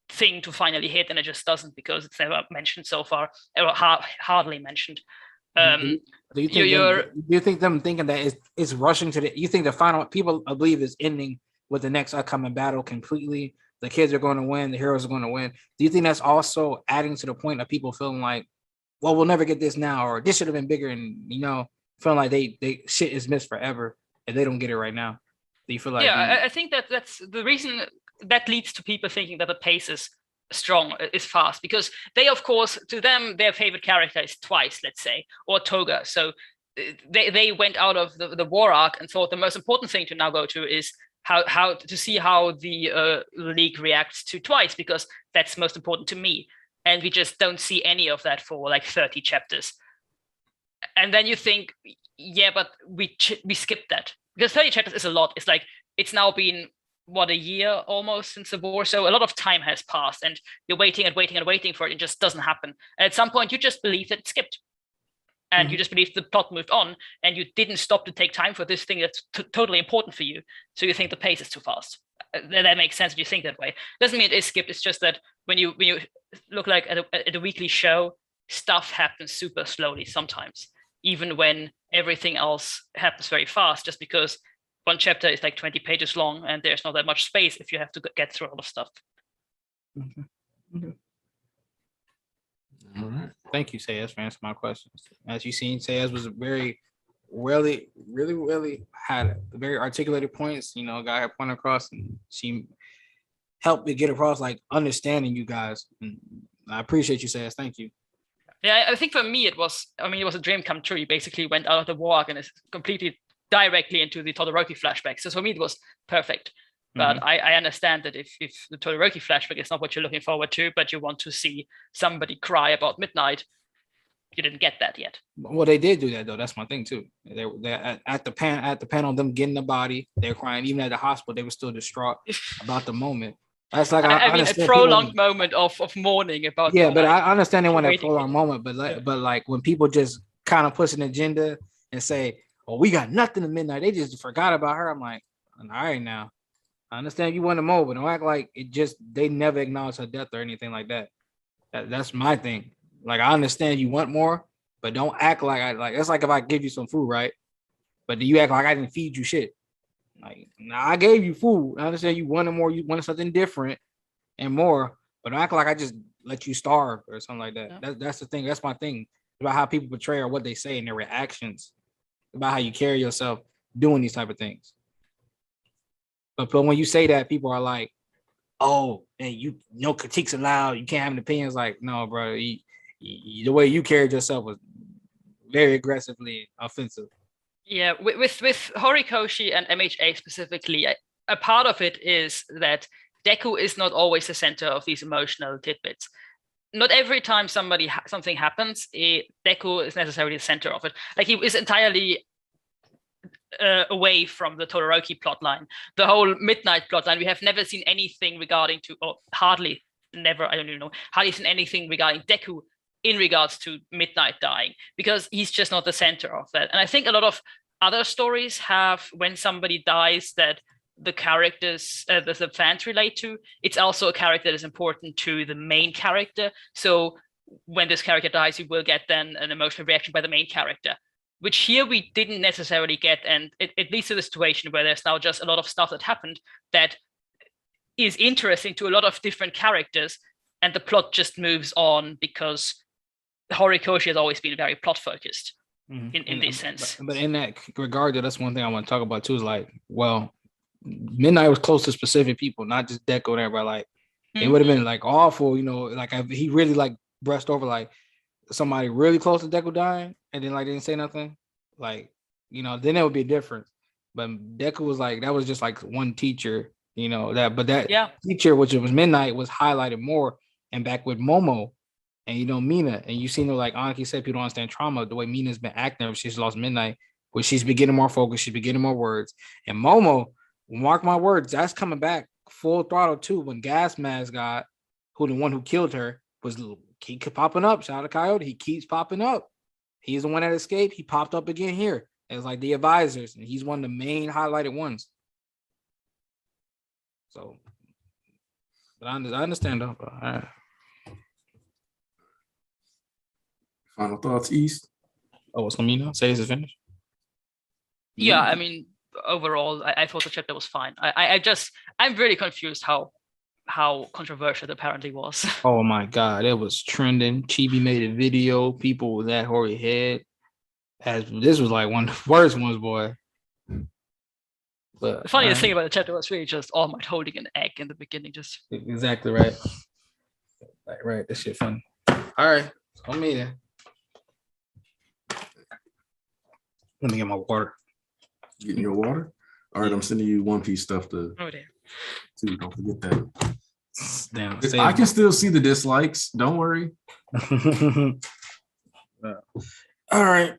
thing to finally hit, and it just doesn't, because it's never mentioned so far, or hardly mentioned. Do you think them thinking that it's rushing to the? You think the final, people believe, is ending with the next upcoming battle completely? The kids are going to win. The heroes are going to win. Do you think that's also adding to the point of people feeling like, well, we'll never get this now, or this should have been bigger, and feeling like they shit is missed forever if they don't get it right now? Do you feel like? Yeah, I think that's the reason that leads to people thinking that the pace is strong, is fast, because they, of course, to them, their favorite character is Twice, let's say, or Toga. So they went out of the war arc and thought the most important thing to now go to is how to see how the league reacts to Twice, because that's most important to me. And we just don't see any of that for like 30 chapters. And then you think, yeah, but we skipped that, because 30 chapters is a lot. It's like, it's now been a year almost since the war, so a lot of time has passed, and you're waiting for it, and it just doesn't happen. And at some point you just believe that it skipped, and you just believe the plot moved on, and you didn't stop to take time for this thing that's totally important for you, so you think the pace is too fast. That makes sense if you think that way. Doesn't mean it is skipped. It's just that when you look like at a weekly show, stuff happens super slowly sometimes, even when everything else happens very fast, just because one chapter is like 20 pages long, and there's not that much space if you have to get through all the stuff. All right. Thank you, Sayas, for answering my questions. As you've seen, Sayas was very, really had very articulated points. Got her point across, and she helped me get across, like, understanding you guys. And I appreciate you, Sayas. Thank you. Yeah, I think for me it was a dream come true. You basically went out of the war arc and it's completely directly into the Todoroki flashback. So for me, it was perfect. But I understand that if the Todoroki flashback is not what you're looking forward to, but you want to see somebody cry about Midnight, you didn't get that yet. Well, they did do that, though. That's my thing too. They're at the panel, them getting the body, they're crying. Even at the hospital, they were still distraught about the moment. That's like I mean, a prolonged moment of mourning about. Yeah, but I understand they want a prolonged moment, but like when people just kind of push an agenda and say, "Oh, we got nothing at Midnight," they just forgot about her. I'm like, all right, now I understand you want to more, but don't act like it just they never acknowledge her death or anything like that. That's my thing. Like, I understand you want more, but don't act like it's like if I give you some food, right? But do you act like I didn't feed you shit? Like, now I gave you food. I understand you wanted more, you wanted something different and more, but don't act like I just let you starve or something like that. Yeah. That's the thing. That's my thing about how people portray or what they say and their reactions, about how you carry yourself. doing these type of things. But when you say that, people are like, oh, and no critiques allowed. You can't have an opinion. It's like, no, bro. The way you carried yourself was very aggressively offensive. Yeah, with Horikoshi and MHA specifically, a part of it is that Deku is not always the center of these emotional tidbits. Not every time something happens, Deku is necessarily the center of it. Like, he is entirely away from the Todoroki plotline. The whole Midnight plotline, we have never seen anything regarding to, or hardly, never, I don't even know, hardly seen anything regarding Deku in regards to Midnight dying, because he's just not the center of that. And I think a lot of other stories have, when somebody dies that the characters, the fans relate to, it's also a character that is important to the main character. So when this character dies, you will get then an emotional reaction by the main character, which here we didn't necessarily get. And it leads to the situation where there's now just a lot of stuff that happened that is interesting to a lot of different characters, and the plot just moves on because Horikoshi has always been very plot focused in this sense. But in that regard, that's one thing I want to talk about too, is like, well, Midnight was close to specific people, not just Deku and everybody. Like, it would have been like awful, you know, like he really like brushed over like somebody really close to Deku dying and then like didn't say nothing, like, you know, then it would be different. But Deku was like, that was just like one teacher, you know, that teacher, which it was Midnight, was highlighted more. And back with Momo and, you know, Mina, and you seen her, like Anki said, people don't understand trauma, the way Mina's been acting ever since she's lost Midnight, where she's been getting more focused, she's been getting more words. And Momo, mark my words, that's coming back full throttle too. When Gas Mask got, who the one who killed her, was keep popping up. Shout out to Coyote, he keeps popping up. He's the one that escaped. He popped up again here as like the advisors, and he's one of the main highlighted ones. So, but I understand though. Final thoughts, East? Oh, what's gonna be now? Say is it finished? Yeah, I mean, overall, I thought the chapter was fine. I'm really confused how controversial it apparently was. Oh my god, it was trending. Chibi made a video. People with that hoary head. This was like one of the worst ones, boy. But the funniest thing about the chapter was really just All Might holding an egg in the beginning. Just exactly right. Right, this shit funny. All right, on me then. Let me get my water. Getting your water? All right, I'm sending you One Piece stuff to. Oh dear. See, don't forget that. Damn, I can still see the dislikes. Don't worry. All right.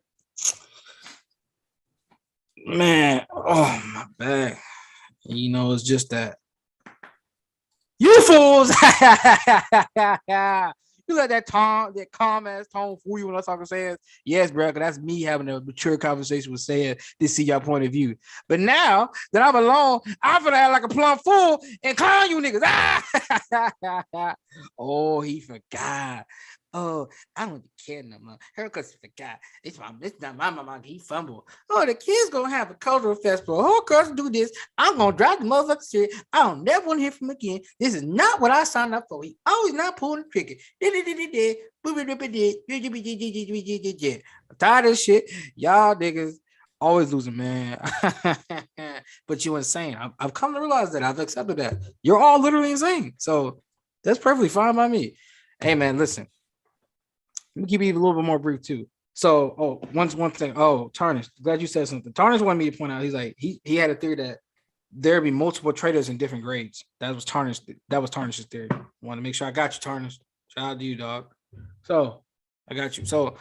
Man, oh my back. You know, it's just that. You fools! You let that calm ass tone fool you when I'm talking saying, yes, bro, because that's me having a mature conversation with saying to see your point of view. But now that I'm alone, I'm gonna act like a plumb fool and clown you niggas. Oh, he forgot. Oh, I don't care no more. Her because forgot. It's not my mama. He fumbled. Oh, the kids gonna have a cultural festival. Oh, cuz do this. I'm gonna drop the motherfucker shit. I don't never want to hear from him again. This is not what I signed up for. He always not pulling the trigger. I'm tired of this shit. Y'all niggas always losing, man. But you insane. I've come to realize that. I've accepted that. You're all literally insane. So that's perfectly fine by me. Hey, man, listen. Let me give you a little bit more brief too. So, one thing. Oh, Tarnish. Glad you said something. Tarnish wanted me to point out. He's like, he had a theory that there'd be multiple traitors in different grades. That was Tarnish. That was Tarnish's theory. I want to make sure I got you, Tarnish. Shout out to you, dog. So I got you. So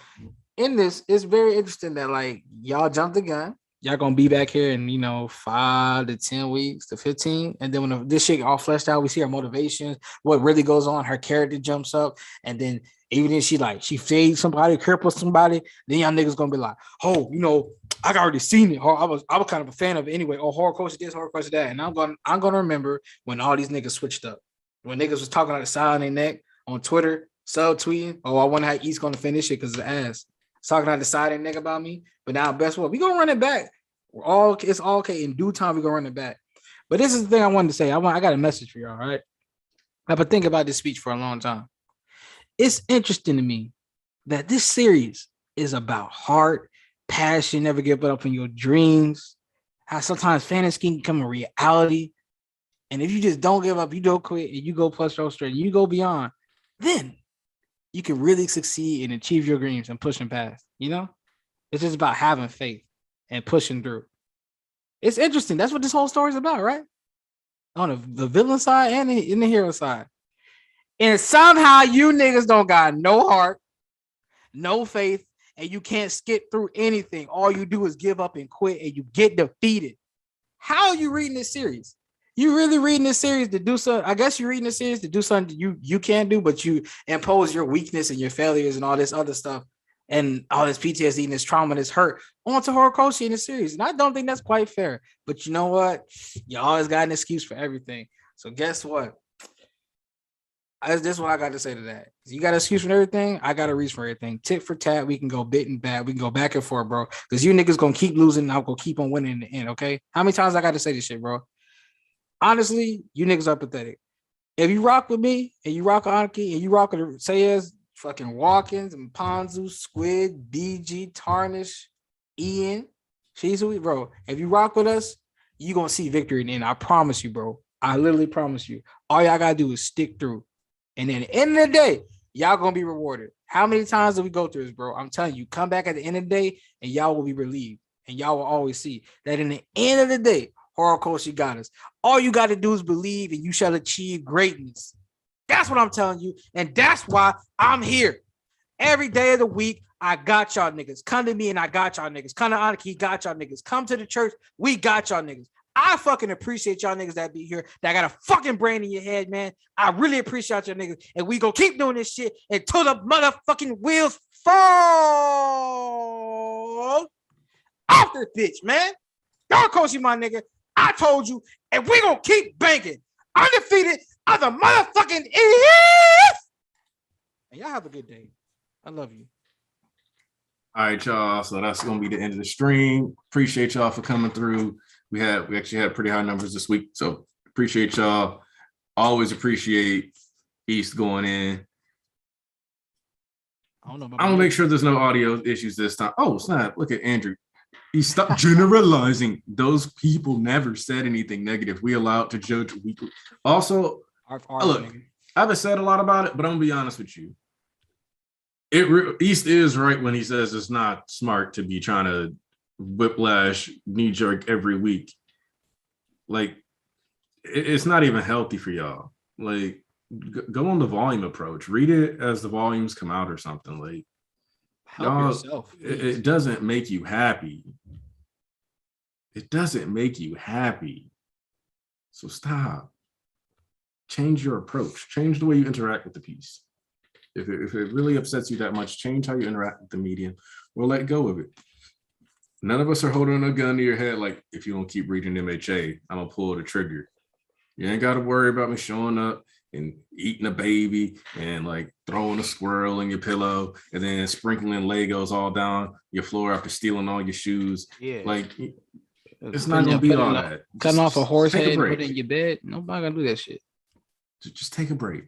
in this, it's very interesting that like y'all jumped the gun. Y'all gonna be back here in 5 to 10 weeks to 15, and then when this shit all fleshed out, we see her motivations, what really goes on. Her character jumps up, and then even if she fades somebody, cripple somebody, then y'all niggas gonna be like, oh, I already seen it. Or I was kind of a fan of it anyway. Oh, horror coach this, horror coach that, and I'm gonna remember when all these niggas switched up, when niggas was talking out the side of their neck on Twitter, subtweeting. Oh, I wonder how East gonna finish it because of the ass. Talking out the side of their neck about me, but now best what we gonna run it back. It's all okay. In due time, we gonna run it back. But this is the thing I wanted to say. I got a message for y'all. All right, I've been thinking about this speech for a long time. It's interesting to me that this series is about heart, passion, never give up on your dreams, how sometimes fantasy can become a reality. And if you just don't give up, you don't quit, and you go plus your straight, you go beyond, then you can really succeed and achieve your dreams and pushing past. You know, it's just about having faith and pushing through. It's interesting. That's what this whole story is about, right? On the villain side and in the hero side. And somehow you niggas don't got no heart, no faith, and you can't skip through anything. All you do is give up and quit, and you get defeated. How are you reading this series? You really reading this series to do something? I guess you're reading this series to do something you can't do, but you impose your weakness and your failures and all this other stuff and all this PTSD and this trauma and this hurt onto Horikoshi in the series. And I don't think that's quite fair. But you know what? You always got an excuse for everything. So guess what? This is what I got to say to that. You got an excuse for everything. I got a reason for everything. Tit for tat. We can go bit and bat. We can go back and forth, bro. Because you niggas gonna keep losing. And I'm gonna keep on winning in the end. Okay. How many times I got to say this shit, bro? Honestly, you niggas are pathetic. If you rock with me and you rock with Anki and you rock with Sayez, fucking Watkins and Ponzu, Squid, BG, Tarnish, Ian, Shizu, bro. If you rock with us, you gonna see victory in the end. I promise you, bro. I literally promise you. All y'all gotta do is stick through. And then at the end of the day, y'all gonna be rewarded. How many times do we go through this, bro? I'm telling you, come back at the end of the day and y'all will be relieved. And y'all will always see that in the end of the day, Horikoshi got us. All you got to do is believe and you shall achieve greatness. That's what I'm telling you. And that's why I'm here. Every day of the week, I got y'all niggas. Come to me and I got y'all niggas. Come to Aniki, got y'all niggas. Come to the church, we got y'all niggas. I fucking appreciate y'all niggas that be here, that got a fucking brain in your head, man. I really appreciate y'all niggas. And we gonna keep doing this shit until the motherfucking wheels fall off this bitch, man. Y'all coaching my nigga. I told you, and we gonna keep banking. Undefeated are the motherfucking idiots. And y'all have a good day. I love you. All right, y'all. So that's gonna be the end of the stream. Appreciate y'all for coming through. We actually had pretty high numbers this week, so appreciate y'all. Always appreciate East going in. I don't know. I'm gonna make sure there's no audio issues this time. Oh, snap! Look at Andrew. He stopped generalizing. Those people never said anything negative. We allowed to judge weekly. Also, look, I haven't said a lot about it, but I'm gonna be honest with you. East is right when he says it's not smart to be trying to whiplash knee jerk every week. Like, it's not even healthy for y'all. Like, go on the volume approach. Read it as the volumes come out or something. Like, help yourself. It doesn't make you happy. It doesn't make you happy. So stop. Change your approach. Change the way you interact with the piece. If it really upsets you that much, change how you interact with the medium or let go of it. None of us are holding a gun to your head like, if you don't keep reading MHA, I'm going to pull the trigger. You ain't got to worry about me showing up and eating a baby and like throwing a squirrel in your pillow and then sprinkling Legos all down your floor after stealing all your shoes. Yeah. Like, it's not going to be all that. Cutting off a horse head and put it in your bed. Nobody going to do that shit. Just take a break.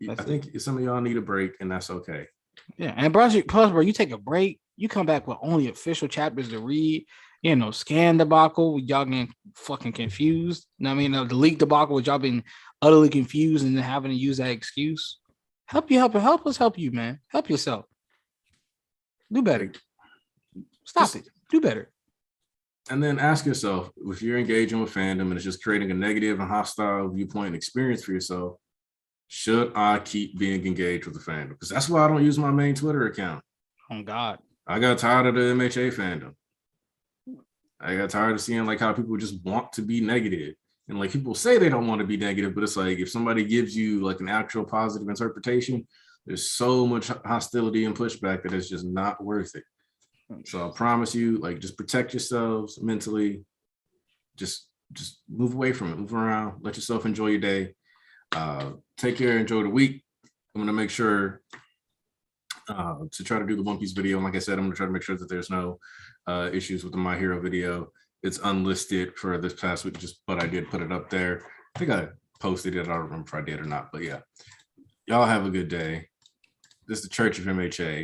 I think some of y'all need a break, and that's okay. Yeah, and plus, bro, you take a break, you come back with only official chapters to read. You know, scan debacle, y'all getting fucking confused. You know what I mean? The leak debacle, with y'all being utterly confused and then having to use that excuse. Help us help you, man. Help yourself. Do better. Stop it. Do better. And then ask yourself, if you're engaging with fandom and it's just creating a negative and hostile viewpoint and experience for yourself, should I keep being engaged with the fandom? Because that's why I don't use my main Twitter account. Oh God. I got tired of the MHA fandom. I got tired of seeing like how people just want to be negative. And like people say they don't want to be negative, but it's like if somebody gives you like an actual positive interpretation, there's so much hostility and pushback that it's just not worth it. So I promise you, like, just protect yourselves mentally. Just move away from it, move around, let yourself enjoy your day. Take care, enjoy the week. I'm gonna make sure to try to do the One Piece video. And like I said, I'm gonna try to make sure that there's no issues with the My Hero video. It's unlisted for this past week, but I did put it up there. I think I posted it. I don't remember if I did or not, but yeah. Y'all have a good day. This is the Church of MHA.